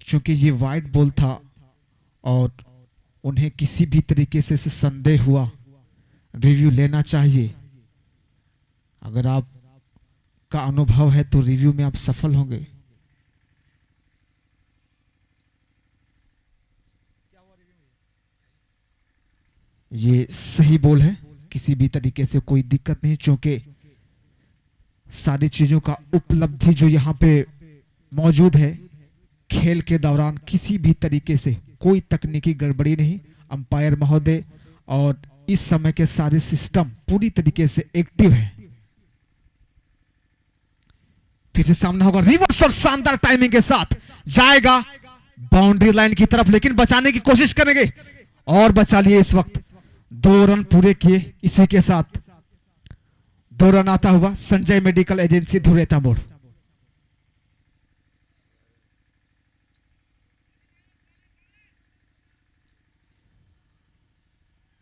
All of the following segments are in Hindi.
चूंकि ये वाइड बॉल था और उन्हें किसी भी तरीके से संदेह हुआ, रिव्यू लेना चाहिए। अगर आप का अनुभव है तो रिव्यू में आप सफल होंगे। ये सही बॉल है, किसी भी तरीके से कोई दिक्कत नहीं, क्योंकि सारी चीजों का उपलब्धि जो यहाँ पे मौजूद है, खेल के दौरान किसी भी तरीके से कोई तकनीकी गड़बड़ी नहीं। अंपायर महोदय और इस समय के सारे सिस्टम पूरी तरीके से एक्टिव है। फिर से सामना होगा, रिवर्स और शानदार टाइमिंग के साथ जाएगा बाउंड्री लाइन की तरफ, लेकिन बचाने की कोशिश करेंगे और बचा लिए। इस वक्त 2 रन पूरे किए। इसी के साथ 2 रन आता हुआ संजय मेडिकल एजेंसी धुरेता मोड़।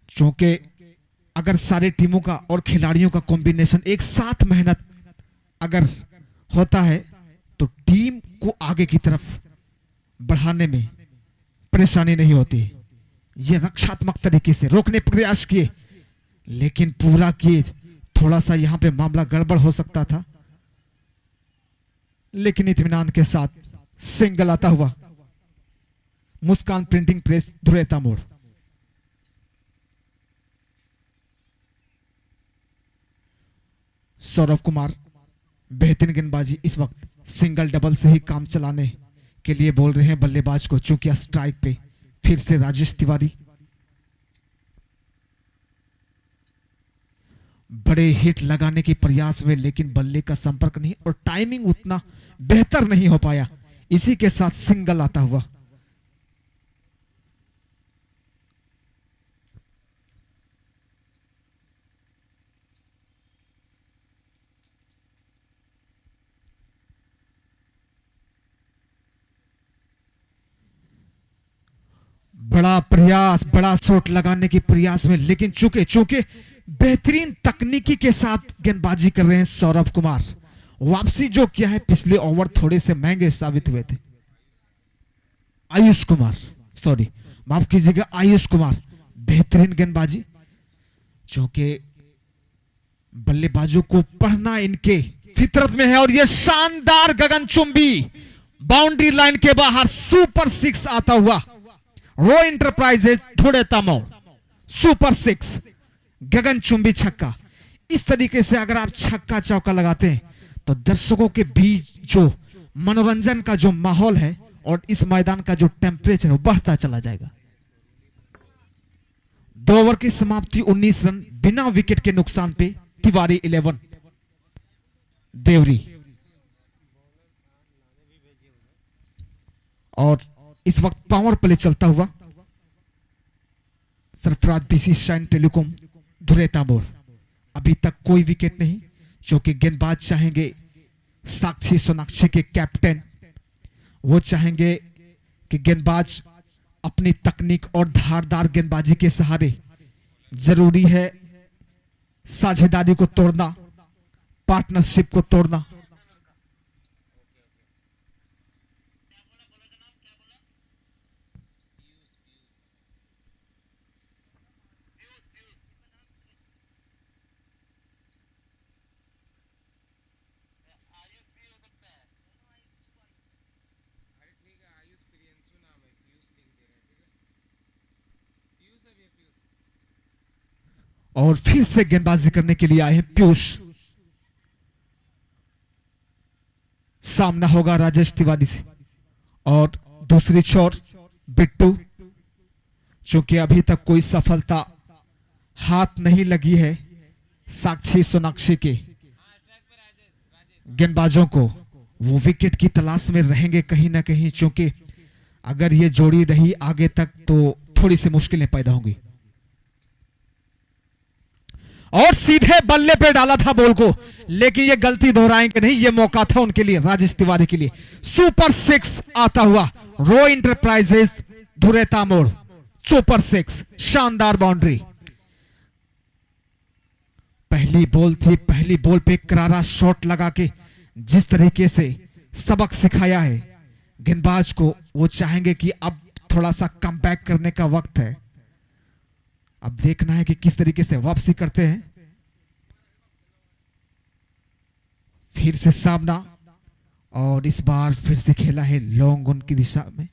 क्योंकि अगर सारे टीमों का और खिलाड़ियों का कॉम्बिनेशन एक साथ मेहनत अगर होता है तो टीम को आगे की तरफ बढ़ाने में परेशानी नहीं होती। ये रक्षात्मक तरीके से रोकने प्रयास किए, लेकिन पूरा किए। थोड़ा सा यहां पे मामला गड़बड़ हो सकता था, लेकिन इत्मीनान के साथ सिंगल आता हुआ मुस्कान प्रिंटिंग प्रेस धुरेता मोड़। सौरभ कुमार बेहतरीन गेंदबाजी, इस वक्त सिंगल डबल से ही काम चलाने के लिए बोल रहे हैं बल्लेबाज को, चूंकि स्ट्राइक पे फिर से राजेश तिवारी। बड़े हिट लगाने के प्रयास में, लेकिन बल्ले का संपर्क नहीं और टाइमिंग उतना बेहतर नहीं हो पाया। इसी के साथ सिंगल आता हुआ। बड़ा प्रयास, बड़ा शॉट लगाने के प्रयास में, लेकिन चूंकि बेहतरीन तकनीकी के साथ गेंदबाजी कर रहे हैं सौरभ कुमार। वापसी जो किया है, पिछले ओवर थोड़े से महंगे साबित हुए थे। आयुष कुमार, सॉरी माफ कीजिएगा, आयुष कुमार बेहतरीन गेंदबाजी, क्योंकि बल्लेबाजों को पढ़ना इनके फितरत में है। और यह शानदार गगनचुंबी बाउंड्री लाइन के बाहर सुपर 6 आता हुआ। रो इंटरप्राइजेज धुरेता मोड़ सुपर 6 गगनचुंबी छक्का। इस तरीके से अगर आप छक्का चौका लगाते हैं तो दर्शकों के बीच जो मनोरंजन का जो माहौल है और इस मैदान का जो टेम्परेचर है वो बढ़ता चला जाएगा। 2 ओवर की समाप्ति, 19 रन बिना विकेट के नुकसान पे। तिवारी 11, देवरी। और इस वक्त पावर प्ले चलता हुआ Sarfaraz BC shine telecom Dhureta मोड़। अभी तक कोई विकेट नहीं, क्योंकि गेंदबाज चाहेंगे, साक्षी सोनाक्षी के कैप्टन वो चाहेंगे कि गेंदबाज अपनी तकनीक और धारदार गेंदबाजी के सहारे, जरूरी है साझेदारी को तोड़ना, पार्टनरशिप को तोड़ना। और फिर से गेंदबाजी करने के लिए आए हैं पीयूष। सामना होगा राजेश तिवारी से और दूसरी छोर बिट्टू। चूंकि अभी तक कोई सफलता हाथ नहीं लगी है साक्षी सोनाक्षी के गेंदबाजों को, वो विकेट की तलाश में रहेंगे कहीं ना कहीं, क्योंकि अगर ये जोड़ी रही आगे तक तो थोड़ी सी मुश्किलें पैदा होंगी। और सीधे बल्ले पे डाला था बॉल को, लेकिन ये गलती दोहराएंगे नहीं, ये मौका था उनके लिए, राजेश तिवारी के लिए। सुपर 6 आता हुआ रो इंटरप्राइजेज धुरेता मोड़ सुपर 6, शानदार बाउंड्री। पहली बॉल थी, पहली बॉल पे करारा शॉट लगा के जिस तरीके से सबक सिखाया है गेंदबाज को वो चाहेंगे कि अब थोड़ा सा कम बैक करने का वक्त है। अब देखना है कि किस तरीके से वापसी करते हैं। फिर से सामना, और इस बार फिर से खेला है लॉन्ग ऑन की दिशा में,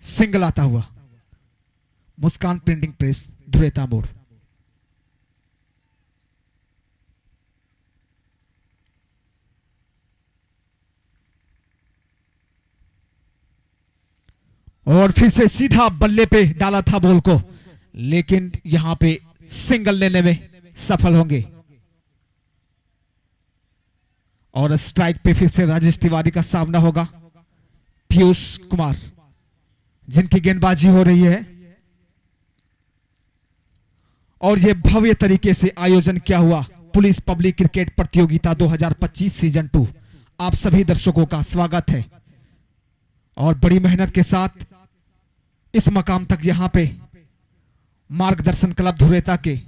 सिंगल आता हुआ। मुस्कान प्रिंटिंग प्रेस, धुरेता मोड़। और फिर से सीधा बल्ले पे डाला था बॉल को, लेकिन यहां पे सिंगल लेने में सफल होंगे। और स्ट्राइक पे फिर से राजेश तिवारी का सामना होगा पीयूष कुमार, जिनकी गेंदबाजी हो रही है। और यह भव्य तरीके से आयोजन किया हुआ पुलिस पब्लिक क्रिकेट प्रतियोगिता 2025 सीजन 2, आप सभी दर्शकों का स्वागत है। और बड़ी मेहनत के साथ इस मकाम तक यहां पे मार्गदर्शन क्लब धुरेता के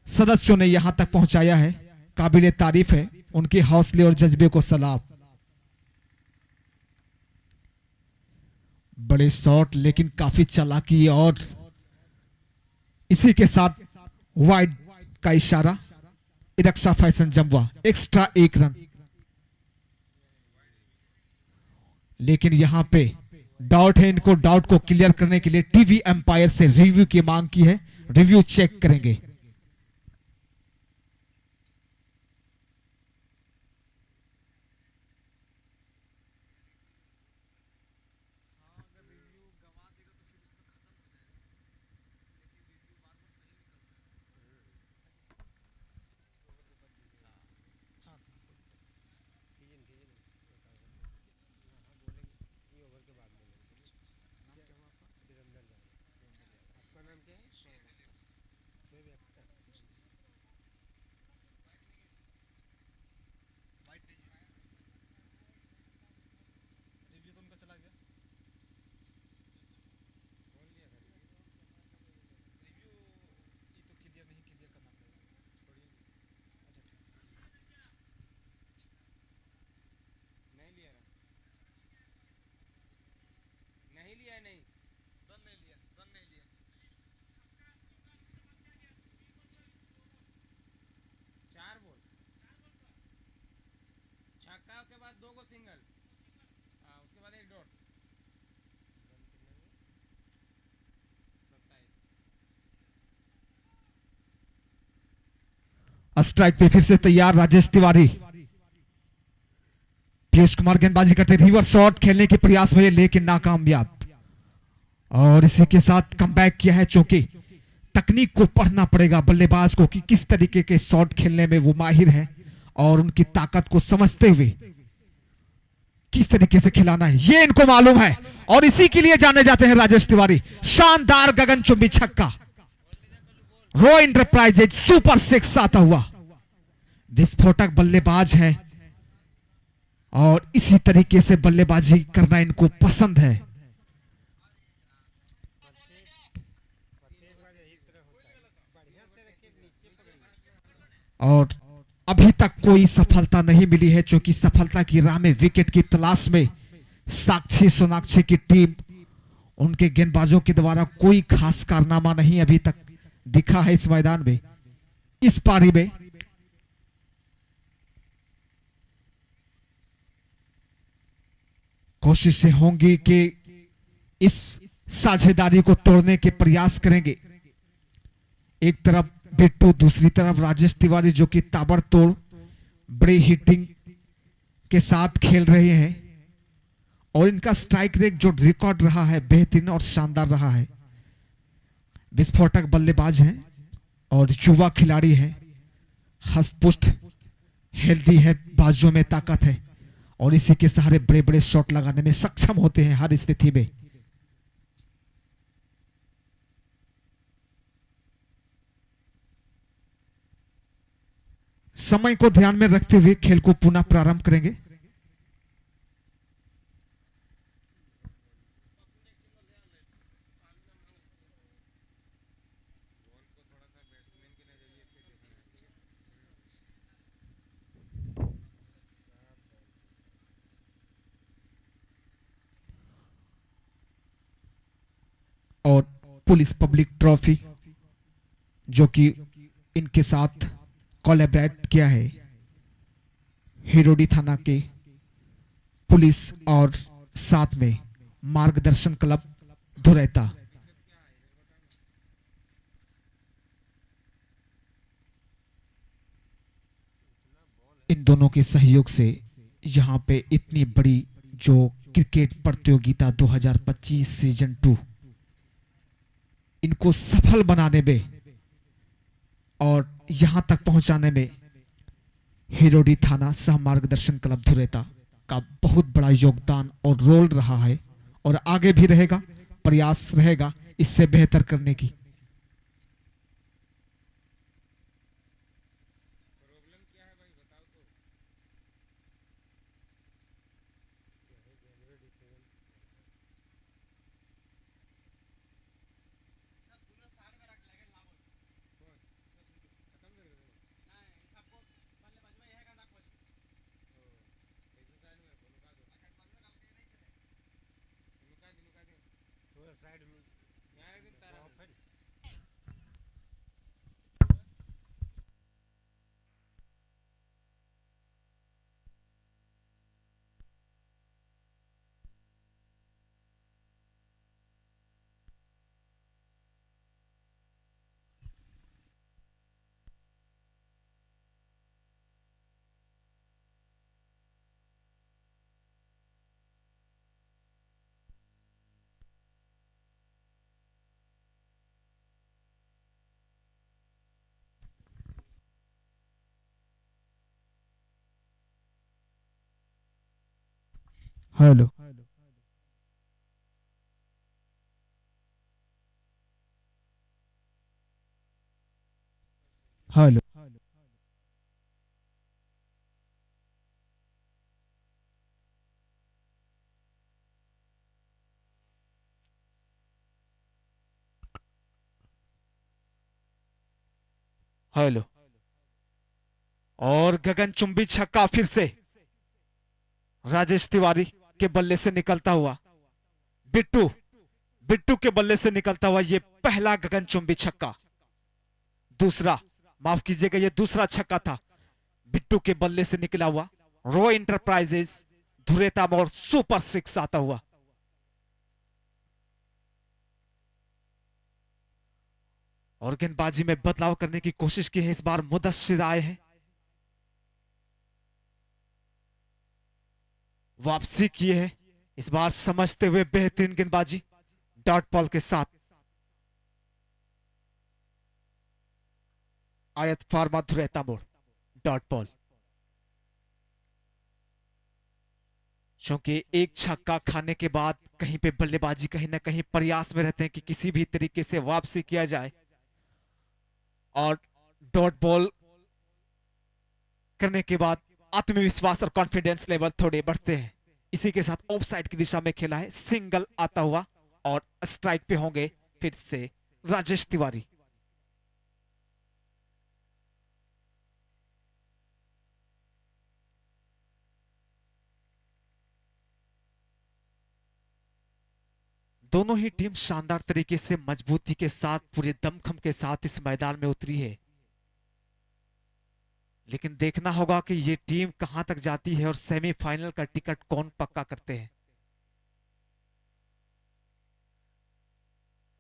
सदस्यों ने यहां तक पहुंचाया है। काबिले तारीफ है, उनके हौसले और जज्बे को सलाम। बड़े शॉट, लेकिन काफी चालाकी, और इसी के साथ वाइड का इशारा। इरक्षा फैशन जमवा, एक्स्ट्रा 1 रन। लेकिन यहां पे डाउट है, इनको डाउट को क्लियर करने के लिए टीवी एम्पायर से रिव्यू की मांग की है। रिव्यू चेक करेंगे। स्ट्राइक पे फिर से तैयार राजेश तिवारी। पीयूष कुमार गेंदबाजी करते, रिवर्स शॉट खेलने के प्रयास हुए लेकिन नाकामयाब। और इसी के साथ कमबैक किया है, चूंकि तकनीक को पढ़ना पड़ेगा बल्लेबाज को कि किस तरीके के शॉट खेलने में वो माहिर है, और उनकी ताकत को समझते हुए किस तरीके से खिलाना है ये इनको मालूम है। और इसी के लिए जाने जाते हैं राजेश तिवारी। शानदार गगनचुंबी छक्का, रो इंटरप्राइजेज सुपर 6 आता हुआ। विस्फोटक बल्लेबाज है और इसी तरीके से बल्लेबाजी करना इनको पसंद है। और अभी तक कोई सफलता नहीं मिली है, क्योंकि सफलता की राह में विकेट की तलाश में साक्षी सोनाक्षी की टीम, उनके गेंदबाजों के द्वारा कोई खास कारनामा नहीं अभी तक दिखा है इस मैदान में। इस पारी में कोशिशें होंगी कि इस साझेदारी को तोड़ने के प्रयास करेंगे। एक तरफ बिट्टू, दूसरी तरफ राजेश तिवारी, जो कि ताबड़तोड़ बड़ी हिटिंग के साथ खेल रहे हैं। और इनका स्ट्राइक रेट जो रिकॉर्ड रहा है बेहतरीन और शानदार रहा है। विस्फोटक बल्लेबाज हैं और युवा खिलाड़ी है, हष्टपुष्ट हेल्दी है, बाजुओं में ताकत है, और इसी के सहारे बड़े बड़े शॉट लगाने में सक्षम होते हैं हर स्थिति में। समय को ध्यान में रखते हुए खेल को पुनः प्रारंभ करेंगे। पुलिस पब्लिक ट्रॉफी, जो कि इनके साथ कोलैबोरेट किया है हिरोडी थाना के पुलिस और साथ में मार्गदर्शन क्लब धुरैता। इन दोनों के सहयोग से यहाँ पे इतनी बड़ी जो क्रिकेट प्रतियोगिता 2025 सीजन 2 इनको सफल बनाने में और यहाँ तक पहुंचाने में हिरोडी थाना सह मार्गदर्शन क्लब धुरैता का बहुत बड़ा योगदान और रोल रहा है और आगे भी रहेगा, प्रयास रहेगा इससे बेहतर करने की। Hello hello hello. और गगनचुंबी छक्का फिर से राजेश तिवारी के बल्ले से निकलता हुआ, बिट्टू बिट्टू के बल्ले से निकलता हुआ ये पहला गगनचुंबी छक्का, दूसरा माफ कीजिएगा ये दूसरा छक्का था बिट्टू के बल्ले से निकला हुआ। रॉय इंटरप्राइजेस धुरैता मोड़ सुपर 6 आता हुआ। और गेंदबाजी में बदलाव करने की कोशिश की है इस बार मुदस्सिर आए हैं, वापसी किए है इस बार समझते हुए बेहतरीन गेंदबाजी डॉट बॉल के साथ। आयत फार्मा धुरैता मोड़ डॉट बॉल। क्योंकि एक छक्का खाने के बाद कहीं पे बल्लेबाजी कहीं ना कहीं प्रयास में रहते हैं कि किसी भी तरीके से वापसी किया जाए और डॉट बॉल करने के बाद आत्मविश्वास और कॉन्फिडेंस लेवल थोड़े बढ़ते हैं। इसी के साथ ऑफ साइड की दिशा में खेला है, सिंगल आता हुआ और स्ट्राइक पे होंगे फिर से राजेश तिवारी। दोनों ही टीम शानदार तरीके से मजबूती के साथ पूरे दमखम के साथ इस मैदान में उतरी है, लेकिन देखना होगा कि ये टीम कहां तक जाती है और सेमीफाइनल का टिकट कौन पक्का करते हैं।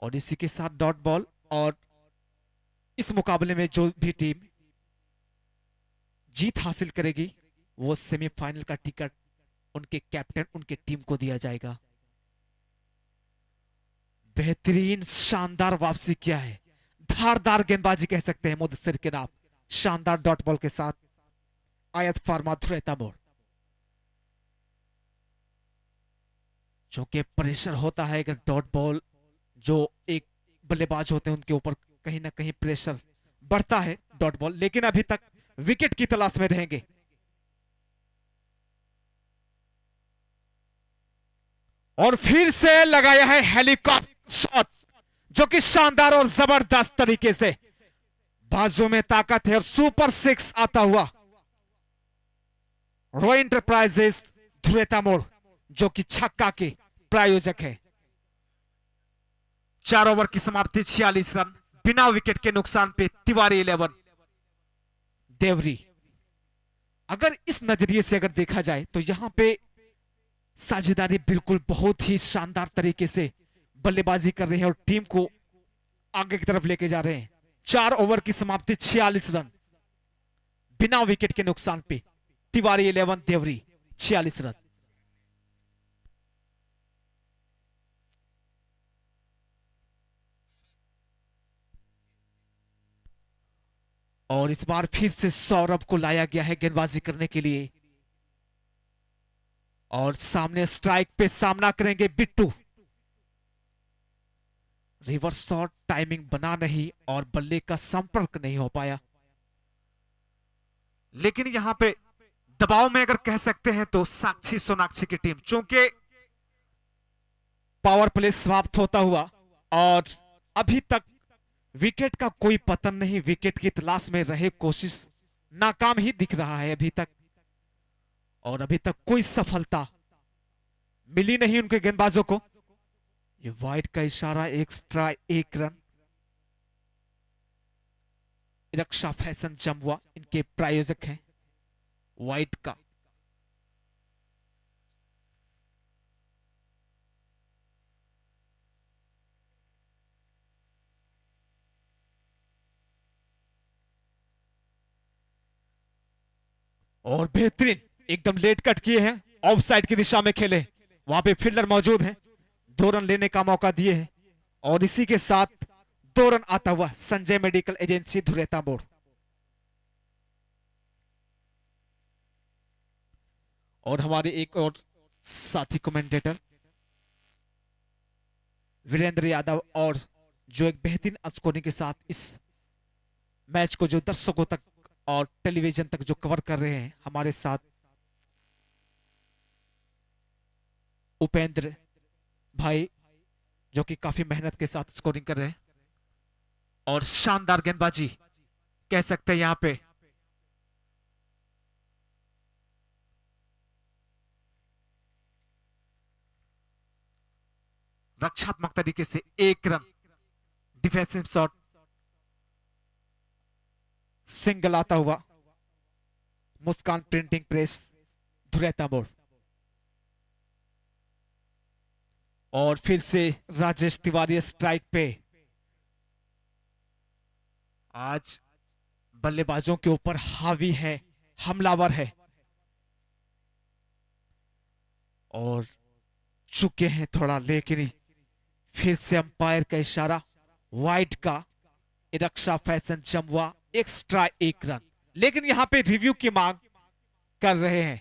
और इसी के साथ डॉट बॉल और इस मुकाबले में जो भी टीम जीत हासिल करेगी वो सेमीफाइनल का टिकट उनके कैप्टन उनके टीम को दिया जाएगा। बेहतरीन शानदार वापसी किया है, धारदार गेंदबाजी कह सकते हैं मुदस्सिर के नाम, शानदार डॉट बॉल के साथ आयत फार्मा धुरैता मोड़। चूंकि प्रेशर होता है अगर डॉट बॉल जो एक बल्लेबाज होते हैं उनके ऊपर कहीं ना कहीं प्रेशर बढ़ता है डॉट बॉल, लेकिन अभी तक विकेट की तलाश में रहेंगे। और फिर से लगाया है हेलीकॉप्टर शॉट जो कि शानदार और जबरदस्त तरीके से बाजू में ताकत है और सुपर 6 आता हुआ। रॉय इंटरप्राइजेस धुरैता मोड़ जो कि छक्का के प्रायोजक है, 4 ओवर की समाप्ति 46 रन बिना विकेट के नुकसान पे तिवारी 11 देवरी। अगर इस नजरिए से अगर देखा जाए तो यहां पे साझेदारी बिल्कुल बहुत ही शानदार तरीके से बल्लेबाजी कर रहे हैं और टीम को आगे की तरफ लेके जा रहे हैं। 4 ओवर की समाप्ति 46 रन बिना विकेट के नुकसान पे तिवारी 11 देवरी 46 रन। और इस बार फिर से सौरभ को लाया गया है गेंदबाजी करने के लिए और सामने स्ट्राइक पे सामना करेंगे बिट्टू। रिवर्स शॉट टाइमिंग बना नहीं और बल्ले का संपर्क नहीं हो पाया, लेकिन यहां पे दबाव में अगर कह सकते हैं तो साक्षी सोनाक्षी की टीम, चूंकि पावर प्ले समाप्त होता हुआ और अभी तक विकेट का कोई पतन नहीं, विकेट की तलाश में रहे, कोशिश नाकाम ही दिख रहा है अभी तक और अभी तक कोई सफलता मिली नहीं उनके गेंदबाजों को। ये वाइड का इशारा, extra 1 run. Raksha fashion Jamua इनके प्रायोजक हैं वाइड का। और बेहतरीन एकदम लेट कट किए हैं, ऑफ साइड की दिशा में खेले, वहां पे फील्डर मौजूद है, 2 रन लेने का मौका दिए हैं और इसी के साथ 2 रन आता हुआ संजय मेडिकल एजेंसी धुरेता मोड़। और हमारे एक और साथी कमेंटेटर वीरेंद्र यादव और जो एक बेहतरीन स्कोरिंग के साथ इस मैच को जो दर्शकों तक और टेलीविजन तक जो कवर कर रहे हैं, हमारे साथ उपेंद्र भाई जो कि काफी मेहनत के साथ स्कोरिंग कर रहे हैं और शानदार गेंदबाजी कह सकते हैं यहां पे। रक्षात्मक तरीके से 1 रन, डिफेंसिव शॉट, सिंगल आता हुआ मुस्कान प्रिंटिंग प्रेस धुरेता मोड़। और फिर से राजेश तिवारी स्ट्राइक पे। आज बल्लेबाजों के ऊपर हावी है, हमलावर है और चुके हैं थोड़ा, लेकिन फिर से अंपायर का इशारा, वाइड का। रक्षा फैशन जमुआ एक्स्ट्रा 1 रन, लेकिन यहां पे रिव्यू की मांग कर रहे हैं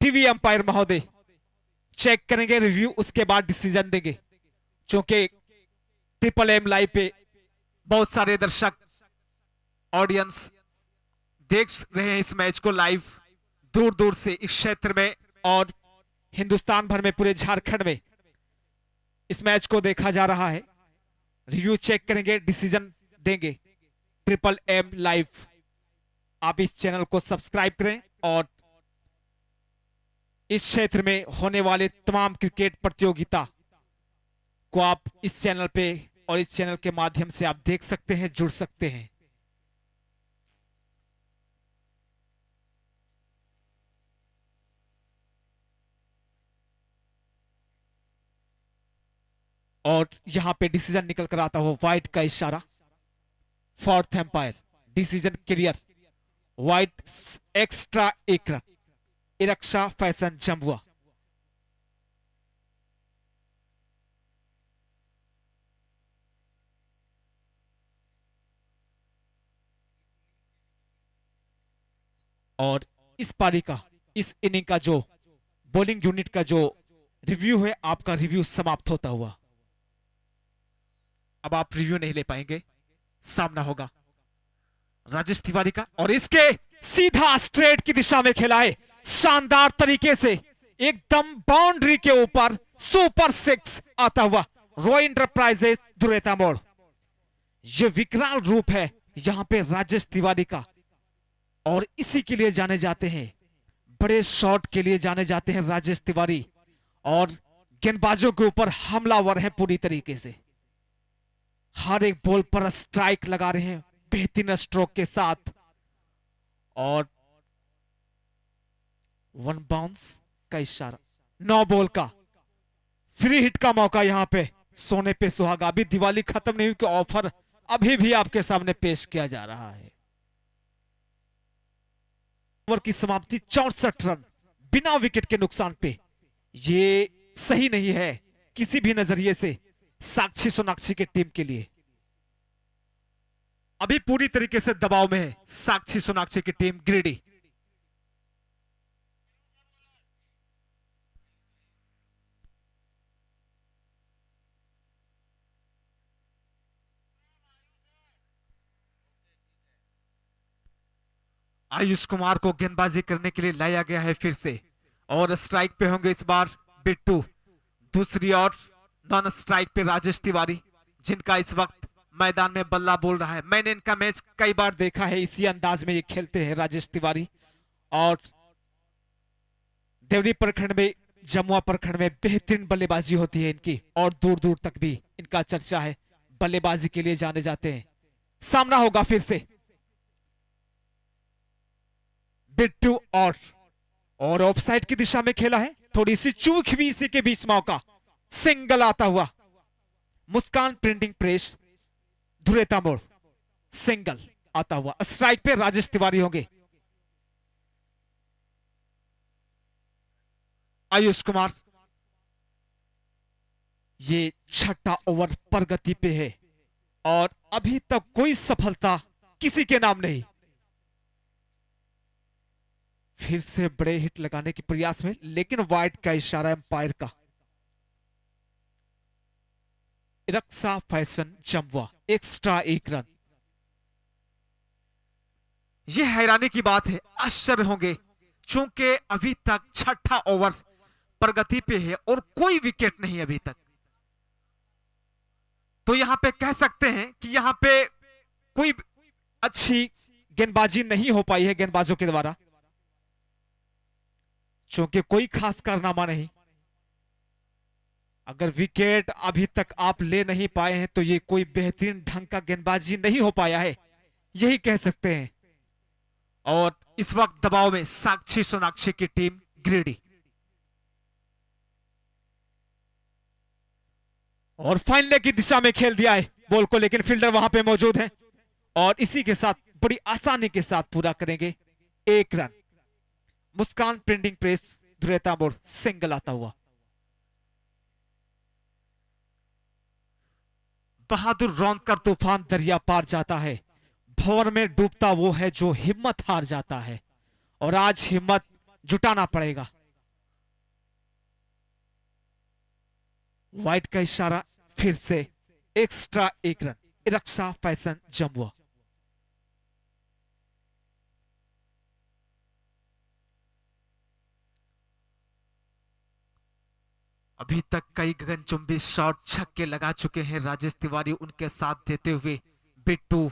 टीवी अंपायर महोदय। चेक करेंगे रिव्यू, उसके बाद डिसीजन देंगे, क्योंकि ट्रिपल एम लाइव पे बहुत सारे दर्शक ऑडियंस देख रहे हैं इस मैच को लाइव दूर दूर से इस क्षेत्र में और हिंदुस्तान भर में, पूरे झारखंड में इस मैच को देखा जा रहा है। रिव्यू चेक करेंगे, डिसीजन देंगे। ट्रिपल एम लाइव, आप इस चैनल को सब्सक्राइब करें और इस क्षेत्र में होने वाले तमाम क्रिकेट प्रतियोगिता को आप इस चैनल पे और इस चैनल के माध्यम से आप देख सकते हैं, जुड़ सकते हैं। और यहां पे डिसीजन निकल कर आता हुआ वाइड का इशारा, 4th umpire, decision clear, wide extra 1 run. Raksha fashion Jamua. और इस पारी का, इस इनिंग का जो बॉलिंग यूनिट का जो रिव्यू है, आपका रिव्यू समाप्त होता हुआ। अब आप रिव्यू नहीं ले पाएंगे, सामना होगा राजेश तिवारी का और इसके सीधा स्ट्रेट की दिशा में खेला है शानदार तरीके से, एकदम बाउंड्री के ऊपर सुपर 6 आता हुआ रॉय इंटरप्राइजेज धुरेता मोड़। यह विकराल रूप है यहां पे राजेश तिवारी का और इसी के लिए जाने जाते हैं, बड़े शॉट के लिए जाने जाते हैं राजेश तिवारी। और गेंदबाजों के ऊपर हमलावर हैं पूरी तरीके से, हर एक बॉल पर स्ट्राइक लगा रहे हैं बेहतरीन स्ट्रोक के साथ। और वन बाउंस का इशारा, 9 बॉल का फ्री हिट का मौका यहां पे सोने पे सुहागा। अभी दिवाली खत्म नहीं हुई कि ऑफर अभी भी आपके सामने पेश किया जा रहा है। ओवर की समाप्ति 64 रन बिना विकेट के नुकसान पे। ये सही नहीं है किसी भी नजरिए से साक्षी सोनाक्षी की टीम के लिए। अभी पूरी तरीके से दबाव में है साक्षी सोनाक्षी की टीम गिरिडीह। आयुष कुमार को गेंदबाजी करने के लिए लाया गया है फिर से, और स्ट्राइक पे होंगे इस बार बिट्टू। दूसरी ओर नॉन स्ट्राइक पे राजेश तिवारी, जिनका इस वक्त मैदान में बल्ला बोल रहा है। मैंने इनका मैच कई बार देखा है, इसी अंदाज में ये खेलते हैं राजेश तिवारी। और देवरी प्रखंड में, जमुआ प्रखंड में बेहतरीन बल्लेबाजी होती है इनकी, और दूर दूर तक भी इनका चर्चा है, बल्लेबाजी के लिए जाने जाते हैं। सामना होगा फिर से बिट्टू और ऑफसाइड की दिशा में खेला है, थोड़ी सी चूक भी इसी के बीच मौका। सिंगल आता हुआ मुस्कान प्रिंटिंग प्रेस धुरेता मोड़, सिंगल आता हुआ। स्ट्राइक पे राजेश तिवारी होंगे। आयुष कुमार, ये छठा ओवर प्रगति पे है और अभी तक कोई सफलता किसी के नाम नहीं। फिर से बड़े हिट लगाने के प्रयास में, लेकिन वाइड का इशारा एम्पायर का। रक्षा फैशन जमुआ एक्स्ट्रा 1 रन। यह हैरानी की बात है, आश्चर्य होंगे, चूंकि अभी तक छठा ओवर प्रगति पे है और कोई विकेट नहीं अभी तक। तो यहां पे कह सकते हैं कि यहां पे कोई अच्छी गेंदबाजी नहीं हो पाई है गेंदबाजों के द्वारा, क्योंकि कोई खास कारनामा नहीं। अगर विकेट अभी तक आप ले नहीं पाए हैं तो ये कोई बेहतरीन ढंग का गेंदबाजी नहीं हो पाया है, यही कह सकते हैं। और इस वक्त दबाव में साक्षी सोनाक्षी की टीम गिरिडीह। और फाइनल की दिशा में खेल दिया है बॉल को, लेकिन फील्डर वहां पे मौजूद है और इसी के साथ बड़ी आसानी के साथ पूरा करेंगे 1 रन। मुस्कान प्रिंटिंग प्रेस धुरेता मोड़, सिंगल आता हुआ। बहादुर रौंद कर तूफान दरिया पार जाता है, भंवर में डूबता वो है जो हिम्मत हार जाता है। और आज हिम्मत जुटाना पड़ेगा। वाइड का इशारा, फिर से extra 1 run. Raksha fashion Jamua. अभी तक कई गगनचुंबी शॉट छक्के लगा चुके हैं राजेश तिवारी, उनके साथ देते हुए बिट्टू।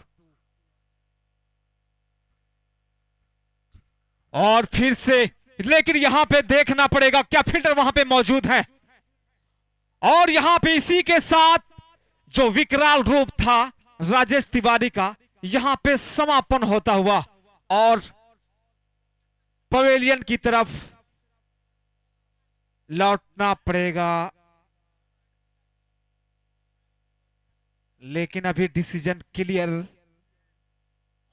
और फिर से, लेकिन यहां पे देखना पड़ेगा क्या फील्डर वहां पे मौजूद है। और यहां पे इसी के साथ जो विकराल रूप था राजेश तिवारी का, यहां पे समापन होता हुआ और पवेलियन की तरफ लौटना पड़ेगा। लेकिन अभी डिसीजन क्लियर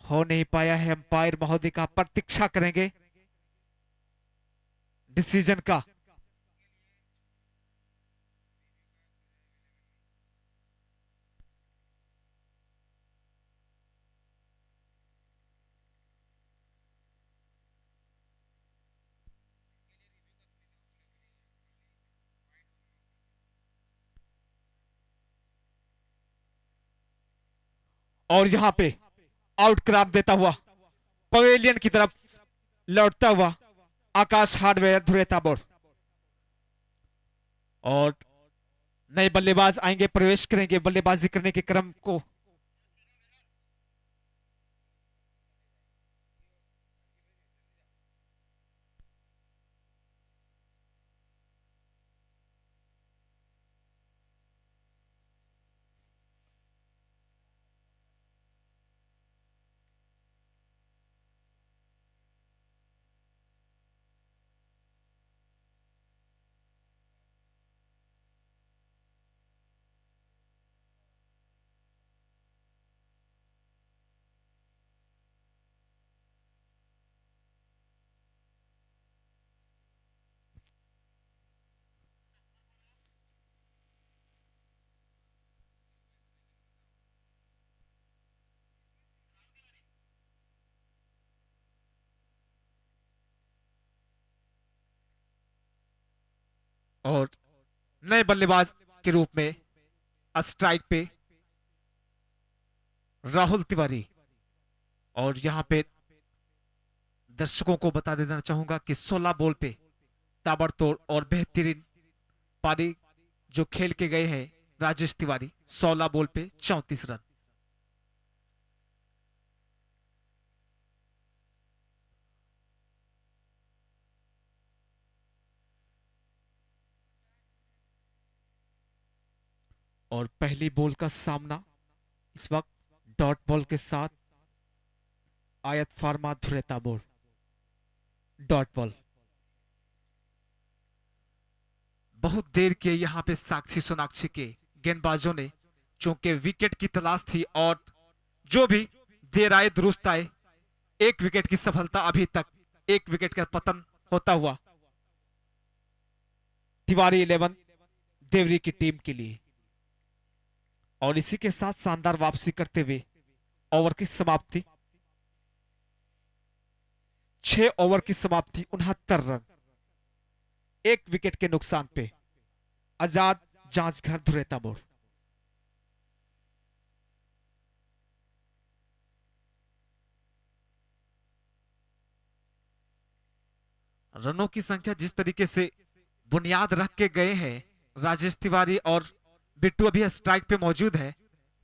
हो नहीं पाया है, अंपायर महोदय का प्रतीक्षा करेंगे डिसीजन का। और यहां पे आउट करार देता हुआ पवेलियन की तरफ लौटता हुआ आकाश हार्डवेयर धुरेता मोड़। और नए बल्लेबाज आएंगे, प्रवेश करेंगे बल्लेबाजी करने के क्रम को। और नए बल्लेबाज के रूप में स्ट्राइक पे राहुल तिवारी। और यहां पे दर्शकों को बता देना चाहूंगा कि 16 बॉल पे ताबड़तोड़ और बेहतरीन पारी जो खेल के गए हैं राजेश तिवारी, 16 बॉल पे 34 रन। और पहली बॉल का सामना इस वक्त डॉट बॉल के साथ आयत फार्मा धुरेताबोर। डॉट बॉल बहुत देर के यहां पे साक्षी सोनाक्षी के गेंदबाजों ने, चूंकि विकेट की तलाश थी और जो भी देर आए दुरुस्त आए, एक विकेट की सफलता अभी तक, एक विकेट का पतन होता हुआ तिवारी 11 देवरी की टीम के लिए। और इसी के साथ शानदार वापसी करते हुए ओवर की समाप्ति, 6 ओवर की समाप्ति 69 रन, एक विकेट के नुकसान पे आजाद जांचघर धुरेताबोर। रनों की संख्या जिस तरीके से बुनियाद रख के गए हैं राजेश तिवारी और बिट्टू अभी स्ट्राइक पे मौजूद है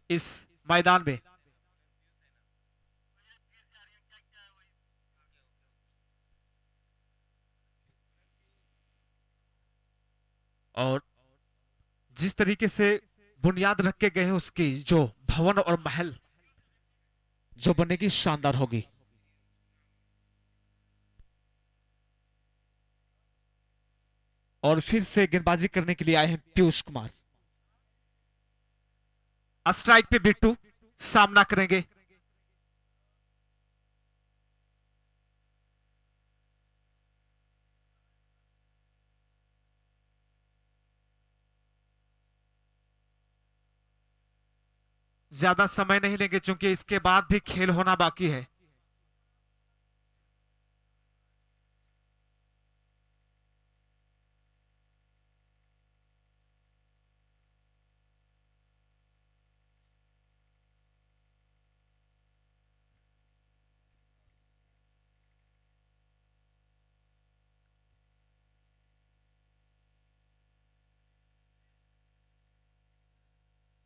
इस मैदान में। और जिस तरीके से बुनियाद रख के गए हैं उसकी जो भवन और महल जो बनेगी शानदार होगी। और फिर से गेंदबाजी करने के लिए आए हैं पीयूष कुमार। स्ट्राइक पे बिट्टू सामना करेंगे। ज्यादा समय नहीं लेंगे क्योंकि इसके बाद भी खेल होना बाकी है।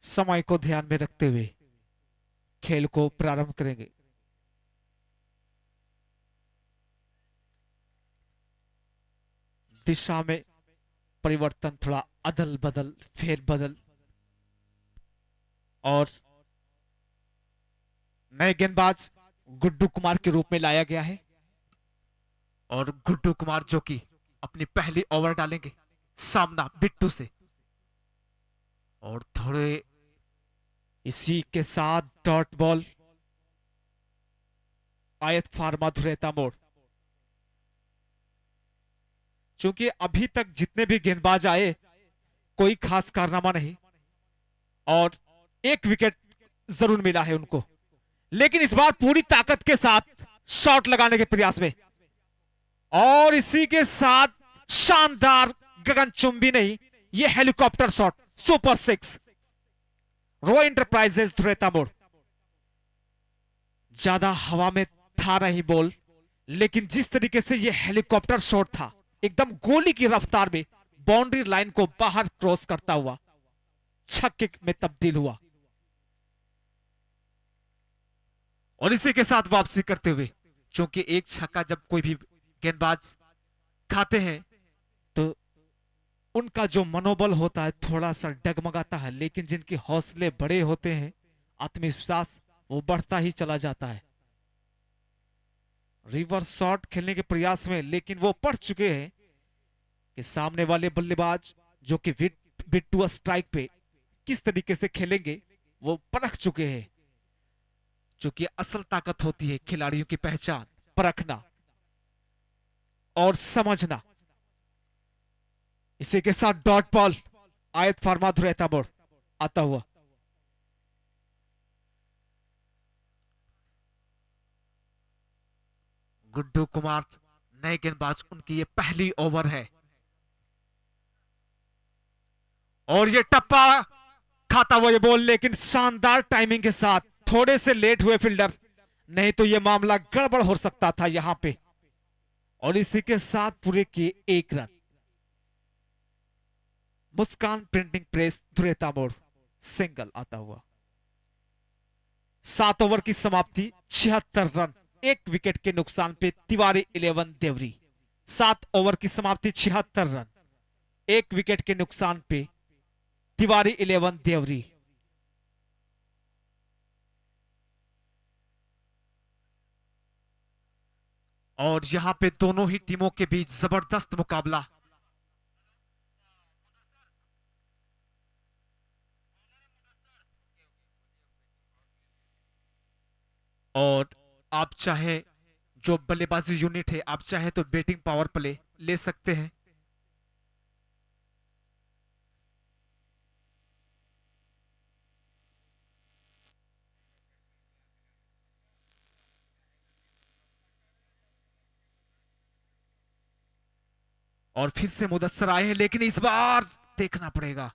समय को ध्यान में रखते हुए खेल को प्रारंभ करेंगे। दिशा में परिवर्तन, थोड़ा अदल बदल, फेर बदल, और नए गेंदबाज गुड्डू कुमार के रूप में लाया गया है। और गुड्डू कुमार जो कि अपनी पहली ओवर डालेंगे सामना बिट्टू से। और थोड़े इसी के साथ डॉट बॉल आयत फार्मा धुरेताबोर। चूंकि अभी तक जितने भी गेंदबाज आए कोई खास कारनामा नहीं और एक विकेट जरूर मिला है उनको, लेकिन इस बार पूरी ताकत के साथ शॉट लगाने के प्रयास में। और इसी के साथ शानदार गगनचुंबी नहीं, ये हेलीकॉप्टर शॉट, सुपर 6, रॉ एंटरप्राइजेस धुरेताबोर। ज्यादा हवा में था नहीं बॉल, लेकिन जिस तरीके से यह हेलीकॉप्टर शॉट था, एकदम गोली की रफ्तार में बाउंड्री लाइन को बाहर क्रॉस करता हुआ छक्के में तब्दील हुआ। और इसी के साथ वापसी करते हुए, क्योंकि एक छक्का जब कोई भी गेंदबाज खाते हैं तो उनका जो मनोबल होता है थोड़ा सा डगमगाता है, लेकिन जिनके हौसले बड़े होते हैं, आत्मविश्वास वो बढ़ता ही चला जाता है। रिवर्स शॉट खेलने के प्रयास में, लेकिन वो पढ़ चुके हैं कि सामने वाले बल्लेबाज जो कि बिट्टू स्ट्राइक पे किस तरीके से खेलेंगे वो परख चुके हैं। क्योंकि असल ताकत होती है खिलाड़ियों की पहचान, परखना और समझना। इसी के साथ डॉट बॉल आयत फार्मा धुरेताबोर आता हुआ। गुड्डू कुमार नए गेंदबाज, उनकी ये पहली ओवर है। और ये टप्पा खाता हुआ ये बॉल, लेकिन शानदार टाइमिंग के साथ, थोड़े से लेट हुए फील्डर, नहीं तो ये मामला गड़बड़ हो सकता था यहां पे। और इसी के साथ पूरे किए 1 रन। मुस्कान प्रिंटिंग प्रेस धुरेता मोड़ सिंगल आता हुआ। 7 ओवर की समाप्ति, 76 रन, 1 विकेट के नुकसान पे तिवारी 11 देवरी। 7 ओवर की समाप्ति, 76 रन, 1 विकेट के नुकसान पे तिवारी 11 देवरी। और यहां पे दोनों ही टीमों के बीच जबरदस्त मुकाबला। और आप चाहे जो बल्लेबाजी यूनिट है, आप चाहे तो बैटिंग पावर प्ले ले सकते हैं। और फिर से मुदस्सर आए हैं, लेकिन इस बार देखना पड़ेगा।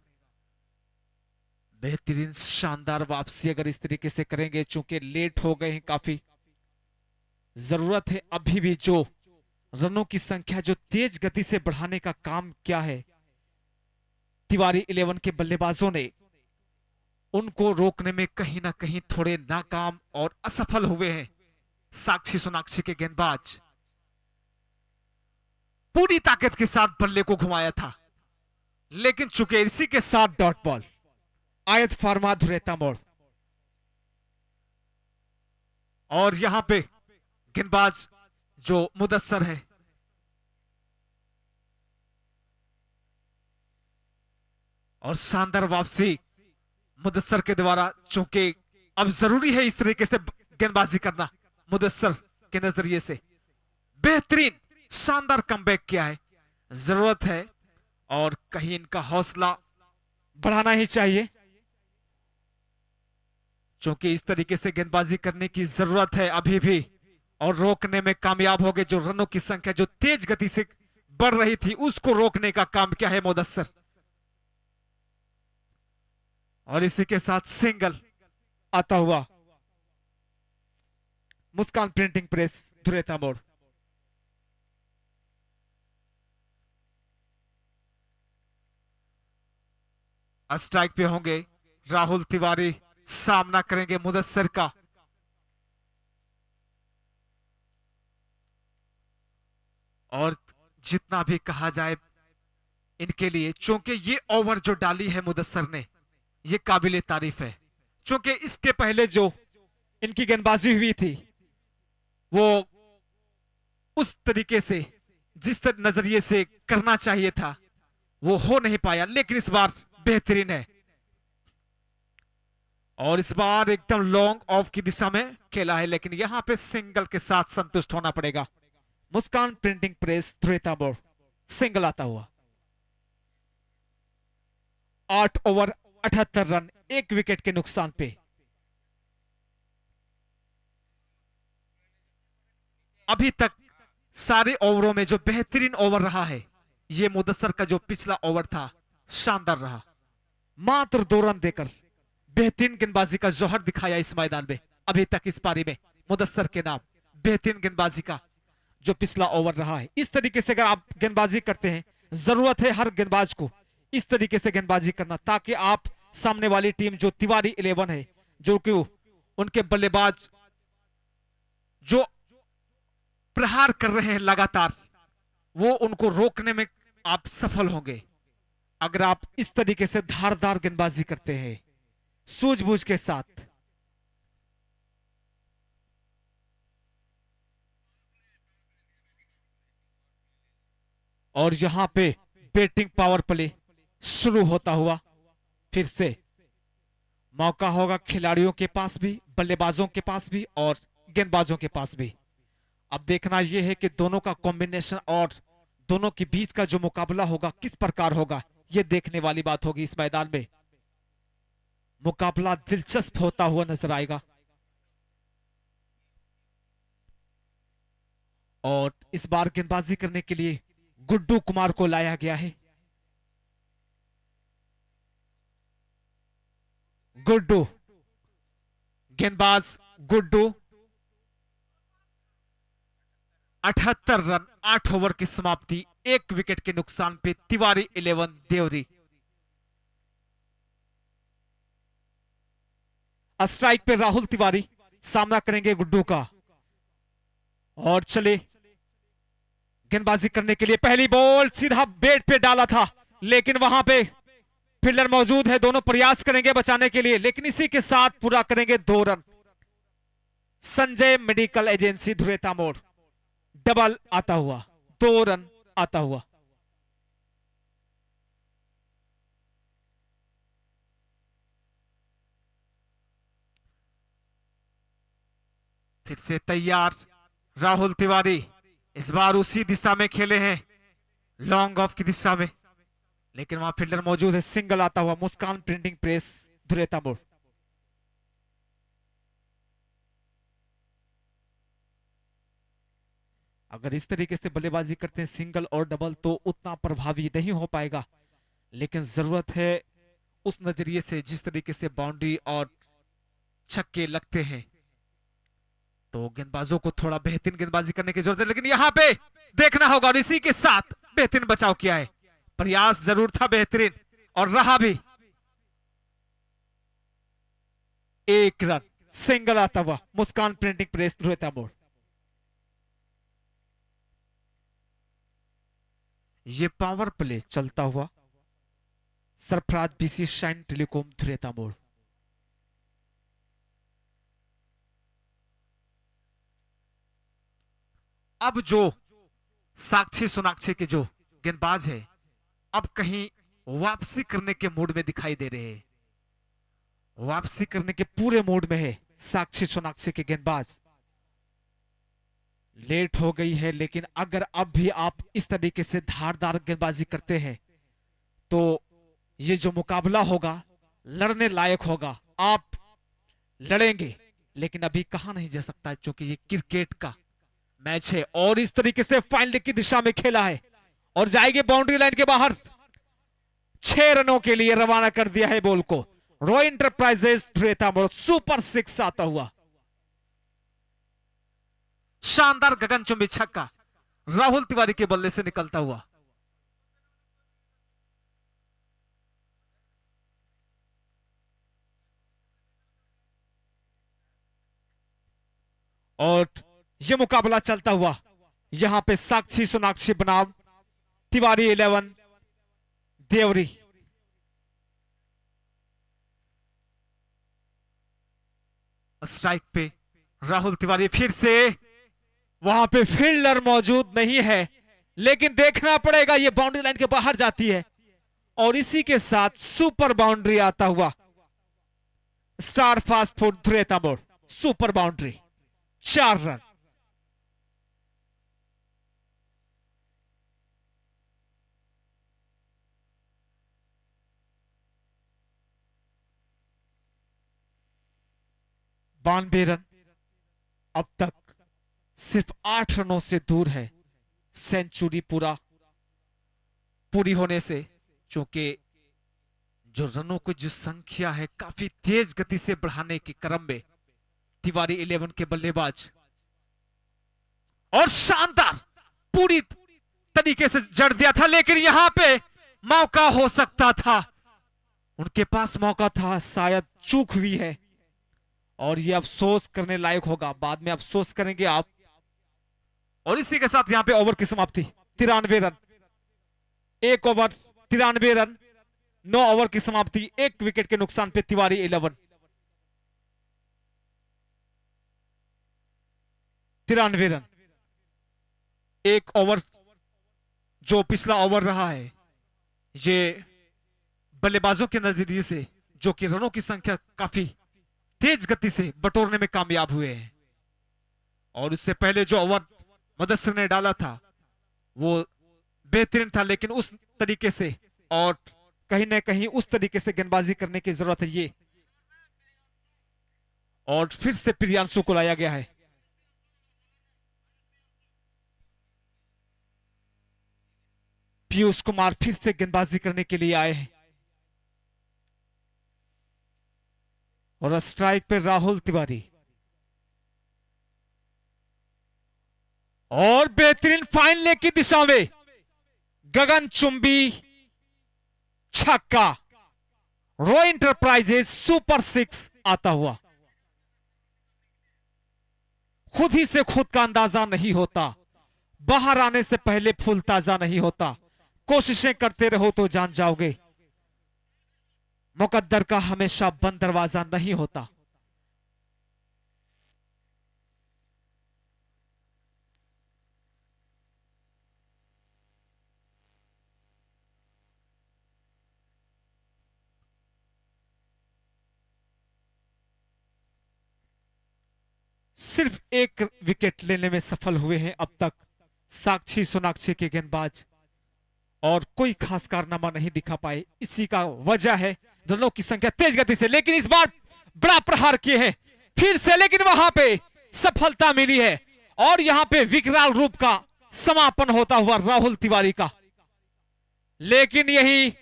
बेहतरीन शानदार वापसी अगर इस तरीके से करेंगे, चूंकि लेट हो गए हैं काफी। जरूरत है अभी भी जो रनों की संख्या जो तेज गति से बढ़ाने का काम क्या है तिवारी 11 के बल्लेबाजों ने, उनको रोकने में कहीं ना कहीं थोड़े नाकाम और असफल हुए हैं। साक्षी सोनाक्षी के गेंदबाज पूरी ताकत के साथ बल्ले को घुमाया था, लेकिन चूंकि इसी के साथ डॉट बॉल, आयत फार्मा धुरेता मोड़। और यहां पे गेंदबाज जो मुदस्सर है, और शानदार वापसी मुदस्सर के द्वारा, चूंकि अब जरूरी है इस तरीके से गेंदबाजी करना। मुदस्सर के नजरिए से बेहतरीन शानदार कमबैक किया है, जरूरत है और कहीं इनका हौसला बढ़ाना ही चाहिए, क्योंकि इस तरीके से गेंदबाजी करने की जरूरत है अभी भी। और रोकने में कामयाब हो गए, जो रनों की संख्या जो तेज गति से बढ़ रही थी उसको रोकने का काम क्या है मुदस्सर। और इसी के साथ सिंगल आता हुआ मुस्कान प्रिंटिंग प्रेस धुरेता मोड़। स्ट्राइक पे होंगे राहुल तिवारी, सामना करेंगे मुदस्सर का। और जितना भी कहा जाए इनके लिए, चूंकि ये ओवर जो डाली है मुदस्सर ने, ये काबिले तारीफ है। चूंकि इसके पहले जो इनकी गेंदबाजी हुई थी वो उस तरीके से, जिस नजरिए से करना चाहिए था वो हो नहीं पाया, लेकिन इस बार बेहतरीन है। और इस बार एकदम लॉन्ग ऑफ की दिशा में खेला है, लेकिन यहां पे सिंगल के साथ संतुष्ट होना पड़ेगा। मुस्कान प्रिंटिंग प्रेस धुरेता मोड़ सिंगल आता हुआ। 8 ओवर 78 रन, 1 विकेट के नुकसान पे। अभी तक सारे ओवरों में जो बेहतरीन ओवर रहा है, ये मुदस्सर का जो पिछला ओवर था शानदार रहा। मात्र 2 रन देकर बेहतरीन गेंदबाजी का जौहर दिखाया इस मैदान में। अभी तक इस पारी में मुदस्सर के नाम बेहतरीन गेंदबाजी का जो पिछला ओवर रहा है। इस तरीके से अगर आप गेंदबाजी करते हैं, जरूरत है हर गेंदबाज को इस तरीके से गेंदबाजी करना, ताकि आप सामने वाली टीम जो तिवारी 11 है, जो कि उनके बल्लेबाज जो प्रहार कर रहे हैं लगातार, वो उनको रोकने में आप सफल होंगे अगर आप इस तरीके से धारदार गेंदबाजी करते हैं सूझबूझ के साथ। और यहां पे बैटिंग पावर प्ले शुरू होता हुआ, फिर से मौका होगा खिलाड़ियों के पास भी, बल्लेबाजों के पास भी और गेंदबाजों के पास भी। अब देखना यह है कि दोनों का कॉम्बिनेशन और दोनों के बीच का जो मुकाबला होगा किस प्रकार होगा, यह देखने वाली बात होगी। इस मैदान में मुकाबला दिलचस्प होता हुआ नजर आएगा। और इस बार गेंदबाजी करने के लिए गुड्डू कुमार को लाया गया है। गुड्डू, गेंदबाज गुड्डू, 78 रन, 8 ओवर की समाप्ति, 1 विकेट के नुकसान पे तिवारी 11 देवरी। स्ट्राइक पे राहुल तिवारी सामना करेंगे गुड्डू का। और चले गेंदबाजी करने के लिए, पहली बॉल सीधा बैट पे डाला था, लेकिन वहां पे फील्डर मौजूद है, दोनों प्रयास करेंगे बचाने के लिए, लेकिन इसी के साथ पूरा करेंगे 2 run. Sanjay medical agency Dhureta मोड़, डबल आता हुआ, 2 रन आता हुआ। फिर से तैयार राहुल तिवारी, इस बार उसी दिशा में खेले हैं, लॉन्ग ऑफ की दिशा में, लेकिन वहां फील्डर मौजूद है, सिंगल आता हुआ। मुस्कान प्रिंटिंग प्रेस धुरेता मोड़। अगर इस तरीके से बल्लेबाजी करते हैं सिंगल और डबल तो उतना प्रभावी नहीं हो पाएगा, लेकिन जरूरत है उस नजरिए से जिस तरीके से बाउंड्री और छक्के लगते हैं, तो गेंदबाजों को थोड़ा बेहतरीन गेंदबाजी करने की जरूरत है। लेकिन यहां पे देखना होगा, और इसी के साथ बेहतरीन बचाव किया है, प्रयास जरूर था बेहतरीन और रहा भी। 1 रन, सिंगल आता हुआ, मुस्कान प्रिंटिंग प्रेस धुरेता मोड़। ये पावर प्ले चलता हुआ Sarfaraz BC shine telecom Dhureta मोड़। अब जो साक्षी सोनाक्षी के जो गेंदबाज है, अब कहीं वापसी करने के मूड में दिखाई दे रहे हैं, वापसी करने के पूरे मूड में है साक्षी सोनाक्षी के गेंदबाज। लेट हो गई है, लेकिन अगर अब भी आप इस तरीके से धारदार गेंदबाजी करते हैं तो ये जो मुकाबला होगा लड़ने लायक होगा। आप लड़ेंगे, लेकिन अभी कहां नहीं जा सकता है, क्योंकि ये क्रिकेट का मैच है। और इस तरीके से फाइनल की दिशा में खेला है और जाएगी बाउंड्री लाइन के बाहर। 6 रनों के लिए रवाना कर दिया है बॉल को। रॉय इंटरप्राइजेस धुरेता मोड़, सुपर 6 आता हुआ। शानदार गगनचुंबी छक्का राहुल तिवारी के बल्ले से निकलता हुआ। और यह मुकाबला चलता हुआ यहां पे साक्षी सोनाक्षी बनाम तिवारी 11 देवरी। स्ट्राइक पे राहुल तिवारी, फिर से वहां पे फील्डर मौजूद नहीं है, लेकिन देखना पड़ेगा, ये बाउंड्री लाइन के बाहर जाती है और इसी के साथ सुपर बाउंड्री आता हुआ। स्टार फास्ट फूड धुरेता मोड़, सुपर बाउंड्री, 4 रन। बानवे रन, अब तक सिर्फ 8 रनों से दूर है सेंचुरी पूरी होने से, क्योंकि जो रनों की जो संख्या है काफी तेज गति से बढ़ाने के क्रम में तिवारी 11 के बल्लेबाज, और शानदार पूरी तरीके से जड़ दिया था, लेकिन यहां पे मौका हो सकता था, उनके पास मौका था, शायद चूक हुई है और ये अफसोस करने लायक होगा, बाद में अफसोस करेंगे आप। और इसी के साथ यहां पे ओवर की समाप्ति, 93 रन, 1 ओवर 93 रन, 9 ओवर की समाप्ति, 1 विकेट के नुकसान पे तिवारी 11। 93 रन, 1 ओवर जो पिछला ओवर रहा है, ये बल्लेबाजों के नजरिए से जो कि रनों की संख्या काफी तेज गति से बटोरने में कामयाब हुए हैं। और उससे पहले जो ओवर मुदस्सिर ने डाला था वो बेहतरीन था, लेकिन उस तरीके से और कहीं ना कहीं उस तरीके से गेंदबाजी करने की जरूरत है ये। और फिर से प्रियांशु को लाया गया है। पीयूष कुमार फिर से गेंदबाजी करने के लिए आए हैं। और स्ट्राइक पे राहुल तिवारी, और बेहतरीन फाइन लेग की दिशा में गगनचुंबी छक्का। रॉय इंटरप्राइजेज सुपर 6 आता हुआ। खुद ही से खुद का अंदाजा नहीं होता, बाहर आने से पहले फूल ताजा नहीं होता। कोशिशें करते रहो तो जान जाओगे, मुकद्दर का हमेशा बंद दरवाजा नहीं होता। सिर्फ एक विकेट लेने में सफल हुए हैं अब तक साक्षी सोनाक्षी के गेंदबाज, और कोई खास कारनामा नहीं दिखा पाए। इसी का वजह है रनों की संख्या तेज गति से, लेकिन इस बार बड़ा प्रहार किए हैं फिर से, लेकिन वहां पे सफलता मिली है और यहां पे विकराल रूप का समापन होता हुआ राहुल तिवारी का। लेकिन यही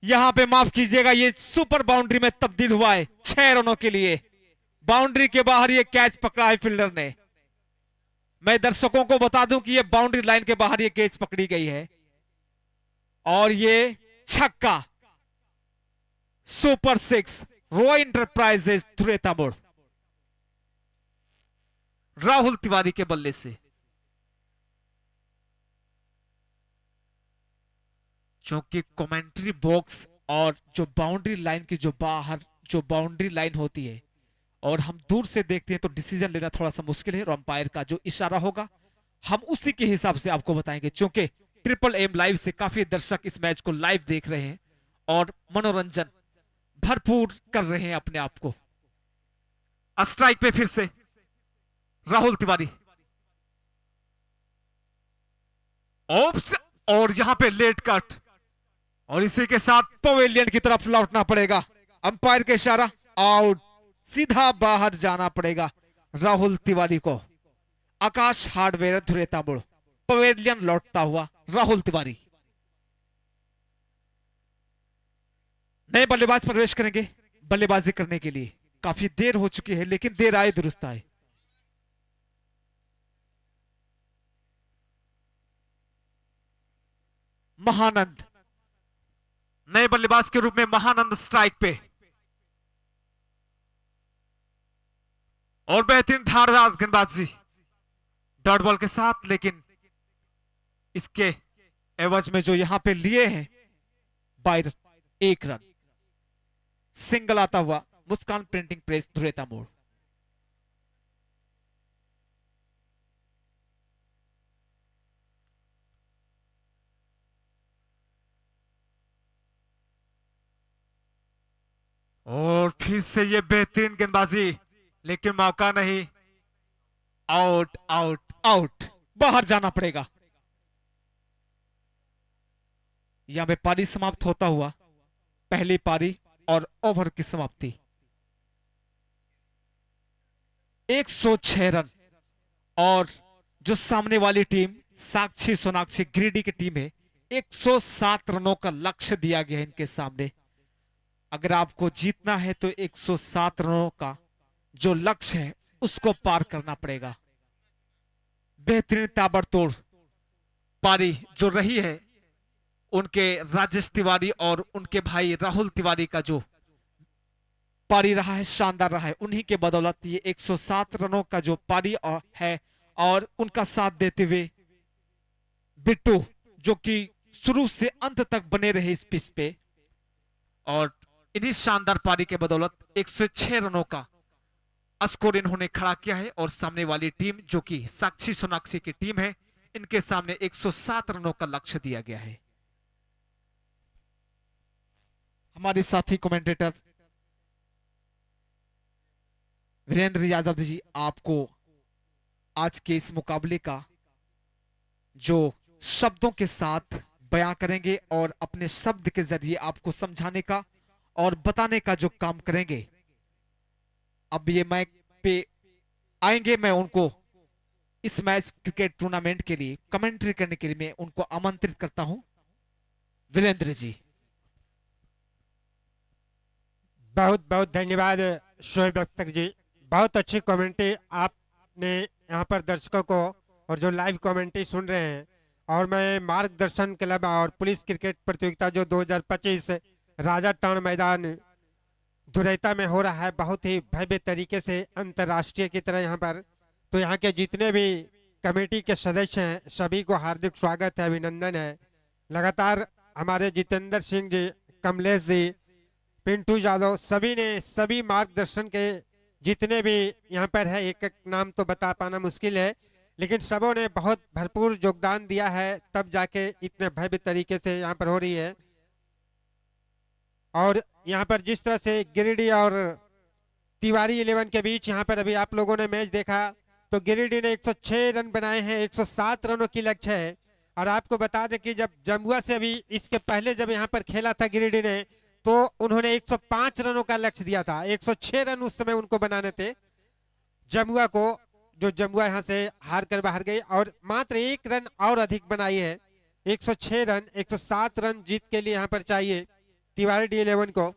यहां पे माफ कीजिएगा, ये सुपर बाउंड्री में तब्दील हुआ है 6 रनों के लिए। बाउंड्री के बाहर ये कैच पकड़ा है फील्डर ने। मैं दर्शकों को बता दूं कि ये बाउंड्री लाइन के बाहर ये कैच पकड़ी गई है और ये छक्का। सुपर 6 रॉय इंटरप्राइजेज धुरेता मोड़ राहुल तिवारी के बल्ले से। क्योंकि कमेंट्री बॉक्स और जो बाउंड्री लाइन की जो बाहर जो बाउंड्री लाइन होती है और हम दूर से देखते हैं तो डिसीजन लेना थोड़ा सा मुश्किल है, और अंपायर का जो इशारा होगा हम उसी के हिसाब से आपको बताएंगे। क्योंकि ट्रिपल एम लाइव से काफी दर्शक इस मैच को लाइव देख रहे हैं और मनोरंजन भरपूर कर रहे हैं अपने आप को। स्ट्राइक पे फिर से राहुल तिवारी, ओप्स, और यहां पे लेट कट, और इसी के साथ पवेलियन की तरफ लौटना पड़ेगा। अंपायर का इशारा, आउट, सीधा बाहर जाना पड़ेगा राहुल तिवारी को। आकाश हार्डवेयर धुरेता मोड़, पवेलियन लौटता हुआ राहुल तिवारी। नए बल्लेबाज प्रवेश करेंगे बल्लेबाजी करने के लिए। काफी देर हो चुकी है लेकिन देर आए दुरुस्त आए। महानंद नए बल्लेबाज के रूप में, महानंद स्ट्राइक पे, और बेहतरीन धारदार गेंदबाजी डॉट बॉल के साथ, लेकिन इसके एवज में जो यहां पे लिए हैं बाहर 1 रन। सिंगल आता हुआ मुस्कान प्रिंटिंग प्रेस धुरेता मोड़। और फिर से ये बेहतरीन गेंदबाजी, लेकिन मौका नहीं। आउट आउट आउट, बाहर जाना पड़ेगा। यहां पे पारी समाप्त होता हुआ पहली पारी और ओवर की समाप्ति। 106 रन, और जो सामने वाली टीम साक्षी सोनाक्षी गिरिडीह की टीम है 107 रनों का लक्ष्य दिया गया है इनके सामने। अगर आपको जीतना है तो 107 रनों का जो लक्ष्य है उसको पार करना पड़ेगा। बेहतरीन ताबड़तोड़ पारी जो रही है उनके राजेश तिवारी और उनके भाई राहुल तिवारी का जो पारी रहा है शानदार रहा है। उन्हीं के बदौलत ये 107 रनों का जो पारी है, और उनका साथ देते हुए बिट्टू जो कि शुरू से अंत तक बने रहे इस पिच पे, और इन्हीं शानदार पारी के बदौलत 106 रनों का स्कोर इन्होंने खड़ा किया है। और सामने वाली टीम जो कि साक्षी सोनाक्षी की टीम है, इनके सामने 107 रनों का लक्ष्य दिया गया है। हमारे साथी कमेंटेटर वीरेंद्र यादव जी आपको आज के इस मुकाबले का जो शब्दों के साथ बयां करेंगे और अपने शब्द के जरिए आपको समझाने का और बताने का जो काम करेंगे। अब ये मैच पे आएंगे, मैं उनको इस मैच क्रिकेट टूर्नामेंट के लिए कमेंट्री करने के लिए मैं उनको आमंत्रित करता हूं। वीरेंद्र जी, बहुत बहुत धन्यवाद शोएब अख्तर जी। बहुत अच्छी कमेंट्री आपने यहाँ पर दर्शकों को और जो लाइव कमेंट्री सुन रहे हैं। और मैं मार्गदर्शन क्लब और पुलिस क्रिकेट प्रतियोगिता जो 2025 राजा टाण मैदान धुरैता में हो रहा है, बहुत ही भव्य तरीके से अंतर्राष्ट्रीय की तरह यहाँ पर। तो यहाँ के जितने भी कमेटी के सदस्य हैं सभी को हार्दिक स्वागत है, अभिनंदन है। लगातार हमारे जितेंद्र सिंह जी, कमलेश जी, पिंटू यादव सभी ने सभी मार्गदर्शन के जितने भी यहाँ पर है, एक एक नाम तो बता पाना मुश्किल है, लेकिन सबों ने बहुत भरपूर योगदान दिया है, तब जाके इतने भव्य तरीके से यहाँ पर हो रही है। और यहाँ पर जिस तरह से गिरिडीह और तिवारी 11 के बीच यहाँ पर अभी आप लोगों ने मैच देखा, तो गिरिडीह ने 106 रन बनाए हैं, 107 रनों की लक्ष्य है। और आपको बता दें कि जब जमुआ से अभी इसके पहले जब यहाँ पर खेला था गिरिडीह ने, तो उन्होंने 105 रनों का लक्ष्य दिया था। 106 रन उस समय उनको बनाने थे जमुआ को, जो जमुआ यहाँ से हार कर बाहर गई और मात्र 1 रन और अधिक बनाई है। 106 रन, 107 रन जीत के लिए यहाँ पर चाहिए तिवारी D11 को।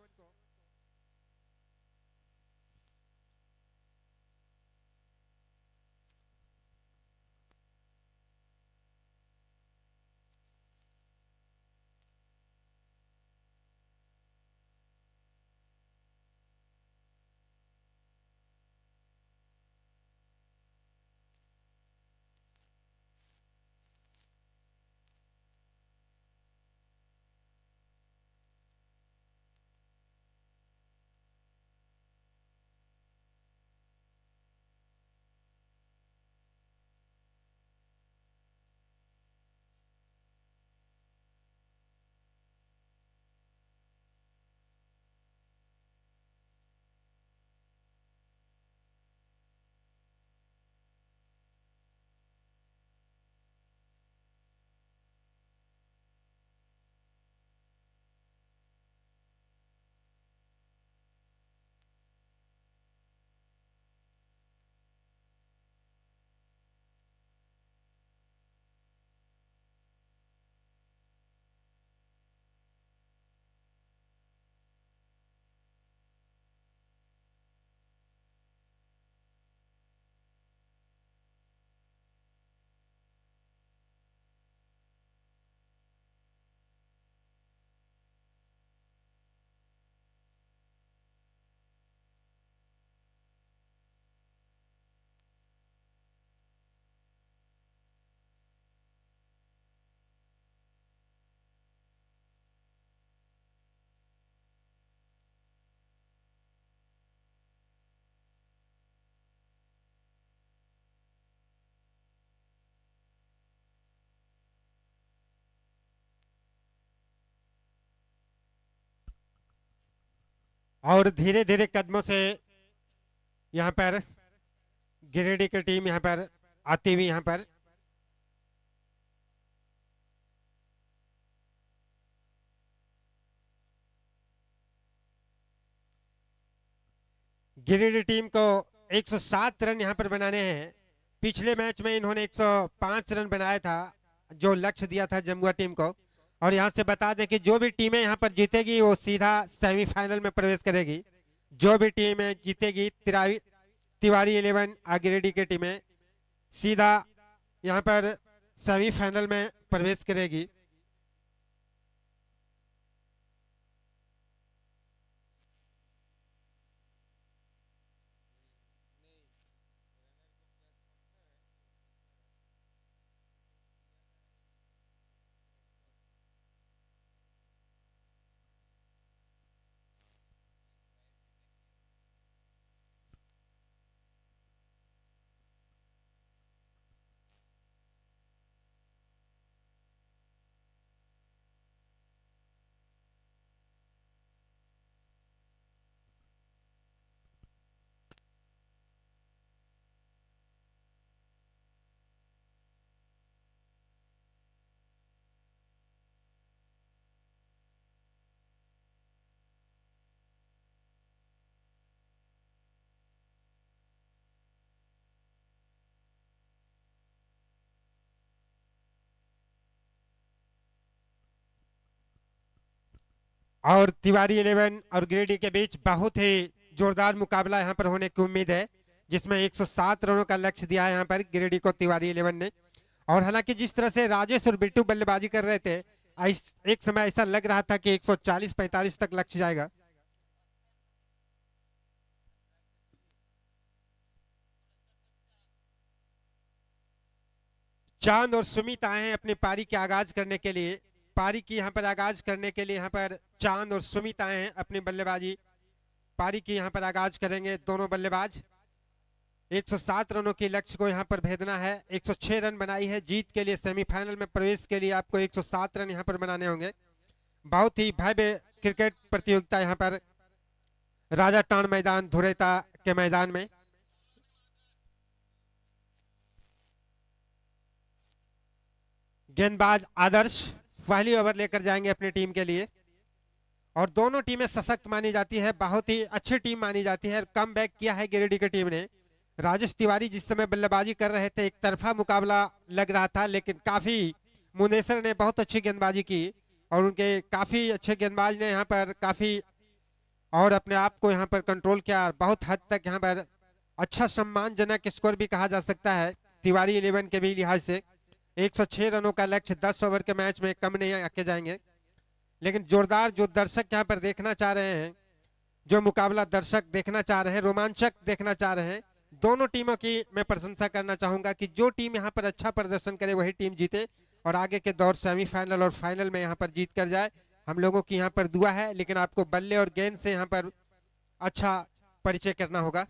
और धीरे धीरे कदमों से यहाँ पर गिरिडीह की टीम यहाँ पर आती हुई यहाँ पर गिरिडीह टीम को 107 रन यहाँ पर बनाने हैं। पिछले मैच में इन्होंने 105 रन बनाया था, जो लक्ष्य दिया था जमुआ टीम को। और यहाँ से बता दें कि जो भी टीमें यहाँ पर जीतेगी वो सीधा सेमीफाइनल में प्रवेश करेगी। जो भी टीम जीतेगी तिवारी 11 गिरिडीह की टीमें सीधा यहाँ पर सेमीफाइनल में प्रवेश करेगी। और तिवारी 11 और गिरिडीह के बीच बहुत ही जोरदार मुकाबला यहाँ पर होने की उम्मीद है, जिसमें 107 रनों का लक्ष्य दिया है यहाँ पर गिरिडीह को तिवारी 11 ने। और हालांकि जिस तरह से राजेश और बिट्टू बल्लेबाजी कर रहे थे, एक समय ऐसा लग रहा था कि 140-45 तक लक्ष्य जाएगा। चांद और सुमित आए हैं अपनी पारी के आगाज करने के लिए। पारी की यहाँ पर आगाज करने के लिए यहाँ पर चांद और सुमित आए हैं अपनी बल्लेबाजी। पारी की यहाँ पर आगाज करेंगे दोनों बल्लेबाज। 107 रनों के लक्ष्य को यहाँ पर भेदना है। 106 रन बनाई है जीत के लिए, सेमीफाइनल में प्रवेश के लिए आपको 107 रन यहाँ पर बनाने होंगे। बहुत ही भव्य क्रिकेट प्रतियोगिता यहाँ पर राजा टाण मैदान धुरेता के मैदान में। गेंदबाज आदर्श पहली ओवर लेकर जाएंगे अपनी टीम के लिए। और दोनों टीमें सशक्त मानी जाती है, बहुत ही अच्छी टीम मानी जाती है। कम बैक किया है गिरिडीह की टीम ने। राजेश तिवारी जिस समय बल्लेबाजी कर रहे थे, एक तरफा मुकाबला लग रहा था, लेकिन काफी मुनेसर ने बहुत अच्छी गेंदबाजी की और उनके काफी अच्छे गेंदबाज ने यहाँ पर काफी और अपने आप को यहाँ पर कंट्रोल किया। बहुत हद तक यहाँ पर अच्छा सम्मानजनक स्कोर भी कहा जा सकता है तिवारी 11 के भी लिहाज से। 106 रनों का लक्ष्य 10 ओवर के मैच में कम नहीं आके जाएंगे, लेकिन जोरदार जो दर्शक यहाँ पर देखना चाह रहे हैं, जो मुकाबला दर्शक देखना चाह रहे हैं, रोमांचक देखना चाह रहे हैं, दोनों टीमों की मैं प्रशंसा करना चाहूंगा कि जो टीम यहाँ पर अच्छा प्रदर्शन करे वही टीम जीते और आगे के दौर सेमीफाइनल और फाइनल में यहाँ पर जीत कर जाए। हम लोगों की यहाँ पर दुआ है, लेकिन आपको बल्ले और गेंद से यहाँ पर अच्छा परिचय करना होगा।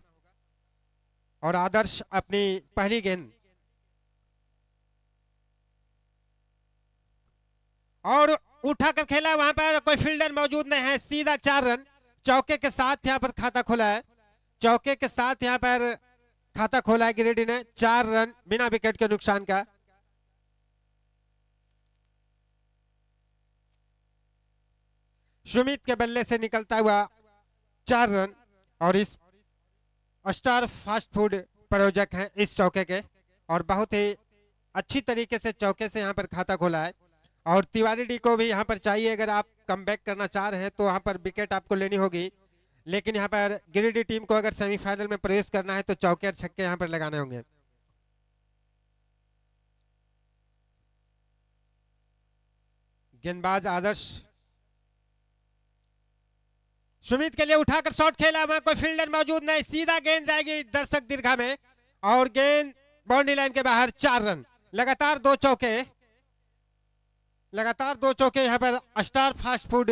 और आदर्श अपनी पहली गेंद और उठाकर खेला, वहां पर कोई फील्डर मौजूद नहीं है, सीधा 4 रन चौके के साथ यहाँ पर खाता खोला है। चौके के साथ यहाँ पर खाता खोला है गिरिडीह ने, 4 रन बिना विकेट के नुकसान का। सुमित के बल्ले से निकलता हुआ 4 रन और इस स्टार फास्ट फूड प्रायोजक हैं इस चौके के और बहुत ही अच्छी तरीके से चौके से यहाँ पर खाता खोला है। और तिवारी डी को भी यहाँ पर चाहिए, अगर आप कमबैक करना चाह रहे हैं तो यहाँ पर विकेट आपको लेनी होगी, लेकिन यहाँ पर गिरिडीह टीम को अगर सेमीफाइनल में प्रवेश करना है तो चौके और छक्के यहाँ पर लगाने होंगे। गेंदबाज आदर्श सुमित के लिए उठाकर शॉट खेला, वहां कोई फील्डर मौजूद नहीं, सीधा गेंद जाएगी दर्शक दीर्घा में और गेंद बाउंड्री लाइन के बाहर। 4 रन, लगातार 2 चौके, लगातार 2 चौके यहाँ पर स्टार फास्ट फूड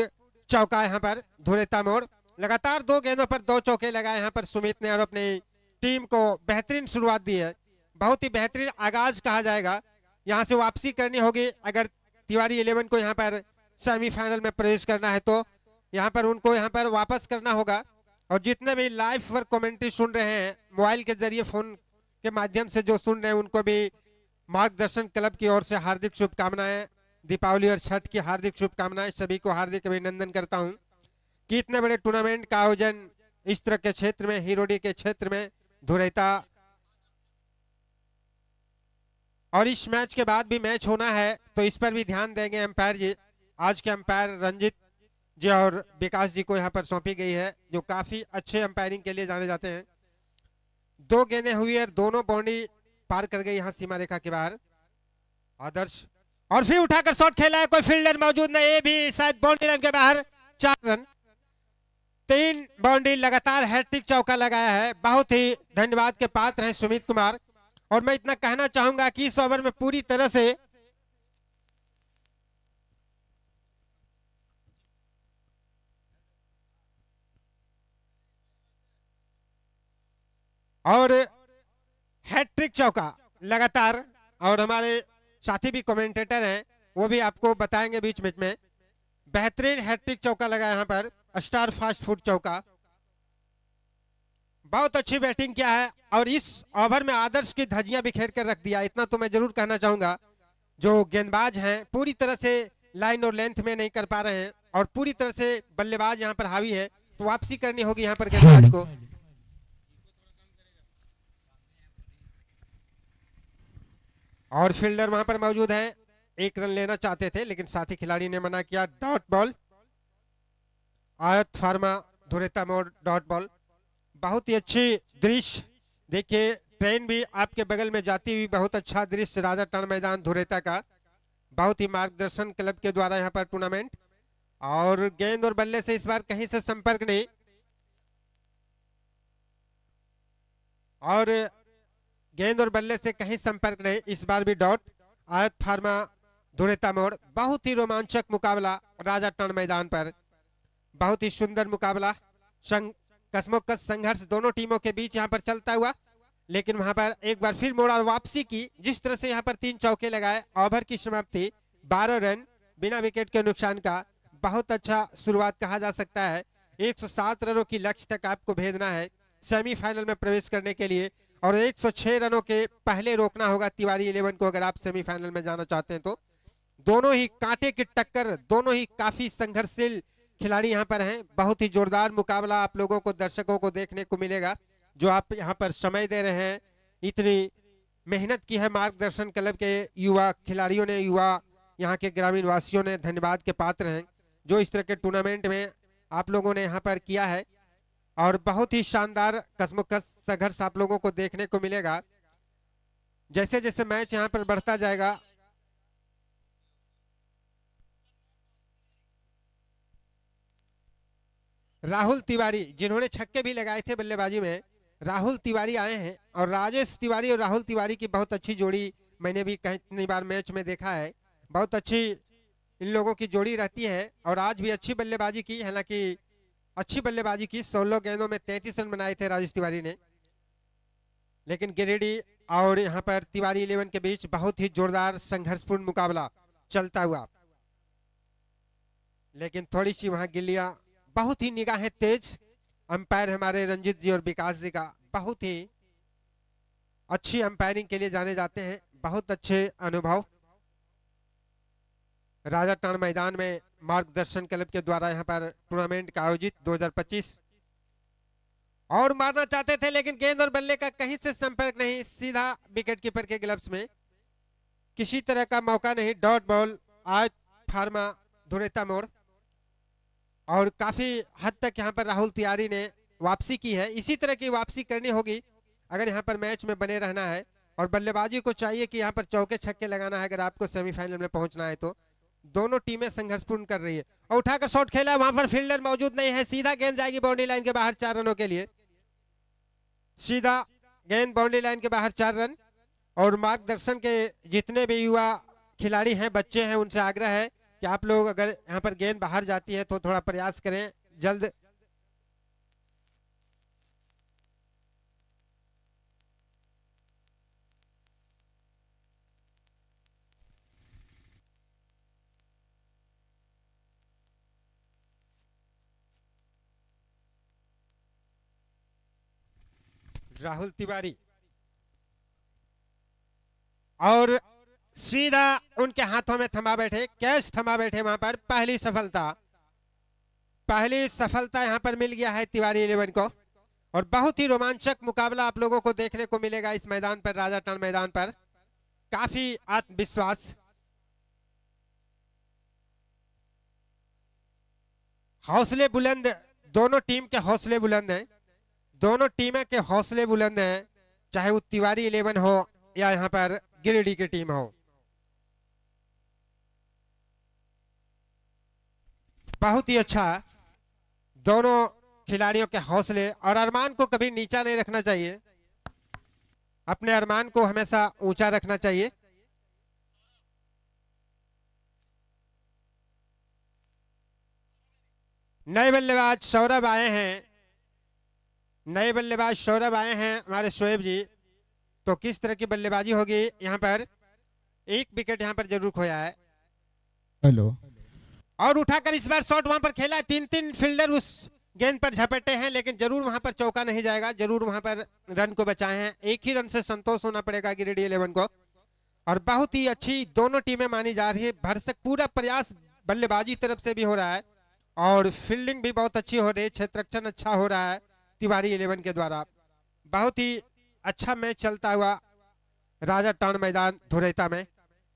चौका यहाँ पर धुरेता मोड़। लगातार 2 गेंदों पर 2 चौके लगाए यहाँ पर सुमित ने और अपनी टीम को बेहतरीन शुरुआत दी है। बहुत ही बेहतरीन आगाज कहा जाएगा। यहाँ से वापसी करनी होगी अगर तिवारी 11 को यहाँ पर सेमीफाइनल में प्रवेश करना है तो यहाँ पर उनको यहाँ पर वापस करना होगा। और जितने भी लाइव पर कमेंट्री सुन रहे हैं, मोबाइल के जरिए फोन के माध्यम से जो सुन रहे हैं, उनको भी मार्गदर्शन क्लब की ओर से हार्दिक शुभकामनाएं, दीपावली और छठ की हार्दिक शुभकामनाएं। सभी को हार्दिक अभिनंदन करता हूं कि इतने बड़े टूर्नामेंट का आयोजन इस तरह के क्षेत्र में, हिरोडी के क्षेत्र में धुरेता। और इस मैच के बाद भी मैच होना है तो इस पर भी ध्यान देंगे एम्पायर जी। आज के एम्पायर रंजित जी और विकास जी को यहाँ पर सौंपी गई है, जो काफी अच्छे एम्पायरिंग के लिए जाने जाते हैं। 2 गेंदें हुई और दोनों बाउंड्री पार कर गई यहाँ सीमा रेखा के बाहर। आदर्श और फिर उठाकर शॉट खेला है, कोई फील्डर मौजूद नहीं, ये भी शायद बाउंड्री लाइन के बाहर। 4 रन, 3 बाउंड्री लगातार हैट्रिक चौका लगाया है। बहुत ही धन्यवाद के पात्र हैं सुमित कुमार। और मैं इतना कहना चाहूंगा कि इस ओवर में पूरी तरह से और हैट्रिक चौका लगातार, और हमारे साथी भी कमेंटेटर हैं वो भी आपको बताएंगे बीच बीच में। बेहतरीन हैट्रिक चौका लगा यहाँ पर, स्टार फास्ट फूड चौका। बहुत अच्छी बैटिंग किया है और इस ओवर में आदर्श की धज्जियां बिखेर कर रख दिया। इतना तो मैं जरूर कहना चाहूंगा, जो गेंदबाज हैं पूरी तरह से लाइन और लेंथ में नहीं कर पा रहे हैं और पूरी तरह से बल्लेबाज यहाँ पर हावी है, तो वापसी करनी होगी यहाँ पर गेंदबाज को। और फील्डर वहां पर मौजूद है, 1 रन लेना चाहते थे लेकिन साथी खिलाड़ी ने मना किया। डॉट बॉल आयत फार्मा धुरेता मोड़ डॉट बॉल। बहुत ही अच्छी दृश्य देखिए, ट्रेन भी आपके बगल में जाती हुई, बहुत अच्छा दृश्य राजा टर्न मैदान धुरेता का। बहुत ही मार्गदर्शन क्लब के द्वारा यहाँ पर टूर्नामेंट, और गेंद और बल्ले से इस बार कहीं से संपर्क नहीं, और गेंद और बल्ले से कहीं संपर्क नहीं, इस बार भी डॉट। आयत फार्मा धुरेता मोड़। बहुत ही रोमांचक मुकाबला राजा टर्न मैदान पर, बहुत ही सुंदर मुकाबला, कसमोकस संघर्ष दोनों टीमों के बीच यहाँ पर चलता हुआ, लेकिन वहां पर एक बार फिर मोड़ और वापसी की। जिस तरह से यहाँ पर 3 चौके लगाए, ओवर की समाप्ति 12 रन बिना विकेट के नुकसान का, बहुत अच्छा शुरुआत कहा जा सकता है। 107 रनों की लक्ष्य तक आपको भेजना है सेमीफाइनल में प्रवेश करने के लिए, और 106 रनों के पहले रोकना होगा तिवारी 11 को अगर आप सेमीफाइनल में जाना चाहते हैं तो। दोनों ही कांटे की टक्कर, दोनों ही काफी संघर्षशील खिलाड़ी यहाँ पर हैं। बहुत ही जोरदार मुकाबला आप लोगों को, दर्शकों को देखने को मिलेगा, जो आप यहाँ पर समय दे रहे हैं। इतनी मेहनत की है मार्गदर्शन क्लब के युवा खिलाड़ियों ने, युवा यहाँ के ग्रामीण वासियों ने धन्यवाद के पात्र हैं, जो इस तरह के टूर्नामेंट में आप लोगों ने यहाँ पर किया है। और बहुत ही शानदार कसमोकस संघर्ष आप लोगों को देखने को मिलेगा जैसे जैसे मैच यहाँ पर बढ़ता जाएगा। राहुल तिवारी, जिन्होंने छक्के भी लगाए थे बल्लेबाजी में, राहुल तिवारी आए हैं, और राजेश तिवारी और राहुल तिवारी की बहुत अच्छी जोड़ी मैंने भी कई बार मैच में देखा है। बहुत अच्छी इन लोगों की जोड़ी रहती है, और आज भी अच्छी बल्लेबाजी की, हालांकि अच्छी बल्लेबाजी की। 16 गेंदों में 33 रन बनाए थे राजेश तिवारी ने, लेकिन गिरिडीह और यहाँ पर तिवारी 11 के बीच बहुत ही जोरदार संघर्षपूर्ण मुकाबला चलता हुआ, लेकिन थोड़ी सी वहां गिल्लियां, बहुत ही निगाहें तेज। अंपायर हमारे रंजीत जी और विकास जी का बहुत ही अच्छी अंपायरिंग के लिए जाने जाते हैं, बहुत अच्छे अनुभव। राजा टर्न मैदान में मार्गदर्शन क्लब के द्वारा यहाँ पर टूर्नामेंट का आयोजित 2025, और मारना चाहते थे लेकिन गेंद और बल्ले का कहीं से संपर्क नहीं, सीधा विकेट कीपर के ग्लव्स में, किसी तरह का मौका नहीं। डॉट बॉल आयत फार्मा धुरेता मोड़, और काफी हद तक यहाँ पर राहुल तिवारी ने वापसी की है। इसी तरह की वापसी करनी होगी अगर यहाँ पर मैच में बने रहना है, और बल्लेबाजी को चाहिए कि यहाँ पर चौके छक्के लगाना है अगर आपको सेमीफाइनल में पहुंचना है तो। दोनों टीमें संघर्षपूर्ण कर रही है, और उठाकर शॉट खेला, वहां पर फील्डर मौजूद नहीं है, सीधा गेंद जाएगी बाउंड्री लाइन के बाहर 4 रनों के लिए। सीधा गेंद बाउंड्री लाइन के बाहर 4 रन। और मार्गदर्शन के जितने भी युवा खिलाड़ी हैं, बच्चे हैं, उनसे आग्रह है कि आप लोग अगर यहाँ पर गेंद बाहर जाती है तो थोड़ा प्रयास करें जल्द। राहुल तिवारी, और सीधा उनके हाथों में थमा बैठे, कैच थमा बैठे वहां पर। पहली सफलता यहां पर मिल गया है तिवारी 11 को, और बहुत ही रोमांचक मुकाबला आप लोगों को देखने को मिलेगा इस मैदान पर, राजा टर्न मैदान पर। काफी आत्मविश्वास, हौसले बुलंद, दोनों टीम के हौसले बुलंद हैं, दोनों टीमें के हौसले बुलंद हैं, चाहे वो तिवारी 11 हो या यहाँ पर गिरिडीह की टीम हो। बहुत ही अच्छा, दोनों खिलाड़ियों के हौसले, और अरमान को कभी नीचा नहीं रखना चाहिए, अपने अरमान को हमेशा ऊंचा रखना चाहिए। नए बल्लेबाज सौरभ आए हैं, नए बल्लेबाज सौरभ आए हैं हमारे शोएब जी। तो किस तरह की बल्लेबाजी होगी यहाँ पर? एक विकेट यहाँ पर जरूर खोया है। हेलो, और उठाकर इस बार शॉट वहां पर खेला है, 3 फील्डर उस गेंद पर झपटे हैं, लेकिन जरूर वहां पर चौका नहीं जाएगा, जरूर वहां पर रन को बचाए हैं। एक ही रन से संतोष होना पड़ेगा गिरिडीह 11 को। और बहुत ही अच्छी दोनों टीमें मानी जा रही है, भरसक पूरा प्रयास बल्लेबाजी तरफ से भी हो रहा है, और फील्डिंग भी बहुत अच्छी हो रही है, क्षेत्ररक्षण अच्छा हो रहा है तिवारी 11 के द्वारा। बहुत ही अच्छा मैच चलता हुआ राजा टर्न मैदान धुरेता में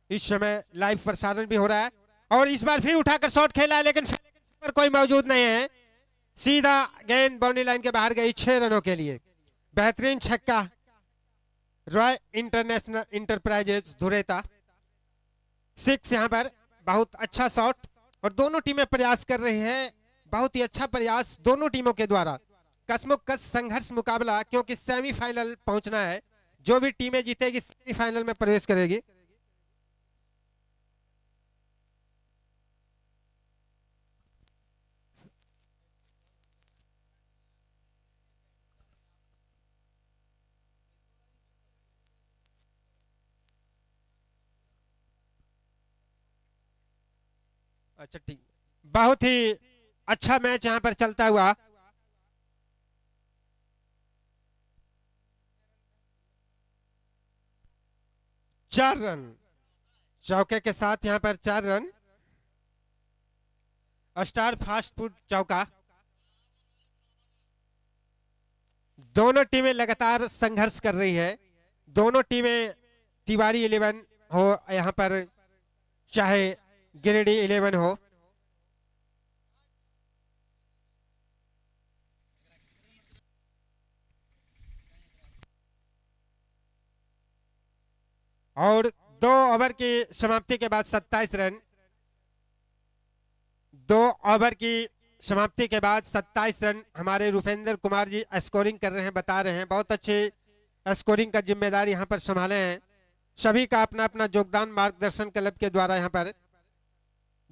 इस समय लाइव प्रसारण भी हो रहा है। और इस बार फिर उठाकर शॉट खेला है, लेकिन पर कोई मौजूद नहीं है, सीधा गेंद बाउंड्री लाइन के बाहर गई 6 रनों के लिए। बेहतरीन छक्का रॉय इंटरनेशनल इंटरप्राइजेज धुरेता 6 यहाँ पर। बहुत अच्छा शॉट और दोनों टीमें प्रयास कर रही है, बहुत ही अच्छा प्रयास दोनों टीमों के द्वारा। कसमुकस संघर्ष मुकाबला, क्योंकि सेमीफाइनल पहुंचना है। जो भी टीमें जीतेगी सेमीफाइनल में प्रवेश करेगी। अच्छा ठीक, बहुत ही अच्छा मैच यहां पर चलता हुआ। चार रन चौके के साथ यहां पर 4 रन। स्टार फास्ट फूड चौका। दोनों टीमें लगातार संघर्ष कर रही है। दोनों टीमें तिवारी 11 हो यहां पर, चाहे गिरिडीह 11 हो। और 2 ओवर की समाप्ति के बाद 27 रन। 2 ओवर की समाप्ति के बाद 27 रन हमारे रूपेंद्र कुमार जी स्कोरिंग कर रहे हैं, बता रहे हैं। बहुत अच्छे स्कोरिंग का जिम्मेदारी यहां पर संभाले हैं। सभी का अपना अपना योगदान मार्गदर्शन क्लब के द्वारा यहां पर।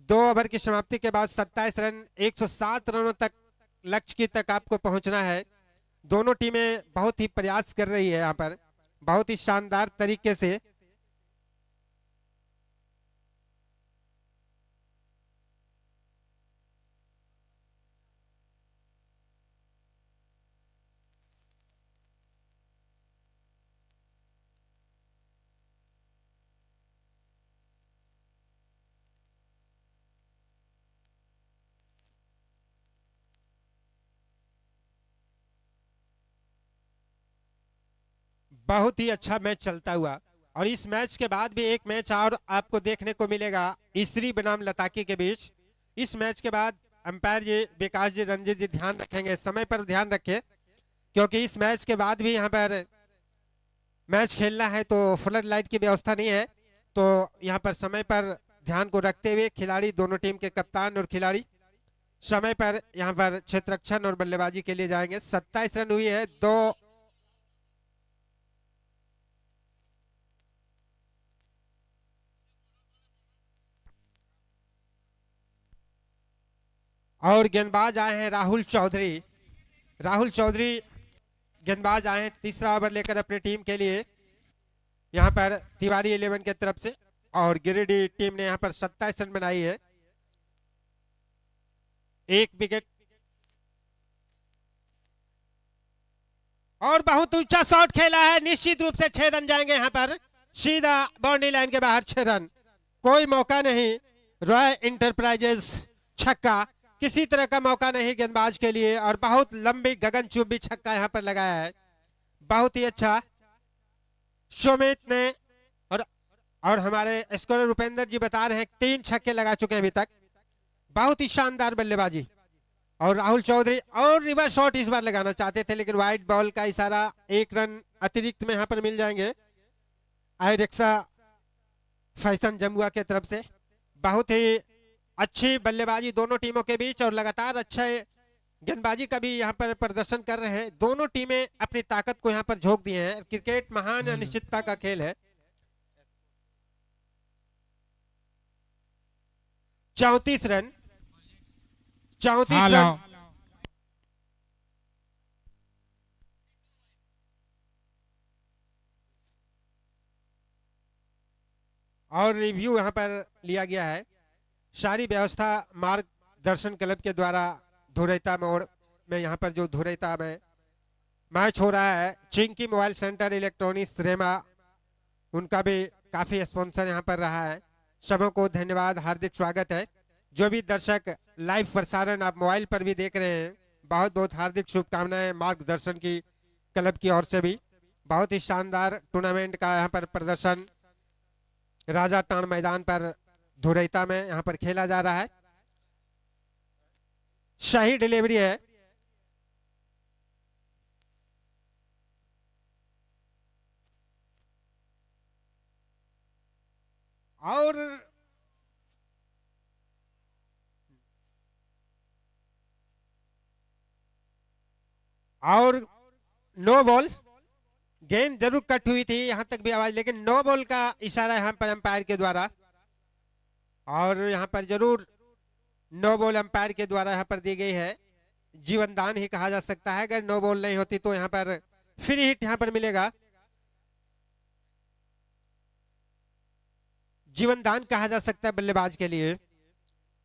2 ओवर की समाप्ति के बाद 27 रन, 107 रनों तक लक्ष्य की तक आपको पहुंचना है। दोनों टीमें बहुत ही प्रयास कर रही है यहां पर, बहुत ही शानदार तरीके से। बहुत ही अच्छा मैच चलता हुआ। और इस मैच के बाद भी एक मैच और आपको देखने को मिलेगा इसरी बनाम लताकी के बीच। इस मैच के बाद अंपायर जी विकास जी, रंजीत जी ध्यान रखेंगे, समय पर ध्यान रखें, क्योंकि इस मैच के बाद भी यहाँ पर मैच खेलना है तो फ्लड लाइट की व्यवस्था नहीं है। तो यहाँ पर समय पर ध्यान को रखते हुए खिलाड़ी, दोनों टीम के कप्तान और खिलाड़ी समय पर यहाँ पर क्षेत्ररक्षण और बल्लेबाजी के लिए जाएंगे। 27 रन हुई है। 2 और गेंदबाज आए हैं राहुल चौधरी। राहुल चौधरी गेंदबाज आए हैं तीसरा ओवर लेकर अपनी टीम के लिए, यहां पर तिवारी 11 की तरफ से। और गिरिडीह टीम ने यहां पर 27 रन बनाई है, 1 विकेट। और बहुत ऊंचा शॉट खेला है, निश्चित रूप से 6 रन जाएंगे यहां पर, सीधा बाउंड्री लाइन के बाहर 6 रन। कोई मौका नहीं, रॉय इंटरप्राइजेस छक्का, किसी तरह का मौका नहीं गेंदबाज के लिए। और बहुत लंबी गगनचुंबी छक्का यहां पर लगाया है, बहुत ही अच्छा सुमित ने। और हमारे स्कोरर रूपेंद्र जी बता रहे हैं 3 छक्के लगा चुके हैं अभी तक, बहुत ही शानदार बल्लेबाजी। और राहुल चौधरी और रिवर्स शॉट इस बार लगाना चाहते थे, लेकिन वाइड बॉल का इशारा, 1 रन अतिरिक्त में यहां पर मिल जाएंगे आई रिक्शा फैशन जमुआ के तरफ से। बहुत ही अच्छी बल्लेबाजी दोनों टीमों के बीच, और लगातार अच्छे गेंदबाजी का भी यहां पर प्रदर्शन कर रहे हैं। दोनों टीमें अपनी ताकत को यहां पर झोंक दिए हैं। क्रिकेट महान अनिश्चितता का खेल है। 34 रन, 34 रन। और रिव्यू यहां पर लिया गया है। सारी व्यवस्था मार्गदर्शन क्लब के द्वारा धुरैता मोड़ में, यहाँ पर जो धुरैता में मैच हो रहा है, चिंकी मोबाइल सेंटर, इलेक्ट्रॉनिक्स, रेमा, उनका भी काफी स्पॉन्सर यहाँ पर रहा है। सबों को धन्यवाद, हार्दिक स्वागत है। जो भी दर्शक लाइव प्रसारण आप मोबाइल पर भी देख रहे हैं, बहुत बहुत हार्दिक शुभकामनाएं मार्गदर्शन की क्लब की ओर से भी। बहुत ही शानदार टूर्नामेंट का यहाँ पर प्रदर्शन राजा टाण मैदान पर धुरैता में यहाँ पर खेला जा रहा है। सही डिलीवरी है, और नो बॉल, गेंद जरूर कट हुई थी, यहां तक भी आवाज, लेकिन नो बॉल का इशारा यहां पर अंपायर के द्वारा, और यहां पर जरूर नो बॉल अंपायर के द्वारा यहां पर दी गई है। जीवन दान ही कहा जा सकता है, अगर नो बॉल नहीं होती तो यहां पर फ्री हिट यहां पर मिलेगा। जीवन दान कहा जा सकता है बल्लेबाज के लिए,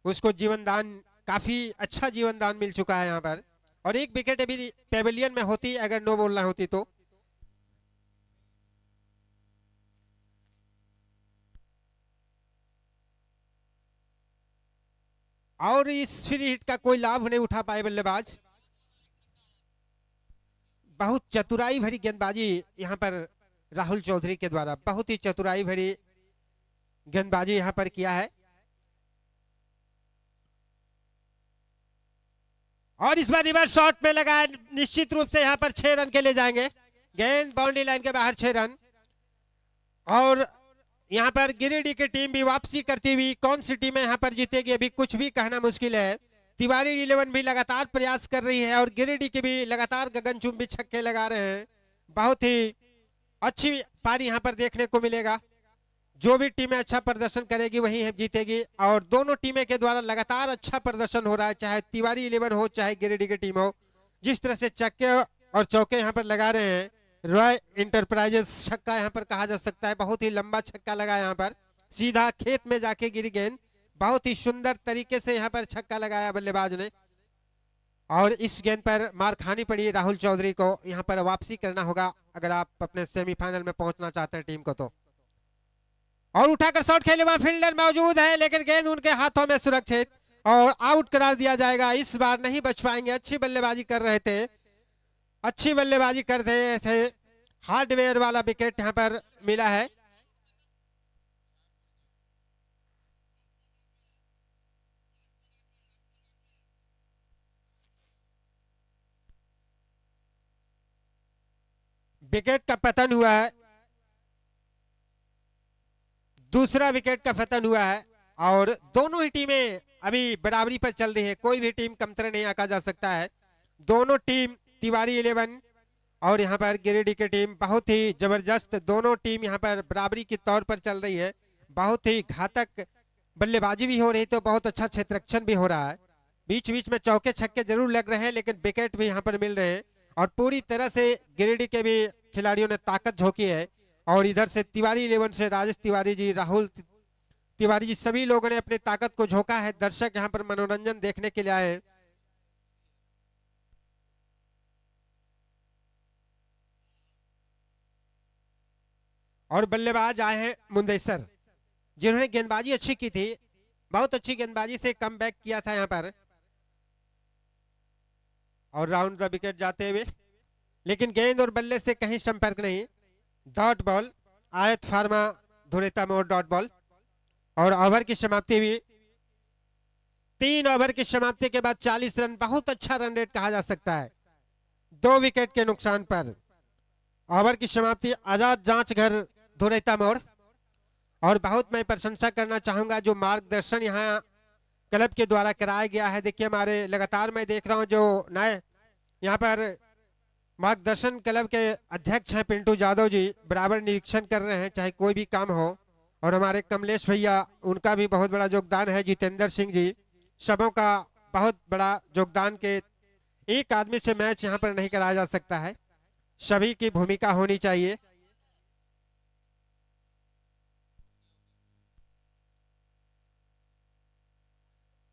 उसको जीवन दान, काफी अच्छा जीवन दान मिल चुका है यहां पर, और एक विकेट अभी पेविलियन में होती अगर नो बॉल ना होती तो। और इस फ्री हिट का कोई लाभ नहीं उठा पाए बल्लेबाज। बहुत चतुराई भरी गेंदबाजी यहां पर राहुल चौधरी के द्वारा, बहुत ही चतुराई भरी गेंदबाजी यहां पर किया है। और इस बार रिवर्स शॉट में लगा, निश्चित रूप से यहां पर 6 रन के लिए जाएंगे। गेंद बाउंड्री लाइन के बाहर 6 रन। और यहां पर गिरिडीह की टीम भी वापसी करती हुई, कौन सी टीम यहां पर जीतेगी अभी कुछ भी कहना मुश्किल है। तिवारी 11 भी लगातार प्रयास कर रही है और गिरिडीह की भी लगातार गगनचुंबी छक्के लगा रहे हैं। बहुत ही अच्छी पारी यहां पर देखने को मिलेगा। जो भी टीमें अच्छा प्रदर्शन करेगी वही जीतेगी, और दोनों टीमें के द्वारा लगातार अच्छा प्रदर्शन हो रहा है, चाहे तिवारी 11 हो चाहे गिरिडीह की टीम हो। जिस तरह से छक्के और चौके यहां पर लगा रहे हैं, रॉय इंटरप्राइजेस छक्का यहां पर कहा जा सकता है, बहुत ही लंबा छक्का लगा यहां पर, सीधा खेत में जाके गिरी गेंद, बहुत ही सुंदर तरीके से यहां पर छक्का लगाया बल्लेबाज ने। और इस गेंद पर मार खानी पड़ी राहुल चौधरी को, यहां पर वापसी करना होगा अगर आप अपने सेमीफाइनल में पहुंचना चाहते हैं टीम को तो। और उठाकर शॉट खेले हुआ फील्डर मौजूद है, लेकिन गेंद उनके हाथों में सुरक्षित और आउट करार दिया जाएगा। इस बार नहीं बच पाएंगे, अच्छी बल्लेबाजी कर रहे थे, अच्छी बल्लेबाजी कर रहे थे। हार्डवेयर वाला विकेट यहां पर मिला है। विकेट का पतन हुआ है, दूसरा विकेट का पतन हुआ है, और दोनों ही टीमें अभी बराबरी पर चल रही है, कोई भी टीम कमतर नहीं आंका जा सकता है। दोनों टीम, तिवारी 11 और यहाँ पर गिरिडीह की टीम, बहुत ही जबरदस्त दोनों टीम यहाँ पर बराबरी के तौर पर चल रही है। बहुत ही घातक बल्लेबाजी भी हो रही, तो बहुत अच्छा क्षेत्ररक्षण भी हो रहा है। बीच बीच में चौके छक्के जरूर लग रहे हैं, लेकिन विकेट भी यहाँ पर मिल रहे हैं, और पूरी तरह से गिरिडीह के भी खिलाड़ियों ने ताकत झोंकी है। और इधर से तिवारी 11 से राजेश तिवारी जी, राहुल तिवारी जी, सभी लोगों ने अपनी ताकत को झोंका है। दर्शक यहाँ पर मनोरंजन देखने के लिए आए हैं। और बल्लेबाज आए हैं मुंदेसर, जिन्होंने गेंदबाजी अच्छी की थी, बहुत अच्छी गेंदबाजी से कम बैक किया था यहाँ पर, और राउंड द विकेट जाते हुए, लेकिन गेंद और बल्ले से कहीं संपर्क नहीं। डॉट बॉल, आयत फार्मा धुरेता मोड़ डॉट बॉल। और ओवर की समाप्ति हुई, 3 ओवर की समाप्ति के बाद 40 रन, बहुत अच्छा रन रेट कहा जा सकता है 2 विकेट के नुकसान पर। ओवर की समाप्ति आजाद जांच घर धुरेता मोड़। और बहुत मैं प्रशंसा करना चाहूंगा जो मार्गदर्शन यहाँ क्लब के द्वारा कराया गया है। देखिए हमारे लगातार मैं देख रहा हूँ जो नए यहाँ पर मार्गदर्शन क्लब के अध्यक्ष हैं पिंटू यादव जी, बराबर निरीक्षण कर रहे हैं चाहे कोई भी काम हो। और हमारे कमलेश भैया, उनका भी बहुत बड़ा योगदान है। जितेंद्र सिंह जी, सबों का बहुत बड़ा योगदान के एक आदमी से मैच यहाँ पर नहीं कराया जा सकता है, सभी की भूमिका होनी चाहिए।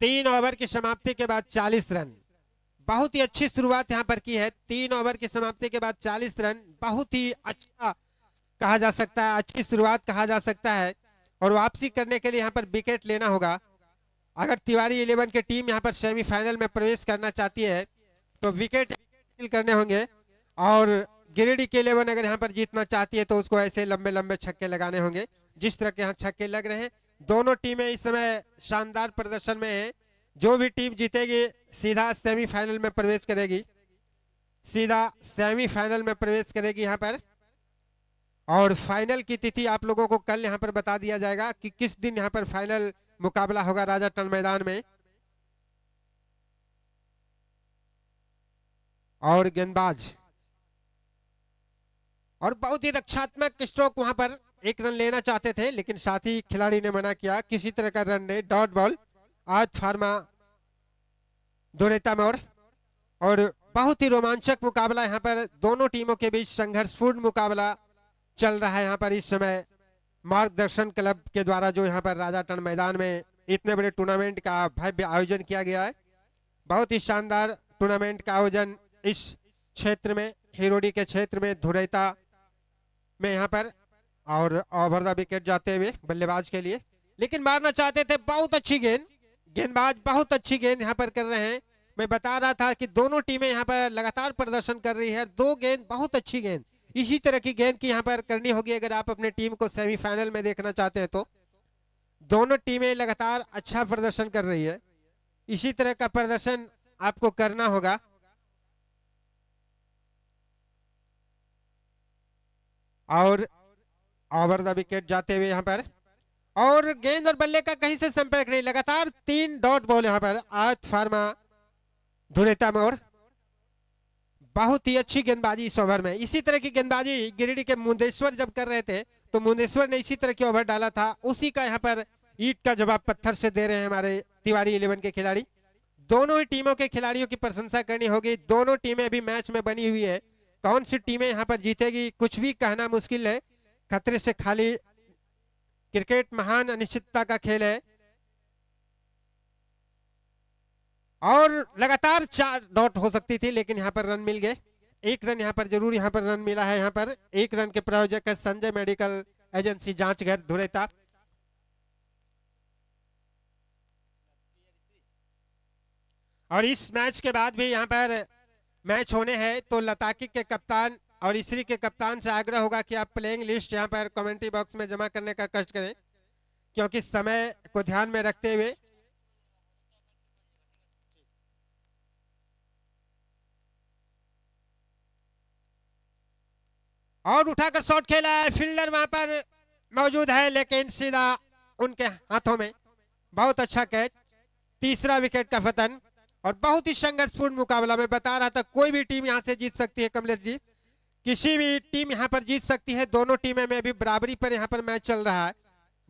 तीन ओवर की समाप्ति के बाद 40 रन, बहुत ही अच्छी शुरुआत यहां पर की है। 3 ओवर की समाप्ति के बाद 40 रन, बहुत ही अच्छा कहा जा सकता है, अच्छी शुरुआत कहा जा सकता है। और वापसी करने के लिए यहां पर विकेट लेना होगा। अगर तिवारी 11 की टीम यहां पर सेमीफाइनल में प्रवेश करना चाहती है तो विकेट हासिल करने होंगे, और गिरिडीह के 11 अगर यहां पर जीतना चाहती है तो उसको ऐसे लंबे लंबे छक्के लगाने होंगे जिस तरह के यहाँ छक्के लग रहे हैं। दोनों टीमें इस समय शानदार प्रदर्शन में है। जो भी टीम जीतेगी सीधा सेमीफाइनल में प्रवेश करेगी, सीधा सेमीफाइनल में प्रवेश करेगी यहाँ पर। और फाइनल की तिथि आप लोगों को कल यहाँ पर बता दिया जाएगा कि किस दिन यहाँ पर फाइनल मुकाबला होगा राजाटन मैदान में। और गेंदबाज और बहुत ही रक्षात्मक स्ट्रोक, वहां पर एक रन लेना चाहते थे लेकिन साथी खिलाड़ी ने मना किया, किसी तरह का रन नहीं, डॉट बॉल। आज फार्मा धुरेता मोड़। और बहुत ही रोमांचक मुकाबला यहाँ पर दोनों टीमों के बीच संघर्षपूर्ण मुकाबला चल रहा है यहाँ पर इस समय। मार्गदर्शन क्लब के द्वारा जो यहाँ पर राजाटन मैदान में इतने बड़े टूर्नामेंट का भव्य आयोजन किया गया है। बहुत ही शानदार टूर्नामेंट का आयोजन इस क्षेत्र में, हिरोडी के क्षेत्र में, धुरैता में यहाँ पर। और ओवर द विकेट जाते हुए बल्लेबाज के लिए, लेकिन मारना चाहते थे। बहुत अच्छी गेंद, गेंदबाज बहुत अच्छी गेंद यहाँ पर कर रहे हैं। मैं बता रहा था कि दोनों टीमें यहाँ पर लगातार प्रदर्शन कर रही है। दो गेंद, बहुत अच्छी गेंद, इसी तरह की गेंद की यहाँ पर करनी होगी अगर आप अपने टीम को सेमीफाइनल में देखना चाहते हैं तो। दोनों टीमें लगातार अच्छा प्रदर्शन कर रही है, इसी तरह का प्रदर्शन आपको करना होगा। और ओवर द विकेट जाते हुए यहाँ पर, और गेंद और बल्ले का कहीं से संपर्क नहीं, लगातार 3 डॉट बॉल यहाँ पर आज फार्मा धुरेता मोड़। बहुत ही अच्छी गेंदबाजी इस ओवर में। इसी तरह की गेंदबाजी गिरिडीह के मुंदेश्वर जब कर रहे थे तो मुंदेश्वर ने इसी तरह की ओवर डाला था, उसी का यहाँ पर ईंट का जवाब पत्थर से दे रहे हैं हमारे तिवारी 11 के खिलाड़ी। दोनों ही टीमों के खिलाड़ियों की प्रशंसा करनी होगी। दोनों टीमें अभी मैच में बनी हुई है, कौन सी टीमें यहाँ पर जीतेगी कुछ भी कहना मुश्किल है। खतरे से खाली क्रिकेट महान अनिश्चितता का खेल है। और लगातार 4 डॉट हो सकती थी लेकिन यहाँ पर रन मिल गए। 1 रन यहाँ पर जरूर यहाँ पर रन मिला है। यहाँ पर 1 रन के प्रायोजक है संजय मेडिकल एजेंसी जांचघर धुरेता। और इस मैच के बाद भी यहाँ पर मैच होने हैं तो लताकी के कप्तान और इसरी के कप्तान से आग्रह होगा कि आप प्लेइंग लिस्ट यहाँ पर कमेंट्री बॉक्स में जमा करने का कष्ट करें, क्योंकि समय को ध्यान में रखते हुए। और उठाकर शॉट खेला है, फील्डर वहां पर मौजूद है लेकिन सीधा उनके हाथों में। बहुत अच्छा कैच, तीसरा विकेट का पतन। और बहुत ही संघर्षपूर्ण मुकाबला, मैं बता रहा था कोई भी टीम यहां से जीत सकती है कमलेश जी, किसी भी टीम यहां पर जीत सकती है। दोनों टीमें में अभी बराबरी पर यहां पर मैच चल रहा है।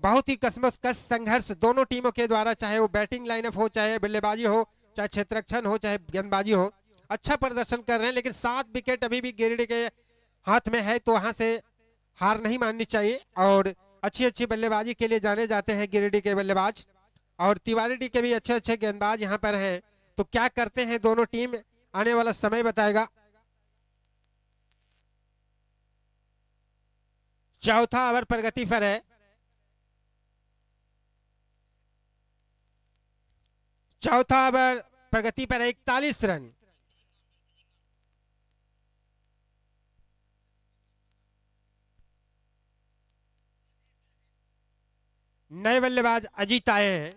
बहुत ही कसमोस संघर्ष दोनों टीमों के द्वारा, चाहे वो बैटिंग लाइनअप हो, चाहे बल्लेबाजी हो, चाहे क्षेत्ररक्षण हो, चाहे गेंदबाजी हो, अच्छा प्रदर्शन कर रहे हैं। लेकिन 7 विकेट अभी भी गिरिडीह के हाथ में है तो वहां से हार नहीं माननी चाहिए। और अच्छी अच्छी बल्लेबाजी के लिए जाने जाते हैं गिरिडीह के बल्लेबाज, और तिवारी के भी अच्छे अच्छे गेंदबाज यहाँ पर हैं। तो क्या करते हैं दोनों टीम, आने वाला समय बताएगा। चौथा ओवर प्रगति पर है। चौथा ओवर प्रगति पर 41 रन। नए बल्लेबाज अजीत आए हैं।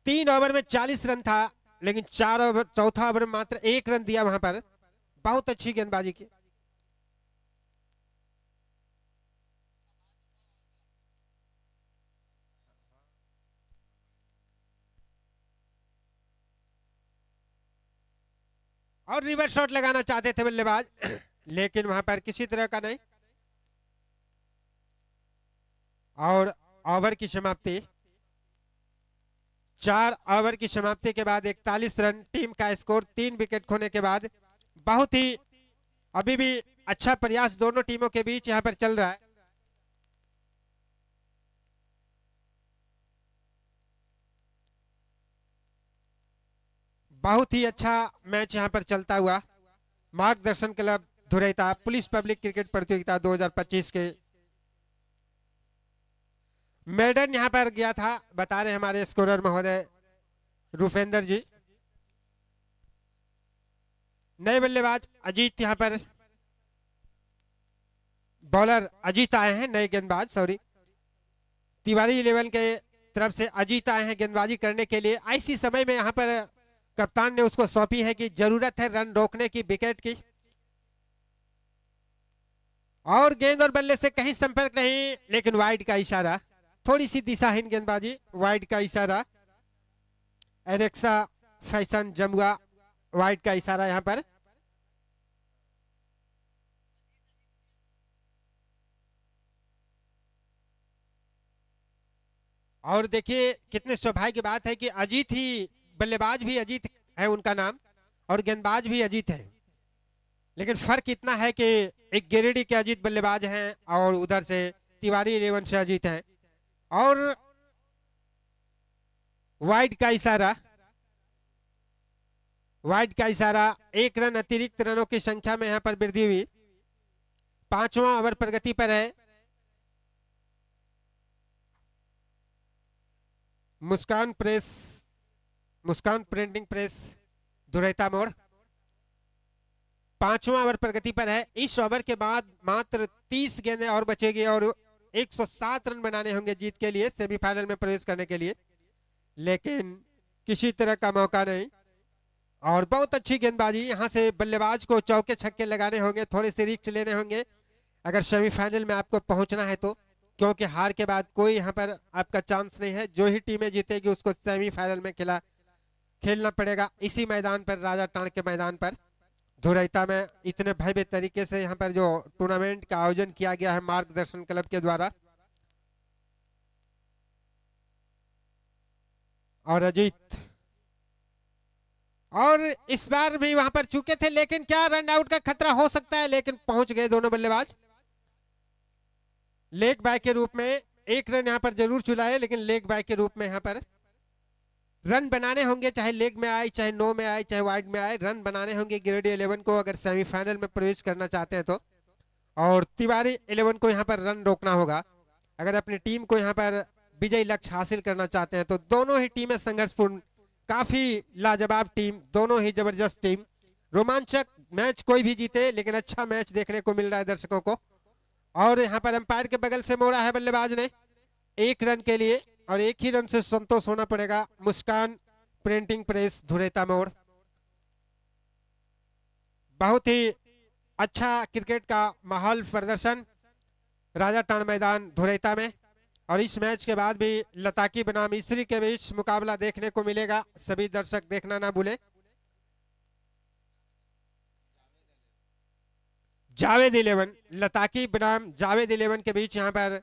3 ओवर में 40 रन था लेकिन चौथा ओवर में मात्र 1 रन दिया वहां पर। बहुत अच्छी गेंदबाजी की। और रिवर्स शॉट लगाना चाहते थे बल्लेबाज लेकिन वहां पर किसी तरह का नहीं। और ओवर की समाप्ति, 4 ओवर की समाप्ति के बाद 41 रन, टीम का स्कोर 3 विकेट खोने के बाद। बहुत ही अभी भी अच्छा प्रयास दोनों टीमों के बीच यहां पर चल रहा है। बहुत ही अच्छा मैच यहां पर चलता हुआ। मार्गदर्शन क्लब धुरैता पुलिस पब्लिक क्रिकेट प्रतियोगिता 2025 के मेडन यहां पर गया था, बता रहे हमारे स्कोरर महोदय रूपेंद्र जी। नए बल्लेबाज अजीत यहां पर, बॉलर अजीत आए हैं, नए गेंदबाज सॉरी, तिवारी 11 के तरफ से अजीत आए हैं गेंदबाजी करने के लिए। ऐसी समय में यहां पर कप्तान ने उसको सौंपी है कि जरूरत है रन रोकने की, विकेट की। और गेंद और बल्ले से कहीं संपर्क नहीं, लेकिन वाइड का इशारा, थोड़ी सी दिशाहीन गेंदबाजी, वाइड का इशारा। एलेक्सा फैशन जमुआ, वाइड का इशारा यहां पर। और देखिए कितने सौभाग्य की बात है कि अजीत ही, बल्लेबाज भी अजीत है उनका नाम और गेंदबाज भी अजीत है, लेकिन फर्क इतना है कि एक गिरिडीह के अजीत बल्लेबाज हैं और उधर से तिवारी 11 से अजीत है। और वाइड का इशारा, वाइड का इशारा, 1 रन अतिरिक्त रनों की संख्या में यहां पर वृद्धि हुई। 5वां ओवर प्रगति पर है। मुस्कान प्रेस, मुस्कान प्रिंटिंग प्रेस, धुरैता मोड़ 5वां ओवर प्रगति पर है। इस ओवर के बाद मात्र 30 गेंदें और बचेगी और 107 रन बनाने होंगे जीत के लिए, सेमीफाइनल में प्रवेश करने के लिए, लेकिन किसी तरह का मौका नहीं। और बहुत अच्छी गेंदबाजी, यहां से बल्लेबाज को चौके छक्के लगाने होंगे, थोड़े से रिस्क लेने होंगे अगर सेमीफाइनल में आपको पहुंचना है तो, क्योंकि हार के बाद कोई यहां पर आपका चांस नहीं है। जो ही टीमें जीतेगी उसको सेमीफाइनल में खेलना पड़ेगा इसी मैदान पर, राजा टाण के मैदान पर, धुरैता में। इतने भव्य तरीके से यहाँ पर जो टूर्नामेंट का आयोजन किया गया है मार्गदर्शन क्लब के द्वारा। और अजीत, और इस बार भी वहां पर चुके थे, लेकिन क्या रन आउट का खतरा हो सकता है, लेकिन पहुंच गए दोनों बल्लेबाज। लेग बाय के रूप में 1 रन यहाँ पर जरूर चुलाए, लेकिन लेग बाय के रूप में यहाँ पर रन बनाने होंगे, चाहे लेग में आए, चाहे नो में आए, चाहे वाइड में आए, रन बनाने होंगे गिरिडीह 11 को अगर सेमीफाइनल में प्रवेश करना चाहते हैं तो। और तिवारी 11 को यहाँ पर रन रोकना होगा अगर अपनी टीम को यहाँ पर विजयी लक्ष्य हासिल करना चाहते हैं तो। दोनों ही टीमें संघर्षपूर्ण, काफी लाजवाब टीम, दोनों ही जबरदस्त टीम, रोमांचक मैच, कोई भी जीते लेकिन अच्छा मैच देखने को मिल रहा है दर्शकों को। और यहाँ पर अंपायर के बगल से मोड़ा है बल्लेबाज ने 1 रन के लिए, और 1 ही रन से संतोष होना पड़ेगा। मुस्कान प्रिंटिंग प्रेस, धुरैता मोड़। बहुत ही अच्छा क्रिकेट का माहौल प्रदर्शन राजा टाण मैदान धुरैता में। और इस मैच के बाद भी लताकी बनाम इसरी के बीच मुकाबला देखने को मिलेगा, सभी दर्शक देखना ना भूले। जावेद 11, लताकी बनाम जावेद 11 के बीच यहाँ पर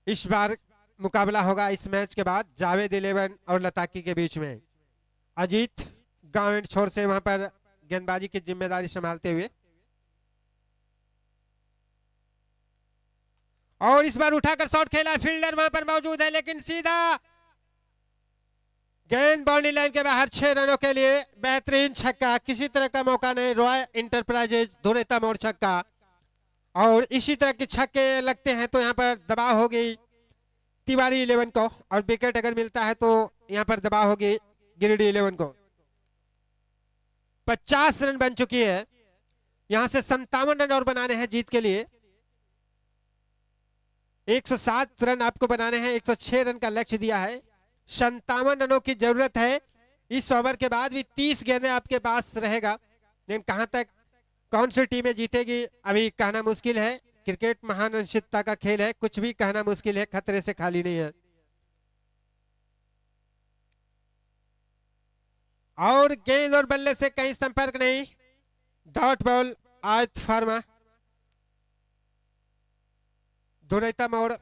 इस बार मुकाबला होगा। इस मैच के बाद जावेद 11 और लताकी के बीच में। अजीत गांव एंड छोर से वहां पर गेंदबाजी की जिम्मेदारी संभालते हुए। और इस बार उठाकर शॉट खेला, फील्डर वहां पर मौजूद है, लेकिन सीधा गेंद बाउंड्री लाइन के बाहर। 6 रनों के लिए बेहतरीन छक्का, किसी तरह का मौका नहीं। रॉय इंटरप्राइजेज धुरैता मोड़ छक्का। और इसी तरह के छक्के लगते हैं तो यहाँ पर दबाव होगी तिवारी 11 को, और विकेट अगर मिलता है तो यहाँ पर दबाव होगी गिरिडीह 11 को। 50 रन बन चुकी है, यहां से 57 रन और बनाने हैं जीत के लिए। 107 रन आपको बनाने हैं, 106 रन का लक्ष्य दिया है, 57 रनों की जरूरत है। इस ओवर के बाद भी 30 गेंदें आपके पास रहेगा, लेकिन कहां तक कौन सी टीमें जीतेगी अभी कहना मुश्किल है। क्रिकेट महान अनिश्चितता का खेल है, कुछ भी कहना मुश्किल है, खतरे से खाली नहीं है। और गेंद और बल्ले से कहीं संपर्क नहीं, डॉट बॉल आयत फार्मा धुरैता मोड़।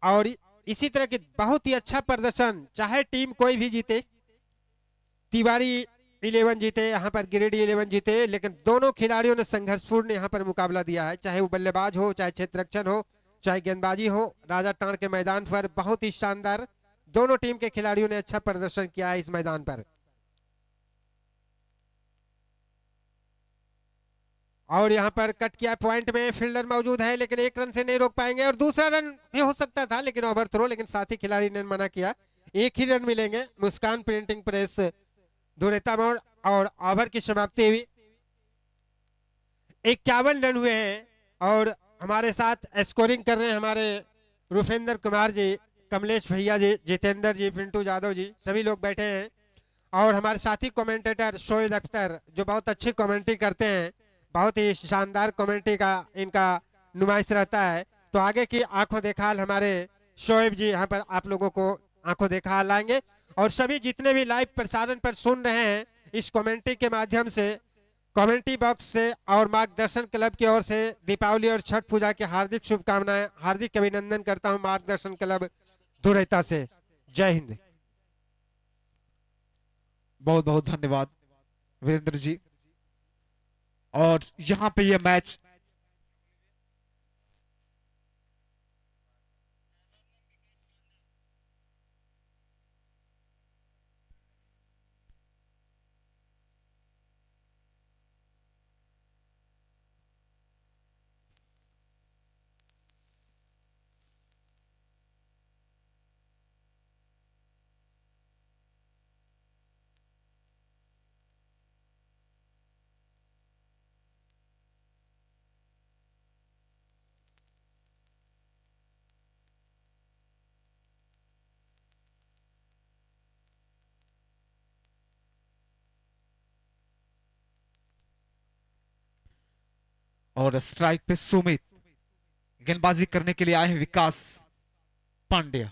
और इसी तरह की बहुत ही अच्छा प्रदर्शन, चाहे टीम कोई भी जीते, तिवारी 11 जीते, यहाँ पर गिरिडीह 11 जीते, लेकिन दोनों खिलाड़ियों ने संघर्षपूर्ण यहाँ पर मुकाबला दिया है, चाहे वो बल्लेबाज हो, चाहे क्षेत्ररक्षण हो, चाहे गेंदबाजी हो। राजा टाण के मैदान पर बहुत ही शानदार दोनों टीम के खिलाड़ियों ने अच्छा प्रदर्शन किया है इस मैदान पर। और यहाँ पर कट किया पॉइंट में, फील्डर मौजूद है लेकिन 1 रन से नहीं रोक पाएंगे, और दूसरा रन भी हो सकता था लेकिन ओवर थ्रो, लेकिन साथी खिलाड़ी ने मना किया। 1 ही रन मिलेंगे। मुस्कान प्रिंटिंग प्रेस धुरैता मोड़। और ओवर की समाप्ति हुई, 51 रन हुए हैं। और हमारे साथ स्कोरिंग कर रहे हैं हमारे रूपेंद्र कुमार जी, कमलेश भैया जी, जितेंद्र जी, पिंटू यादव जी, सभी लोग बैठे हैं। और हमारे साथी कमेंटेटर शोएब अख्तर जो बहुत अच्छी कमेंट्री करते हैं, बहुत ही शानदार कमेंट्री का इनका नुमाइश रहता है। तो आगे की आंखों देखा हाल हमारे शोएब जी यहाँ पर आप लोगों को आंखों देखा हाल लाएंगे। और सभी जितने भी लाइव प्रसारण पर सुन रहे हैं इस कमेंट्री के माध्यम से, कमेंट्री बॉक्स से और मार्गदर्शन क्लब की ओर से दीपावली और छठ पूजा की हार्दिक शुभकामनाएं, हार्दिक अभिनंदन करता हूं मार्गदर्शन क्लब धुरैता से। जय हिंद। बहुत बहुत धन्यवाद वीरेंद्र जी। और यहां पे ये मैच और स्ट्राइक पे सुमित, गेंदबाजी करने के लिए आए हैं विकास पांड्या।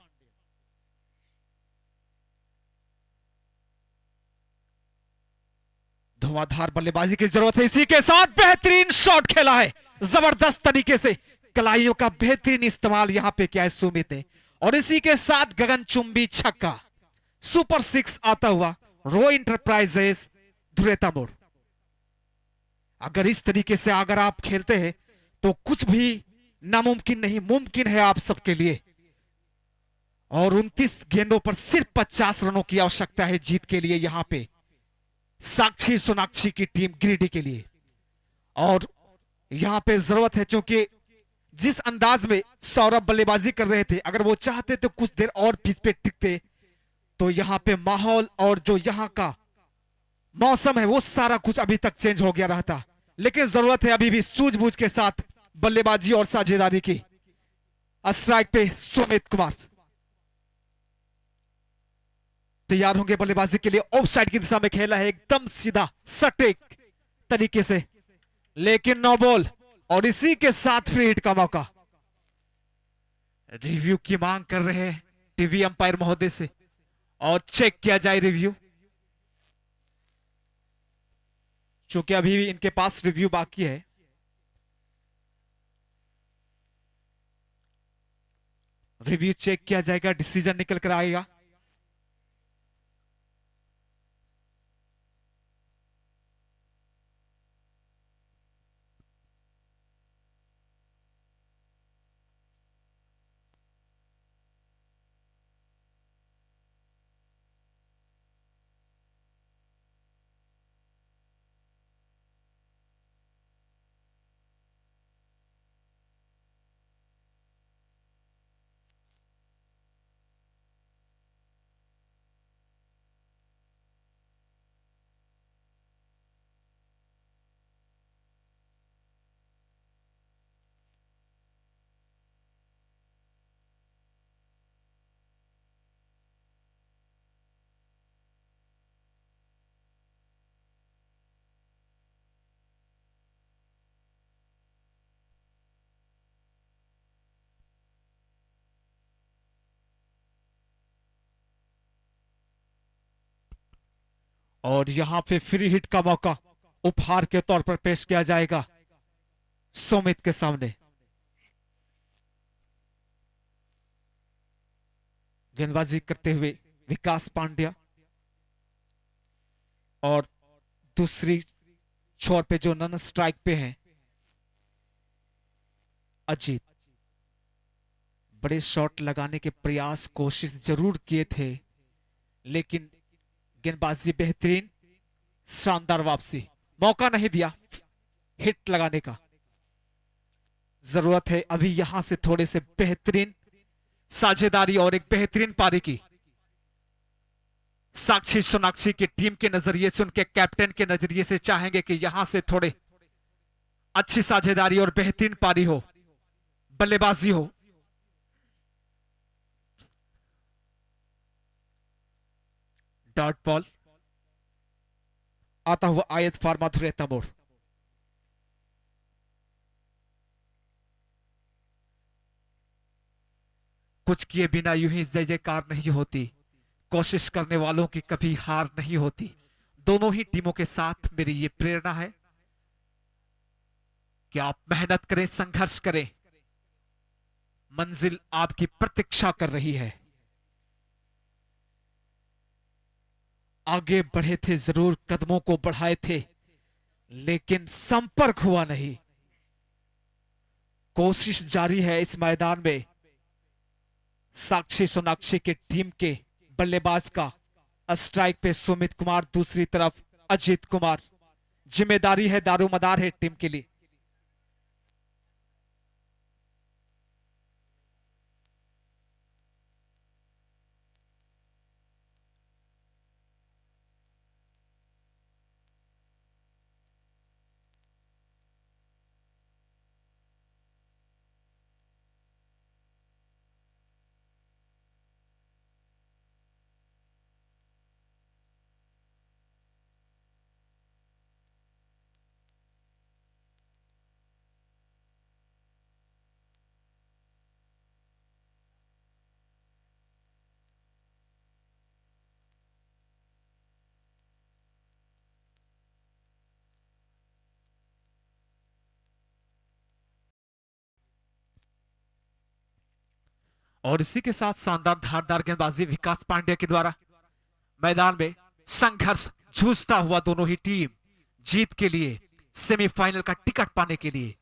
धुआंधार बल्लेबाजी की जरूरत है। इसी के साथ बेहतरीन शॉट खेला है, जबरदस्त तरीके से कलाइयों का बेहतरीन इस्तेमाल यहां पे किया है सुमित ने। और इसी के साथ गगनचुंबी छक्का, सुपर 6 आता हुआ रो इंटरप्राइजेस धुरेता मोड़। अगर इस तरीके से अगर आप खेलते हैं तो कुछ भी नामुमकिन नहीं, मुमकिन है आप सबके लिए। और 29 गेंदों पर सिर्फ 50 रनों की आवश्यकता है जीत के लिए यहां पे साक्षी सोनाक्षी की टीम गिरिडीह के लिए। और यहां पे जरूरत है, क्योंकि जिस अंदाज में सौरभ बल्लेबाजी कर रहे थे, अगर वो चाहते तो कुछ देर और पिच पे टिकते तो यहां पे माहौल और जो यहां का मौसम है वो सारा कुछ अभी तक चेंज हो गया रहता। लेकिन जरूरत है अभी भी सूझबूझ के साथ बल्लेबाजी और साझेदारी की। स्ट्राइक पे सुमित कुमार तैयार होंगे बल्लेबाजी के लिए। ऑफ साइड की दिशा में खेला है एकदम सीधा सटीक तरीके से, लेकिन नो बॉल। और इसी के साथ फ्री हिट का मौका। रिव्यू की मांग कर रहे हैं टीवी अंपायर महोदय से, और चेक किया जाए रिव्यू, चूंकि अभी भी इनके पास रिव्यू बाकी है। रिव्यू चेक किया जाएगा, डिसीजन निकल कर आएगा। और यहां पे फ्री हिट का मौका उपहार के तौर पर पेश किया जाएगा सुमित के सामने। गेंदबाजी करते हुए विकास पांड्या, और दूसरी छोर पे जो नन स्ट्राइक पे हैं अजीत। बड़े शॉट लगाने के प्रयास कोशिश जरूर किए थे, लेकिन गेंदबाजी बेहतरीन, शानदार वापसी, मौका नहीं दिया हिट लगाने का। जरूरत है अभी यहां से थोड़े से बेहतरीन साझेदारी और एक बेहतरीन पारी की। साक्षी सोनाक्षी की टीम के नजरिए से, उनके कैप्टन के नजरिए से चाहेंगे कि यहां से थोड़े अच्छी साझेदारी और बेहतरीन पारी हो, बल्लेबाजी हो। डॉट बॉल आता हुआ आयत फार्मा धुरेता मोड़। कुछ किए बिना यूं ही जय जयकार नहीं होती, कोशिश करने वालों की कभी हार नहीं होती। दोनों ही टीमों के साथ मेरी ये प्रेरणा है कि आप मेहनत करें, संघर्ष करें, मंजिल आपकी प्रतीक्षा कर रही है। आगे बढ़े थे जरूर, कदमों को बढ़ाए थे, लेकिन संपर्क हुआ नहीं। कोशिश जारी है इस मैदान में। साक्षी सोनाक्षी की टीम के बल्लेबाज का स्ट्राइक पे सुमित कुमार, दूसरी तरफ अजीत कुमार। जिम्मेदारी है, दारोमदार है टीम के लिए। और इसी के साथ शानदार धारदार गेंदबाजी विकास पांड्या के द्वारा मैदान में संघर्ष, जूझता हुआ दोनों ही टीम जीत के लिए, सेमीफाइनल का टिकट पाने के लिए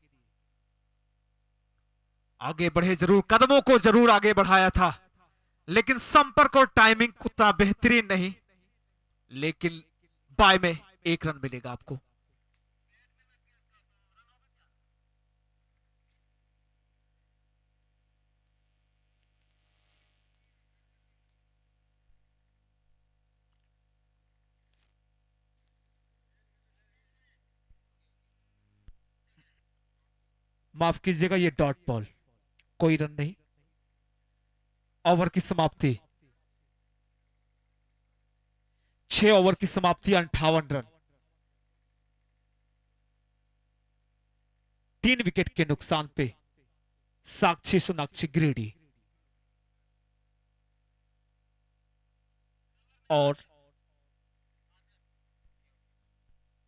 आगे बढ़े जरूर, कदमों को जरूर आगे बढ़ाया था, लेकिन संपर्क और टाइमिंग उतना बेहतरीन नहीं। लेकिन बाय में 1 रन मिलेगा आपको। माफ कीजिएगा, ये डॉट बॉल, कोई रन नहीं। ओवर की समाप्ति, 6 ओवर की समाप्ति, 58 रन, 3 विकेट के नुकसान पे साक्षी सोनाक्षी गिरिडीह। और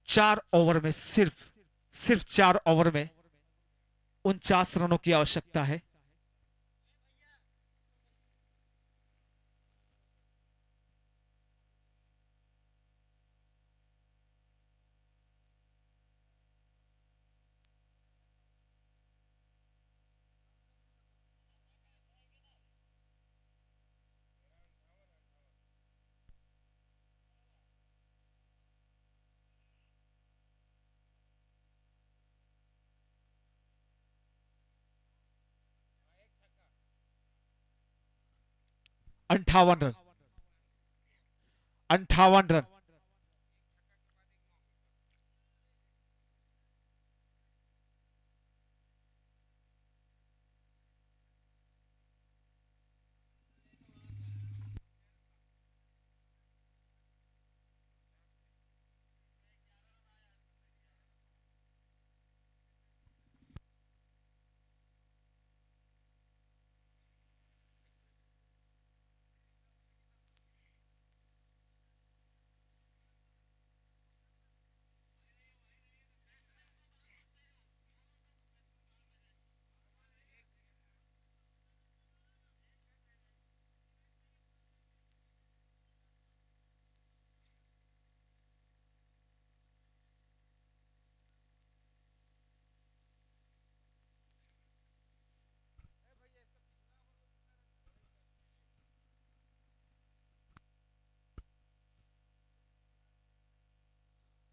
4 ओवर में सिर्फ 4 ओवर में 49 रनों की आवश्यकता है। अंठावन रन, 58 रन।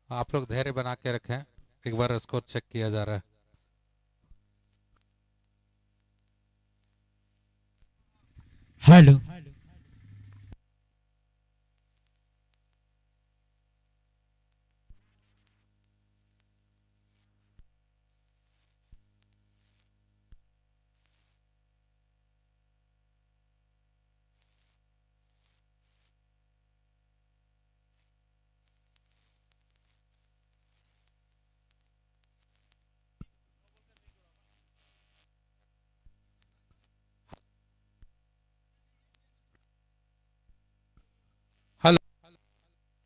आप लोग धैर्य बना के रखें, एक बार स्कोर चेक किया जा रहा है। हेलो,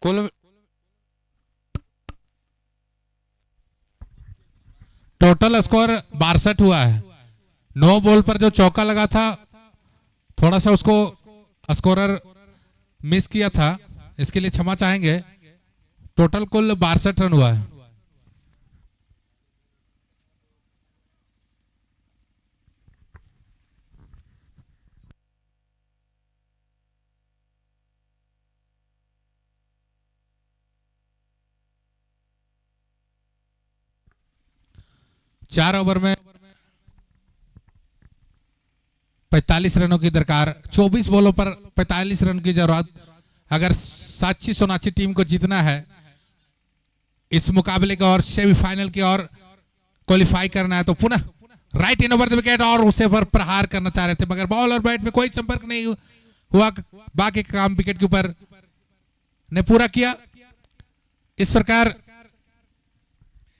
कुल टोटल स्कोर 62 हुआ है। 9 बॉल पर जो चौका लगा था, थोड़ा सा उसको स्कोरर मिस किया था, इसके लिए क्षमा चाहेंगे। टोटल कुल 62 रन हुआ है। चार ओवर में 45 रनों की दरकार, 24 बॉलों पर 45 रन की जरूरत। अगर साक्षी सोनाक्षी टीम को जीतना है इस मुकाबले की और सेमीफाइनल की और क्वालिफाई करना है, तो पुनः right in over the wicket और उसे पर प्रहार करना चाह रहे थे, मगर बॉल और बैट में कोई संपर्क नहीं हुआ। बाकी काम विकेट के ऊपर ने पूरा किया। इस प्रकार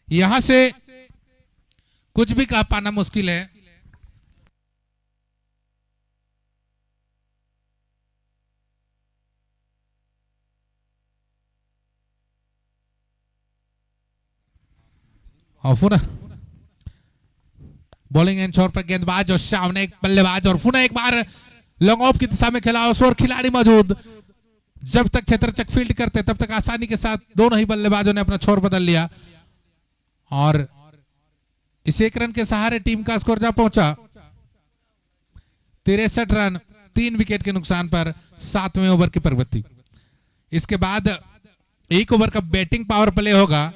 यहां से कुछ भी कह पाना मुश्किल है। और पुनः बॉलिंग एंड शॉट पर गेंदबाज और सामने एक बल्लेबाज और पुनः एक बार लॉन्ग ऑफ की दिशा में खेला और खिलाड़ी मौजूद। जब तक क्षेत्रचक फील्ड करते तब तक आसानी के साथ दोनों ही बल्लेबाजों ने अपना छोर बदल लिया और इस एक रन के सहारे टीम का स्कोर जा पहुंचा 63 रन 3 विकेट के नुकसान पर 7वें ओवर की प्रगति। इसके बाद एक ओवर का बैटिंग पावर प्ले होगा।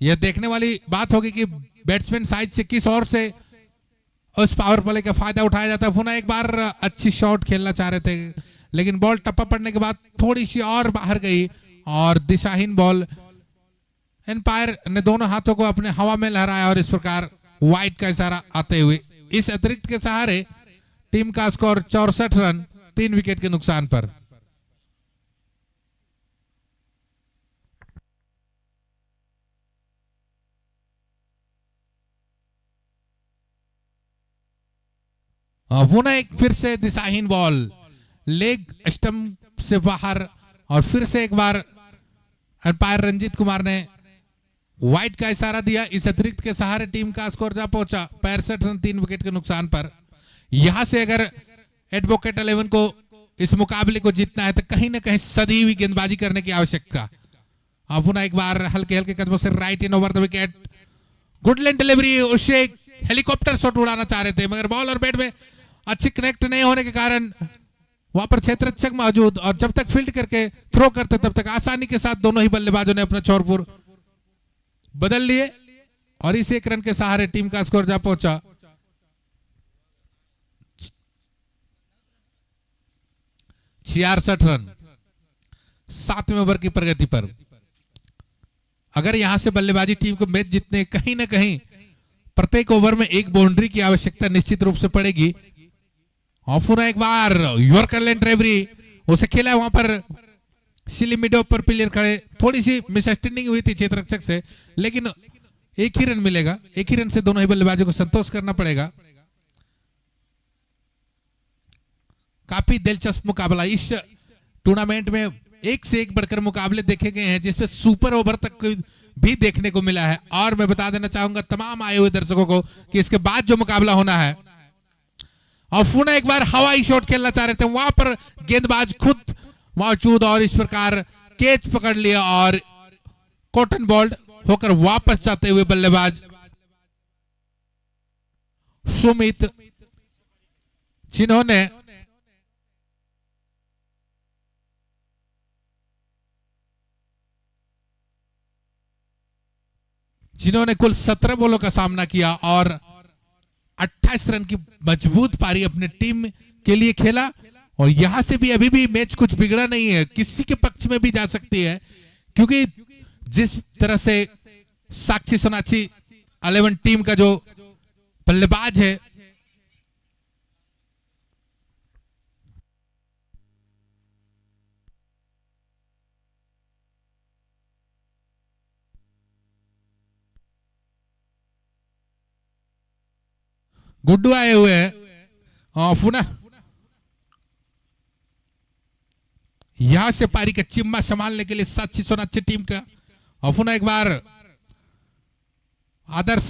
यह देखने वाली बात होगी कि बैट्समैन साइड से किस ओर से उस पावर प्ले का फायदा उठाया जाता है। पुनः एक बार अच्छी शॉट खेलना चाह रहे थे, लेकिन बॉल टप्पा पड़ने के बाद थोड़ी सी और बाहर गई और दिशाहीन बॉल। एम्पायर ने दोनों हाथों को अपने हवा में लहराया और इस प्रकार वाइड का इशारा आते हुए इस अतिरिक्त के सहारे टीम का स्कोर 64 रन 3 विकेट के नुकसान पर। पुनः एक फिर से दिशाहीन बॉल लेग स्टंप से बाहर और फिर से एक बार अंपायर रंजीत कुमार ने वाइड का इशारा दिया। इस अतिरिक्त के सहारे टीम का स्कोर जा पहुंचा 65 रन 3 विकेट के नुकसान पर। यहां से अगर एडवोकेट 11 को इस मुकाबले को जीतना है तो कहीं ना कहीं सदी हुई गेंदबाजी करने की आवश्यकता। अब पुनः एक बार हल्के हल्के कदमों से right in over the wicket, good length delivery. उसे हेलीकॉप्टर शॉट उड़ाना चाह रहे थे, मगर बॉल और बैट में अच्छी कनेक्ट नहीं होने के कारण वहां पर क्षेत्ररक्षक मौजूद और जब तक फील्ड करके थ्रो करते तब तक आसानी के साथ दोनों ही बल्लेबाजों ने अपना छोरपुर बदल लिए और इस एक रन के सहारे टीम का स्कोर जा पहुंचा 66 रन 7वें ओवर की प्रगति पर। अगर यहां से बल्लेबाजी टीम को मैच जीतने कहीं ना कहीं प्रत्येक ओवर में एक बाउंड्री की आवश्यकता निश्चित रूप से पड़ेगी। और पुनः एक बार यॉर्कर लेन ड्राइवरी उसे खेला वहां पर सिली मिडो पर प्लेयर खड़े, थोड़ी सी मिसअंडरस्टैंडिंग हुई थी क्षेत्ररक्षक से, लेकिन एक ही रन मिलेगा। एक ही रन से दोनों ही बल्लेबाजों को संतोष करना पड़ेगा। काफी दिलचस्प मुकाबला इस टूर्नामेंट में, एक से एक बढ़कर मुकाबले देखे गए हैं जिसमें सुपर ओवर तक भी देखने को मिला है। और मैं बता देना चाहूंगा तमाम आए हुए दर्शकों को कि इसके बाद जो मुकाबला होना है और पुनः एक बार हवाई शॉट खेलना चाह रहे थे, वहां पर गेंदबाज खुद मौजूद और इस प्रकार कैच पकड़ लिया और कॉटन बॉल्ड होकर वापस जाते हुए बल्लेबाज सुमित जिन्होंने कुल 17 बॉलों का सामना किया और 28 रन की मजबूत पारी अपने टीम के लिए खेला। और यहां से भी अभी भी मैच कुछ बिगड़ा नहीं है, किसी के पक्ष में भी जा सकती है, क्योंकि जिस तरह से साक्षी सोनाक्षी 11 टीम का जो बल्लेबाज है गुड्डू आए हुए हैं और पुनः यहां से पारी का चिम्मा संभालने के लिए साक्षी सोनाक्षी टीम का। और पुनः एक बार आदर्श,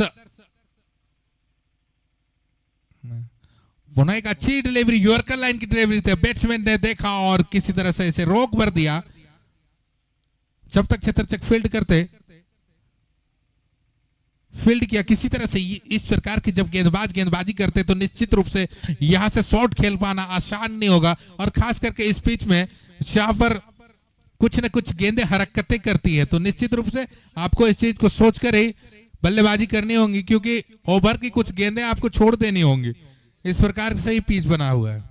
पुनः एक अच्छी डिलीवरी, यॉर्कर लाइन की डिलीवरी थे, बैट्समैन ने देखा और किसी तरह से इसे रोक भर दिया। जब तक क्षेत्ररक्षक फील्ड किया किसी तरह से। इस प्रकार की जब गेंदबाजी करते तो निश्चित रूप से यहां से शॉट खेल पाना आसान नहीं होगा। और खास करके इस पिच में जहां पर कुछ न कुछ गेंदें हरकतें करती है, तो निश्चित रूप से आपको इस चीज को सोचकर ही बल्लेबाजी करनी होगी, क्योंकि ओवर की कुछ गेंदें आपको छोड़ देनी होंगी। इस प्रकार से ही पिच बना हुआ है।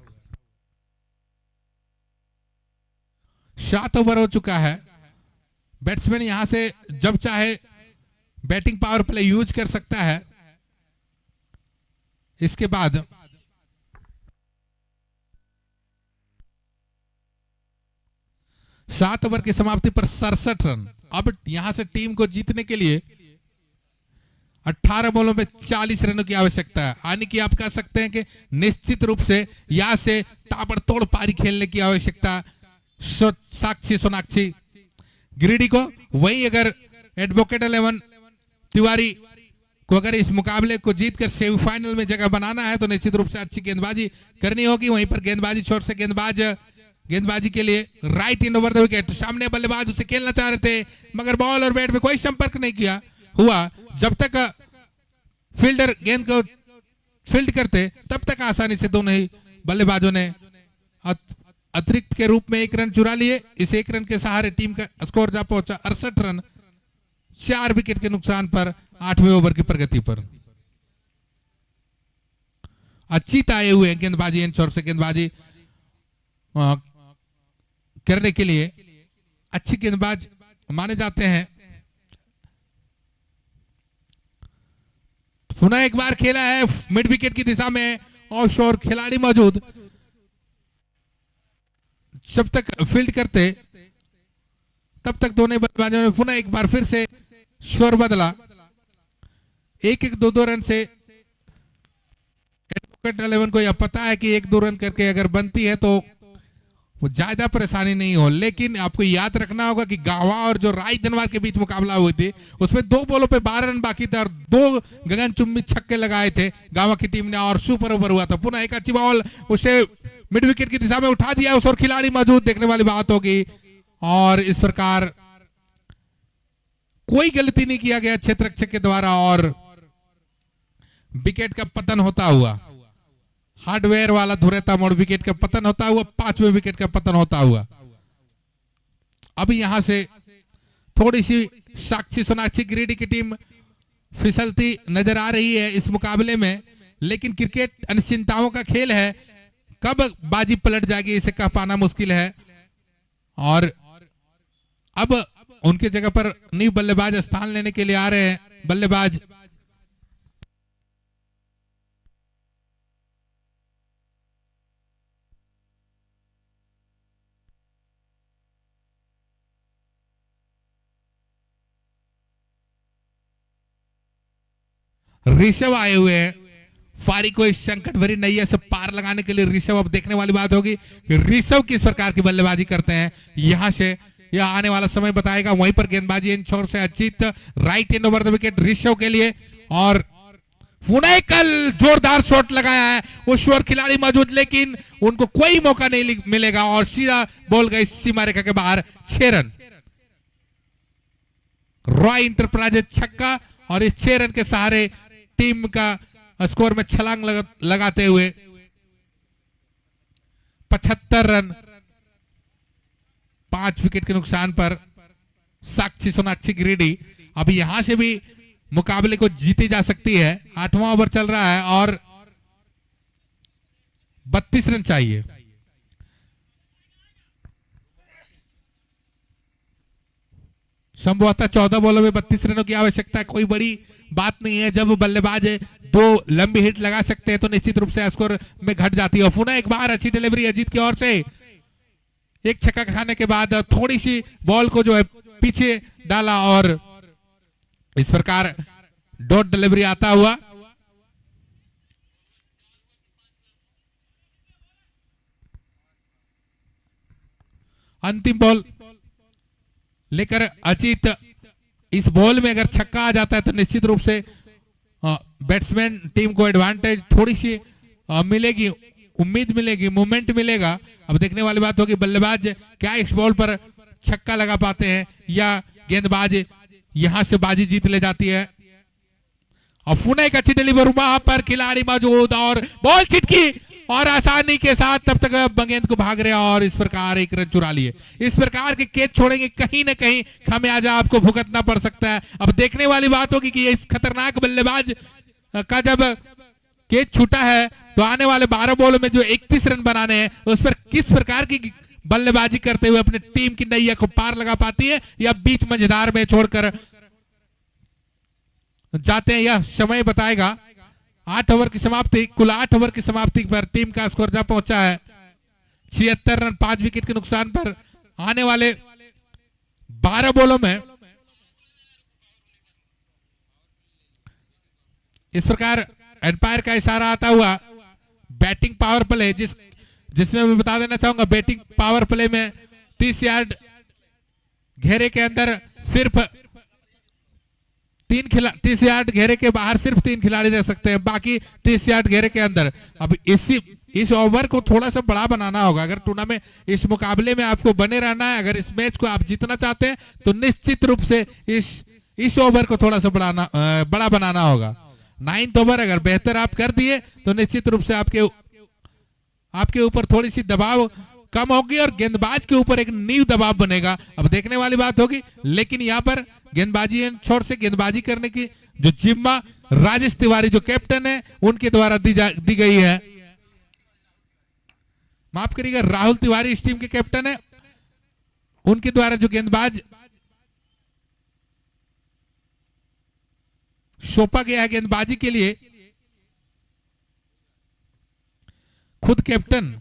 7 ओवर हो चुका है। बैट्समैन यहां से जब चाहे बैटिंग पावर प्ले यूज कर सकता है। इसके बाद 7 ओवर की समाप्ति पर 67 रन। अब यहां से टीम को जीतने के लिए 18 बॉलों में 40 रनों की आवश्यकता है। यानी कि आप कह सकते हैं कि निश्चित रूप से यहां से ताबड़तोड़ पारी खेलने की आवश्यकता साक्षी सोनाक्षी गिरिडीह को। वहीं अगर एडवोकेट 11 तिवारी को अगर इस मुकाबले को जीतकर सेमीफाइनल में जगह बनाना है तो निश्चित रूप से अच्छी गेंदबाजी करनी होगी। वहीं पर गेंदबाजी छोर से गेंदबाजी के लिए right in over the wicket, सामने बल्लेबाज उसे खेलना चाह रहे थे मगर बॉल और बैट में कोई संपर्क नहीं हुआ। जब तक फील्डर गेंद को फील्ड करते तब तक आसानी से दोनों ही बल्लेबाजों ने अतिरिक्त के रूप में 1 रन चुरा लिए। इस 1 रन के सहारे टीम का स्कोर जा पहुंचा 68 रन, 4 विकेट के नुकसान पर 8वें ओवर की प्रगति पर। अच्छी ताए हुए गेंदबाजी इन छोर से गेंदबाजी करने के लिए अच्छी गेंदबाज माने जाते हैं। पुनः एक बार खेला है मिड विकेट की दिशा में, ऑफ शोर खिलाड़ी मौजूद। जब तक फील्ड करते तब तक दोनों बल्लेबाजों ने पुनः एक बार फिर से शोर बदला। 1-1, 2-2 रन से एडवोकेट 11 को यह पता है कि 1-2 रन करके अगर बनती है तो वो ज्यादा परेशानी नहीं हो। लेकिन आपको याद रखना होगा कि गावा और जो राय धनवार के बीच मुकाबला हुई थी उसमें 2 बॉलों पे 12 रन बाकी था और 2 गगनचुंबी छक्के लगाए थे गावा की टीम ने और सुपर ओवर हुआ था। पुनः एक अच्छी बॉल उसे मिड विकेट की दिशा में उठा दिया उस और खिलाड़ी मौजूद, देखने वाली बात होगी। और इस प्रकार कोई गलती नहीं किया गया क्षेत्ररक्षक के द्वारा और विकेट का पतन होता हुआ, हार्डवेयर वाला धुरेता मोड़ विकेट का पतन होता हुआ, 5वें विकेट का पतन होता हुआ। अब यहां से थोड़ी सी साक्षी सोनाक्षी गिरिडीह की टीम फिसलती नजर आ रही है इस मुकाबले में। लेकिन क्रिकेट अनिश्चितताओं का खेल है, कब बाजी पलट जाएगी इसे कह पाना मुश्किल है। और अब उनके जगह पर न्यू बल्लेबाज स्थान लेने के लिए आ रहे हैं बल्लेबाज ऋषभ आए हुए हैं। फारी को इस संकट भरी नैया से पार लगाने के लिए ऋषभ, अब देखने वाली बात होगी कि ऋषभ किस प्रकार की बल्लेबाजी करते हैं। यहां से यह आने वाला समय बताएगा। वहीं पर गेंदबाजी इन छोर से Ajit, right in over the wicket Rishabh के लिए। और पुनः कल जोरदार शॉट लगाया है उस ओर खिलाड़ी मौजूद, लेकिन उनको कोई मौका नहीं मिलेगा और सीधा बॉल गई सीमा रेखा के बाहर। 6 रन रॉय इंटरप्राइजेज छक्का और इस 6 रन के सहारे टीम का स्कोर में छलांग लगाते हुए 75 रन, 5 विकेट के नुकसान पर साक्षी सोनाक्षी गिरिडीह अब यहां से भी मुकाबले को जीती जा सकती है। 8वां ओवर चल रहा है और 32 रन चाहिए। संभवतः 14 बॉलों में 32 रनों की आवश्यकता है, कोई बड़ी बात नहीं है। जब बल्लेबाज 2 लंबी हिट लगा सकते हैं तो निश्चित रूप से स्कोर में घट जाती है। पुनः एक बार अच्छी डिलीवरी अजीत की ओर से, एक छक्का खाने के बाद थोड़ी सी बॉल को जो है पीछे डाला और इस प्रकार डॉट डिलीवरी आता हुआ। अंतिम बॉल लेकर अजीत, इस बॉल में अगर छक्का आ जाता है तो निश्चित रूप से बैट्समैन टीम को एडवांटेज थोड़ी सी मिलेगी, उम्मीद मिलेगी, मूवमेंट मिलेगा। अब देखने वाली बात होगी बल्लेबाज क्या इस बॉल पर छक्का लगा पाते हैं या गेंदबाज यहां से बाजी जीत ले जाती है। और पुनः एक अच्छी डिलीवर, वहां पर खिलाड़ी मौजूद और बॉल छिटकी और आसानी के साथ तब तक गेंद को भाग रहे और इस प्रकार एक रन चुरा लिए। इस प्रकार के कैच छोड़ेंगे कहीं ना कहीं खामियाजा आपको भुगतना पड़ सकता है। अब देखने वाली बात होगी कि इस खतरनाक बल्लेबाज का जब कैच छूटा है तो आने वाले 12 बॉलों में जो 31 रन बनाने हैं उस पर किस प्रकार की बल्लेबाजी करते हुए अपने टीम की नैया को पार लगा पाती है या बीच मंझधार में छोड़कर जाते हैं, यह समय बताएगा। 8 ओवर की समाप्ति, कुल 8 ओवर की समाप्ति पर टीम का स्कोर जा पहुंचा है 76 रन 5 विकेट के नुकसान पर। आने वाले 12 बॉलों में इस प्रकार एम्पायर का इशारा आता हुआ बैटिंग पावर प्ले, जिसमें मैं बता देना चाहूंगा बैटिंग पावर प्ले में 30 यार्ड घेरे के अंदर सिर्फ 30 यार्ड घेरे के बाहर सिर्फ 3 खिलाड़ी रह सकते हैं, बाकी 30 यार्ड घेरे के अंदर। अब इस ओवर को थोड़ा सा बड़ा बनाना होगा अगर टूर्नामेंट, इस मुकाबले में आपको बने रहना है, अगर इस मैच को आप जीतना चाहते हैं तो निश्चित रूप से इस ओवर को थोड़ा सा बड़ा बनाना होगा। 9th ओवर अगर बेहतर आप कर दिए तो निश्चित रूप से आपके ऊपर थोड़ी सी दबाव कम होगी और गेंदबाज के ऊपर एक नींव दबाव बनेगा। अब देखने वाली बात होगी, लेकिन यहाँ पर गेंदबाजी छोर से गेंदबाजी करने की जो जिम्मा राजेश तिवारी जो कैप्टन है उनके द्वारा दी गई है। माफ करिएगा, राहुल तिवारी इस टीम के कैप्टन है, उनके द्वारा जो गेंदबाज सौंपा गया है गेंदबाजी के लिए, खुद कैप्टन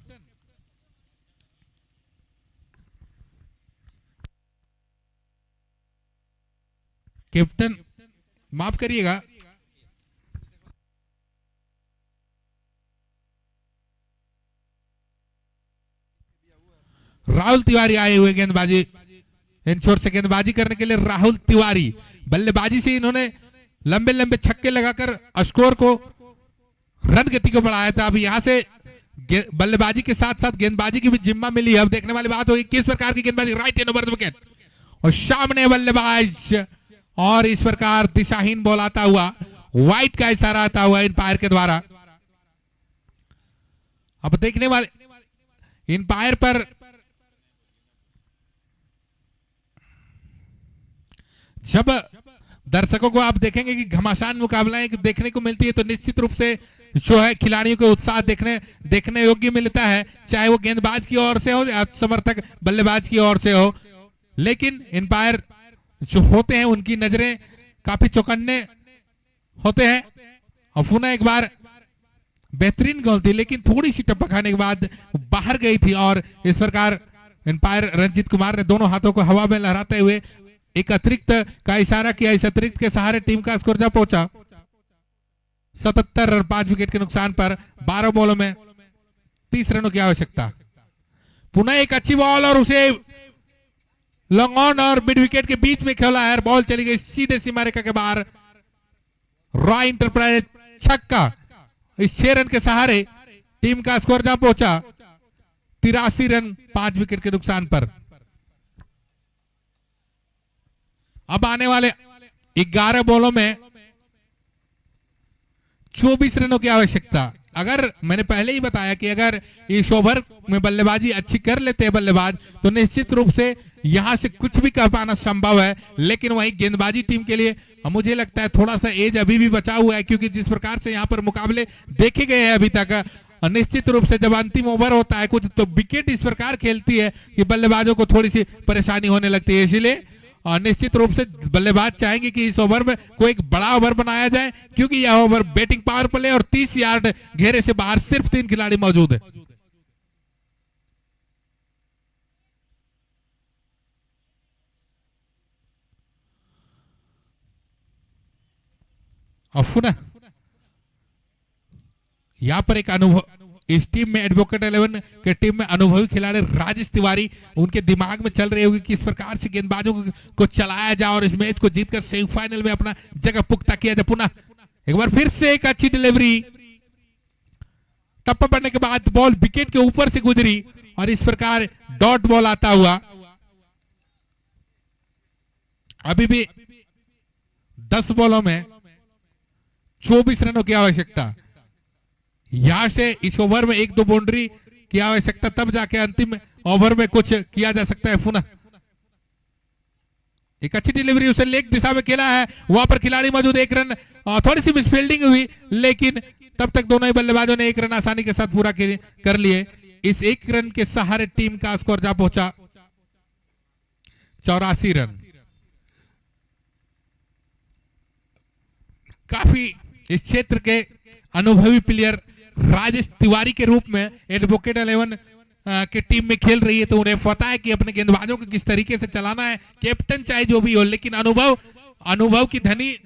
माफ करिएगा, राहुल तिवारी आए हुए गेंदबाजी इंश्योर से गेंदबाजी करने के लिए। राहुल तिवारी बल्लेबाजी से इन्होंने लंबे लंबे छक्के लगाकर स्कोर को, रन गति को बढ़ाया था। अब यहां से बल्लेबाजी के साथ साथ गेंदबाजी की भी जिम्मा मिली है। अब देखने वाली बात होगी किस प्रकार की गेंदबाजी, right hand over the wicket और सामने बल्लेबाज और इस प्रकार दिशाहीन बॉल आता हुआ, वाइट का इशारा आता हुआ एम्पायर के द्वारा। अब देखने वाले एम्पायर पर जब दर्शकों को आप देखेंगे कि घमासान मुकाबलाएं देखने को मिलती है तो निश्चित रूप से जो है खिलाड़ियों को उत्साह देखने योग्य मिलता है, चाहे वो गेंदबाज की ओर से हो या समर्थक बल्लेबाज की ओर से हो। लेकिन एम्पायर जो होते हैं उनकी नजरें काफी चौकन्ने होते हैं। और पुनः एक बार बेहतरीन गोल थी लेकिन थोड़ी सी टप्पा खाने के बाद बाहर गई थी और इस प्रकार एम्पायर रंजीत कुमार ने दोनों हाथों को हवा में लहराते हुए एक अतिरिक्त का इशारा किया। इस अतिरिक्त के सहारे टीम का स्कोर जा पहुंचा 77 रन 5 विकेट के नुकसान पर। 12 बॉलों में 30 रनों की आवश्यकता। पुनः एक अच्छी बॉल और उसे लॉन्ग ऑन और मिड विकेट के बीच में खेला है, बॉल चली गई सीधे सीमा रेखा के बाहर। रॉय इंटरप्राइज छक्का। इस 6 रन के सहारे टीम का स्कोर जा पहुंचा 83 रन 5 विकेट के नुकसान पर। अब आने वाले 11 बॉलों में 24 रनों की आवश्यकता। अगर मैंने पहले ही बताया कि अगर इस ओवर में बल्लेबाजी अच्छी कर लेते हैं बल्लेबाज तो निश्चित रूप से यहां से कुछ भी कर पाना संभव है। लेकिन वहीं गेंदबाजी टीम के लिए मुझे लगता है थोड़ा सा एज अभी भी बचा हुआ है, क्योंकि जिस प्रकार से यहां पर मुकाबले देखे गए हैं अभी तक, निश्चित रूप से जब अंतिम ओवर होता है कुछ तो विकेट इस प्रकार खेलती है कि बल्लेबाजों को थोड़ी सी परेशानी होने लगती है। इसलिए निश्चित रूप से बल्लेबाज चाहेंगे कि इस ओवर में कोई एक बड़ा ओवर बनाया जाए, क्योंकि यह ओवर बैटिंग पावर प्ले और 30 यार्ड घेरे से बाहर सिर्फ 3 खिलाड़ी मौजूद है। और पुनः यहां पर एक इस टीम में एडवोकेट 11 के टीम में अनुभवी खिलाड़ी राजेश तिवारी, उनके दिमाग में चल रही होगी कि इस प्रकार से गेंदबाजों को चलाया जाए और इस मैच को जीतकर सेमीफाइनल में अपना जगह पुख्ता किया जाए। पुनः एक बार फिर से एक अच्छी डिलीवरी, टप्पा पड़ने के बाद बॉल विकेट के ऊपर से गुजरी और इस प्रकार डॉट बॉल आता हुआ। अभी भी 10 बॉलों में 24 रनों की आवश्यकता। यहां से इस ओवर में 1-2 बाउंड्री की आवश्यकता, तब जाके अंतिम ओवर में कुछ किया जा सकता है। पुनः एक अच्छी डिलीवरी, उसे लेग दिशा में खेला है, वहां पर खिलाड़ी मौजूद, 1 रन, थोड़ी सी मिसफील्डिंग हुई लेकिन तब तक दोनों ही बल्लेबाजों ने 1 रन आसानी के साथ पूरा कर लिए। इस 1 रन के सहारे टीम का स्कोर जा पहुंचा 84 रन। काफी इस क्षेत्र के अनुभवी प्लेयर राजेश तिवारी के रूप में एडवोकेट 11 की टीम में खेल रही है, तो उन्हें पता है कि अपने गेंदबाजों को किस तरीके से चलाना है। कैप्टन चाहे जो भी हो, लेकिन अनुभव की धनी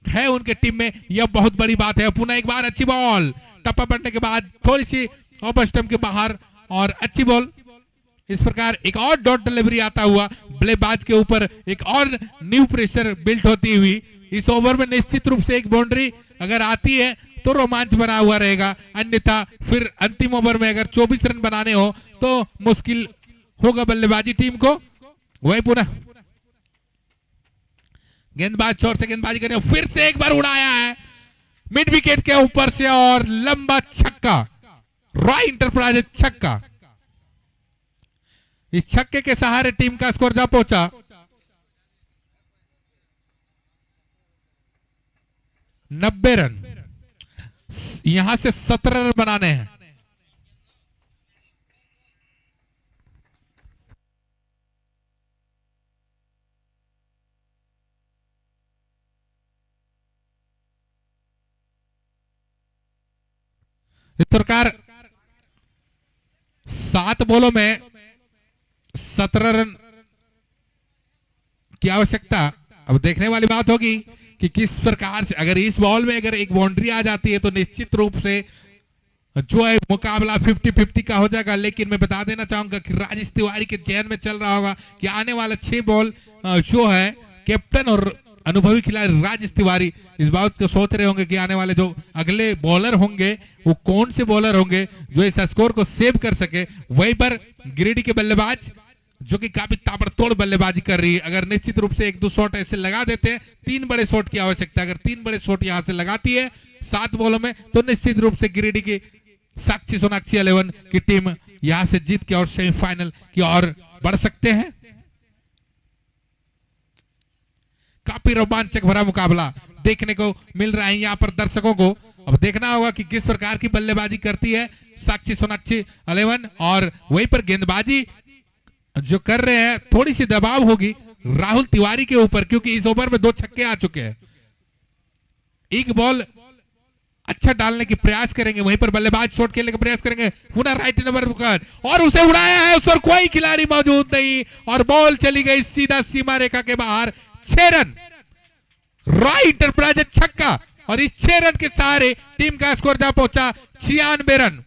है उनके टीम में, यह बहुत बड़ी बात है। पुनः एक बार अच्छी बॉल, टप्पा पड़ने के बाद थोड़ी सी ऑफ स्टंप के बाहर और अच्छी बॉल। इस प्रकार एक और डॉट डिलीवरी आता हुआ, बल्लेबाज के ऊपर एक और न्यू प्रेशर बिल्ट होती हुई। इस ओवर में निश्चित रूप से एक बाउंड्री अगर आती है तो रोमांच बना हुआ रहेगा, अन्यथा फिर अंतिम ओवर में अगर 24 रन बनाने हो तो मुश्किल होगा बल्लेबाजी टीम को। वही पुनः गेंदबाज छोर से गेंदबाजी करने, फिर से एक बार उड़ाया है मिड विकेट के ऊपर से और लंबा छक्का, रॉय इंटरप्राइजेज छक्का। इस छक्के के सहारे टीम का स्कोर जा पहुंचा 90 रन। यहां से 17 रन बनाने हैं। इस प्रकार 7 बॉलों में 17 रन की आवश्यकता। अब देखने वाली बात होगी कि किस प्रकार से, अगर इस बॉल में अगर एक बाउंड्री आ जाती है तो निश्चित रूप से जो है मुकाबला 50-50 का हो जाएगा। लेकिन मैं बता देना चाहूंगा कि राजेश तिवारी के जहन में चल रहा होगा कि आने वाला 6 बॉल जो है कैप्टन और अनुभवी खिलाड़ी राजेश तिवारी इस बात को सोच रहे होंगे कि आने वाले जो अगले बॉलर होंगे वो कौन से बॉलर होंगे जो इस स्कोर को सेव कर सके। वहीं पर गिरिडीह के बल्लेबाज जो कि काफी ताबड़तोड़ बल्लेबाजी कर रही है, अगर निश्चित रूप से 1-2 शॉट ऐसे लगा देते हैं, 3 बड़े शॉट की आवश्यकता है। अगर 3 बड़े शॉट यहां से लगाती है 7 बॉलों में तो निश्चित रूप से गिरिडीह की साक्षी सोनाक्षी 11 की टीम यहां से जीत के और सेमीफाइनल की ओर बढ़ सकते हैं। काफी रोमांचक भरा मुकाबला देखने को मिल रहा है यहाँ पर दर्शकों को। अब देखना होगा कि किस प्रकार की बल्लेबाजी करती है साक्षी सोनाक्षी 11, और वहीं पर गेंदबाजी जो कर रहे हैं थोड़ी सी दबाव होगी राहुल तिवारी के ऊपर, क्योंकि इस ओवर में 2 छक्के आ चुके हैं। एक बॉल अच्छा डालने की प्रयास करेंगे, वहीं पर बल्लेबाज शॉट खेलने का प्रयास करेंगे। पुनः राइट नंबर पर और उसे उड़ाया है, उस पर कोई खिलाड़ी मौजूद नहीं और बॉल चली गई सीधा सीमा रेखा के बाहर। 6 रन, रॉय इंटरप्राइजेज छक्का, और इस 6 रन के सहारे टीम का स्कोर जा पहुंचा 96 रन।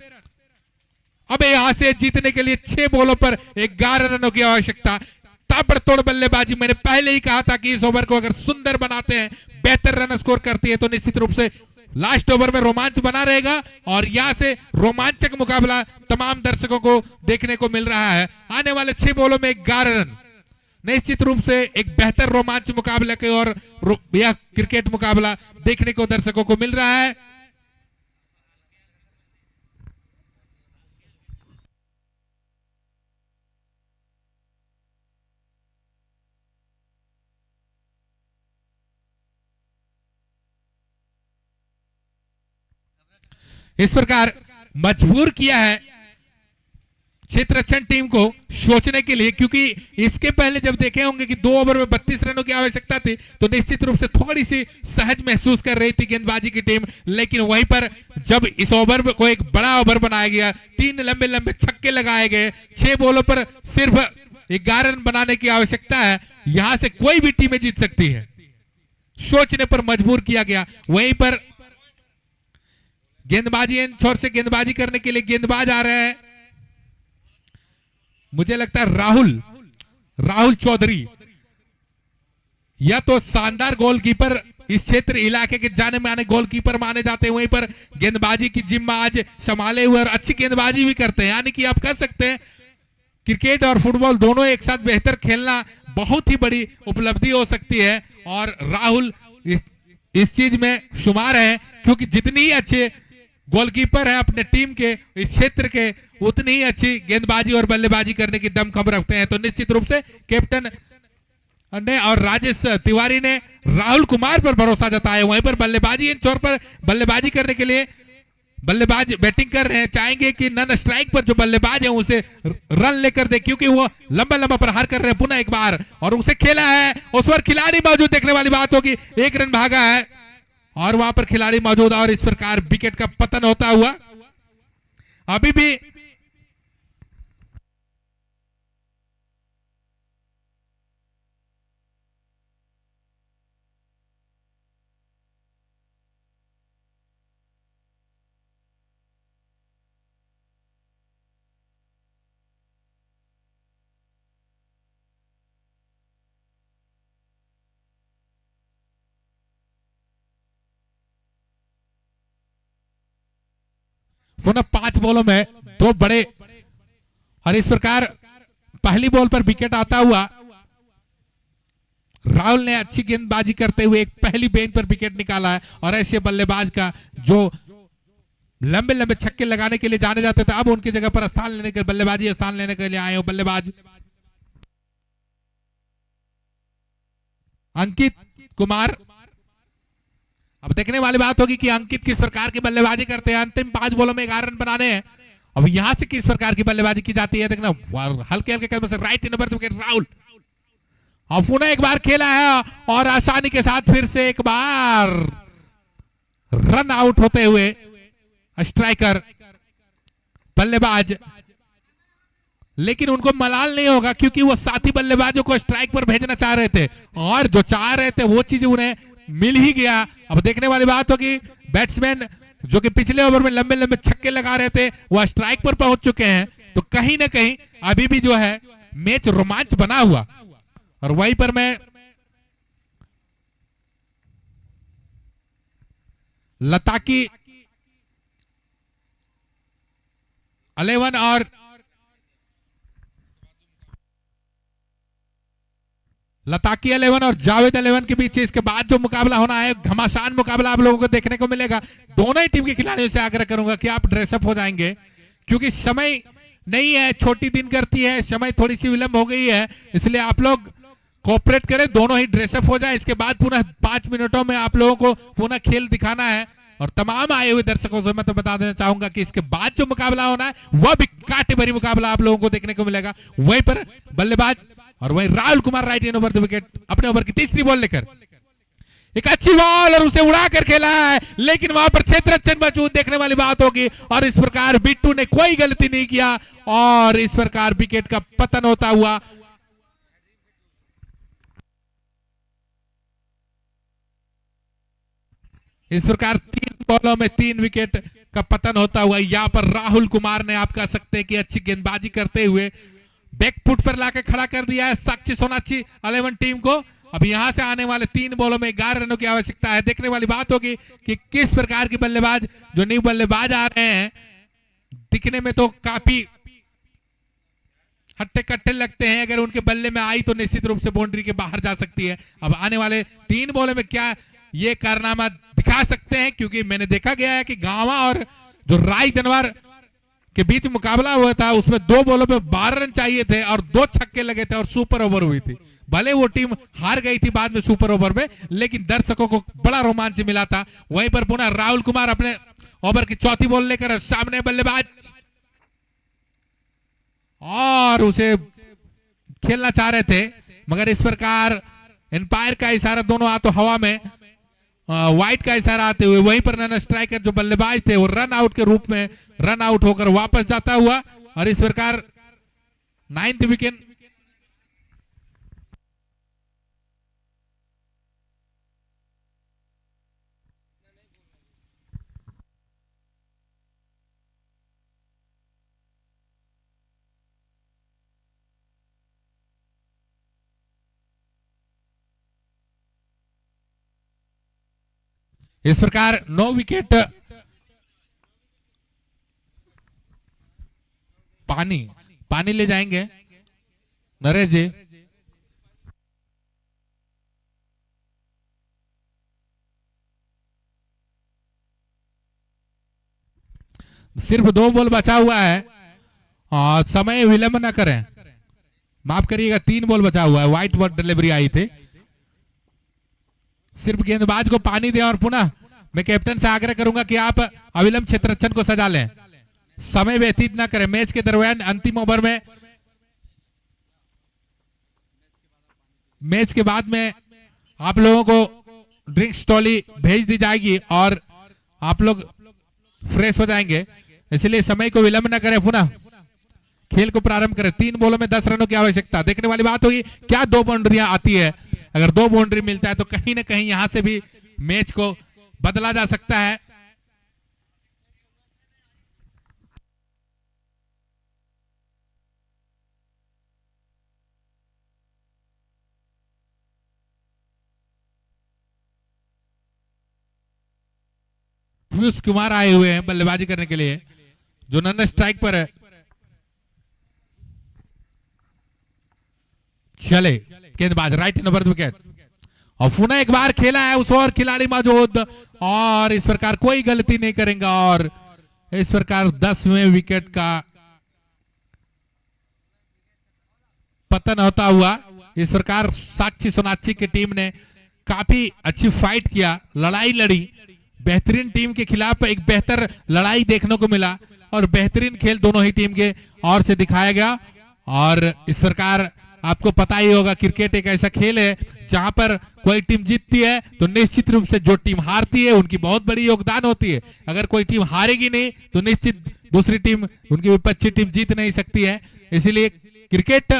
अब यहां से जीतने के लिए 6 बॉलों पर 11 रनों की आवश्यकता। ताबड़तोड़ बल्लेबाजी, मैंने पहले ही कहा था कि इस ओवर को अगर सुंदर बनाते हैं, बेहतर रन स्कोर करती है तो निश्चित रूप से लास्ट ओवर में रोमांच बना रहेगा और यहां से रोमांचक मुकाबला तमाम दर्शकों को देखने को मिल रहा है। आने वाले 6 बॉलों में 11 रन, निश्चित रूप से एक बेहतर रोमांच मुकाबले की और यह क्रिकेट मुकाबला देखने को दर्शकों को मिल रहा है। इस प्रकार मजबूर किया है क्षेत्र रक्षण टीम को सोचने के लिए, क्योंकि इसके पहले जब देखे होंगे कि 2 ओवर में 32 रनों की आवश्यकता थी तो निश्चित रूप से थोड़ी सी सहज महसूस कर रही थी गेंदबाजी की टीम। लेकिन वहीं पर जब इस ओवर को एक बड़ा ओवर बनाया गया, 3 लंबे लंबे छक्के लगाए गए, 6 बॉलों पर सिर्फ 11 रन बनाने की आवश्यकता है, यहां से कोई भी टीमें जीत सकती है, सोचने पर मजबूर किया गया। वहीं पर गेंदबाजी इन छोर से गेंदबाजी करने के लिए गेंदबाज आ रहे हैं, मुझे लगता है राहुल चौधरी। या तो शानदार गोलकीपर, इस क्षेत्र इलाके के जाने माने गोलकीपर माने जाते हैं, वहीं पर गेंदबाजी की जिम्मा आज संभाले हुए और अच्छी गेंदबाजी भी करते हैं। यानी कि आप कह सकते हैं क्रिकेट और फुटबॉल दोनों एक साथ बेहतर खेलना बहुत ही बड़ी उपलब्धि हो सकती है, और राहुल इस चीज में शुमार है, क्योंकि जितनी ही अच्छे गोलकीपर है अपने टीम के इस क्षेत्र के, उतनी ही अच्छी गेंदबाजी और बल्लेबाजी करने की दमखम रखते हैं। तो निश्चित रूप से कैप्टन ने और राजेश तिवारी ने राहुल कुमार पर भरोसा जताया। वहीं पर बल्लेबाजी इन छोर पर बल्लेबाजी करने के लिए बल्लेबाज बैटिंग कर रहे हैं, चाहेंगे कि नन स्ट्राइक पर जो बल्लेबाज है उसे रन लेकर दे, क्योंकि वो लंबा प्रहार कर रहे हैं पुनः एक बार, और उसे खेला है, उस पर खिलाड़ी मौजूद, देखने वाली बात होगी, 1 रन भागा है और वहां पर खिलाड़ी मौजूद, और इस प्रकार विकेट का पतन होता हुआ अभी भी पुनः 5 बॉलों में 2 बड़े, और इस प्रकार पहली बॉल पर विकेट आता हुआ राहुल ने अच्छी गेंदबाजी करते हुए एक पहली गेंद पर विकेट निकाला है। और ऐसे बल्लेबाज का जो लंबे छक्के लगाने के लिए जाने जाते थे, अब उनकी जगह पर स्थान लेने के बल्लेबाजी स्थान लेने के लिए आए हो बल्लेबाज अंकित कुमार। अब देखने वाली बात होगी कि अंकित किस प्रकार की बल्लेबाजी करते हैं। अंतिम 5 बॉलों में 11 रन बनाने हैं। अब यहां से किस प्रकार की बल्लेबाजी की जाती है देखना, हल्के हल्के कदम से राइट नंबर विकेट राहुल, और पुनः एक बार खेला है और आसानी के साथ फिर से एक बार रन आउट होते हुए स्ट्राइकर बल्लेबाज, लेकिन उनको मलाल नहीं होगा क्योंकि वो साथी बल्लेबाजों को स्ट्राइक पर भेजना चाह रहे थे, और जो चाह रहे थे वो चीज उन्हें मिल ही गया। अब देखने वाली बात होगी, बैट्समैन जो कि पिछले ओवर में लंबे छक्के लगा रहे थे वो स्ट्राइक पर पहुंच चुके हैं, तो कहीं ना कहीं अभी भी जो है मैच रोमांच बना हुआ। और वहीं पर मैं लताकी 11 और लताकी 11 और जावेद 11 के बीच इसके बाद जो मुकाबला होना है, घमासान मुकाबला आप लोगों को देखने को मिलेगा। दोनों ही टीम के खिलाड़ियों से आग्रह करूंगा कि आप ड्रेसअप हो जाएंगे, क्योंकि समय नहीं है, छोटी दिन करती है, समय थोड़ी सी विलंब हो गई है, इसलिए आप लोग कोऑपरेट करें, दोनों ही ड्रेसअप हो जाए। इसके बाद पुनः 5 मिनटों में आप लोगों को पुनः खेल दिखाना है। और तमाम आए हुए दर्शकों से मैं तो बता देना चाहूंगा कि इसके बाद जो मुकाबला होना है वह भी कांटे भरी मुकाबला आप लोगों को देखने को मिलेगा। वहीं पर बल्लेबाज और वहीं Rahul Kumar right in over the wicket अपने ओवर की तीसरी बॉल लेकर एक अच्छी बॉल और उसे उड़ाकर खेला है, लेकिन वहां पर क्षेत्ररक्षण मौजूद, देखने वाली बात होगी। और इस प्रकार बिट्टू ने कोई गलती नहीं किया और इस प्रकार विकेट का पतन होता हुआ इस प्रकार 3 बॉलों में 3 विकेट का पतन होता हुआ यहां पर राहुल कुमार ने, आप कह सकते हैं कि अच्छी गेंदबाजी करते हुए बैक फुट पर लाकर खड़ा कर दिया है साक्षी सोनाक्षी 11 टीम को। अब यहां से आने वाले 3 बॉलों में 11 रनों की आवश्यकता है। देखने वाली बात होगी कि किस प्रकार की बल्लेबाज जो न्यू बल्लेबाज आ रहे हैं, दिखने में तो काफी हट्टे कट्टे लगते हैं, अगर उनके बल्ले में आई तो निश्चित रूप से बाउंड्री के बाहर जा सकती है। अब आने वाले 3 बॉलों में क्या ये कारनामा दिखा सकते हैं, क्योंकि मैंने देखा गया है कि गांवा और जो राय दनवार के बीच मुकाबला हुआ था उसमें 2 बॉलों पे 12 रन चाहिए थे और 2 छक्के लगे थे और सुपर ओवर हुई थी। भले वो टीम हार गई थी बाद में सुपर ओवर में, लेकिन दर्शकों को बड़ा रोमांच मिला था। वहीं पर पुनः राहुल कुमार अपने ओवर की चौथी बॉल लेकर सामने बल्लेबाज और उसे खेलना चाह रहे थे, मगर इस प्रकार एम्पायर का इशारा, दोनों हाथों हवा में वाइट का इशारा आते हुए वहीं पर नन स्ट्राइकर जो बल्लेबाज थे वो रन आउट के रूप में रन आउट होकर वापस जाता हुआ। और इस प्रकार 9th विकेट इस प्रकार 9 विकेट पानी ले जाएंगे नरेश जी। सिर्फ 2 बॉल बचा हुआ है और समय विलंब न करें, माफ करिएगा 3 बॉल बचा हुआ है। व्हाइट बॉल डिलीवरी आई थी। सिर्फ गेंदबाज को पानी दें और पुनः मैं कैप्टन से आग्रह करूंगा कि आप अविलंब क्षेत्ररक्षण को सजा लें, समय व्यतीत न करें। मैच के दरमियान अंतिम ओवर में, मैच के बाद में आप लोगों को ड्रिंक्स ट्रॉली भेज दी जाएगी और आप लोग फ्रेश हो जाएंगे, इसलिए समय को विलंब न करें, पुनः खेल को प्रारंभ करें। 3 बॉलों में 10 रनों की आवश्यकता। देखने वाली बात होगी क्या 2 बाउंड्रियां आती है। अगर 2 बाउंड्री मिलता है तो कहीं ना कहीं यहां से भी मैच को बदला जा सकता है। पीयूष कुमार आए हुए हैं बल्लेबाजी करने के लिए, जो नन स्ट्राइक पर है। चले गेंदबाज राइट नंबर विकेट और पुनः एक बार खेला है उस और खिलाड़ी मौजूद और इस प्रकार कोई गलती नहीं करेंगे और इस प्रकार 10वें विकेट का पतन होता हुआ। इस प्रकार साक्षी सोनाक्षी की टीम ने काफी अच्छी फाइट किया, लड़ाई लड़ी। बेहतरीन टीम के खिलाफ एक बेहतर लड़ाई देखने को मिला और बेहतरीन खेल दोनों ही टीम के ओर से दिखाया गया। और इस प्रकार आपको पता ही होगा क्रिकेट एक ऐसा खेल है जहां पर कोई टीम जीतती है तो निश्चित रूप से जो टीम हारती है उनकी बहुत बड़ी योगदान होती है। अगर कोई टीम हारेगी नहीं तो निश्चित दूसरी टीम, उनकी विपक्षी टीम जीत नहीं सकती है। इसलिए क्रिकेट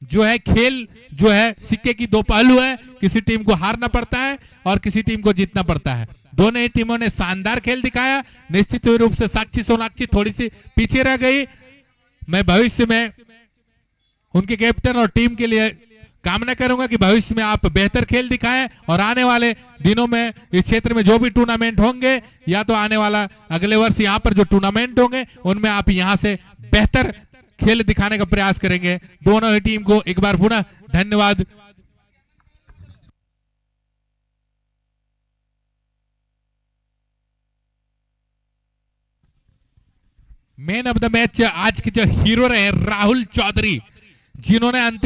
जो है, खेल जो है, सिक्के की 2 पहलू है। किसी टीम को हारना पड़ता है और किसी टीम को जीतना पड़ता है। दोनों ही टीमों ने शानदार खेल दिखाया। निश्चित रूप से साक्षी सोनाक्षी थोड़ी सी पीछे रह गई। मैं भविष्य में उनके कैप्टन और टीम के लिए कामना करूंगा कि भविष्य में आप बेहतर खेल दिखाएं और आने वाले दिनों में इस क्षेत्र में जो भी टूर्नामेंट होंगे या तो आने वाला अगले वर्ष यहाँ पर जो टूर्नामेंट होंगे उनमें आप यहाँ से बेहतर खेल दिखाने का प्रयास करेंगे। दोनों ही टीम को एक बार पुनः धन्यवाद। मैन ऑफ द मैच आज के जो हीरो रहे राहुल चौधरी, जिन्होंने अंतिम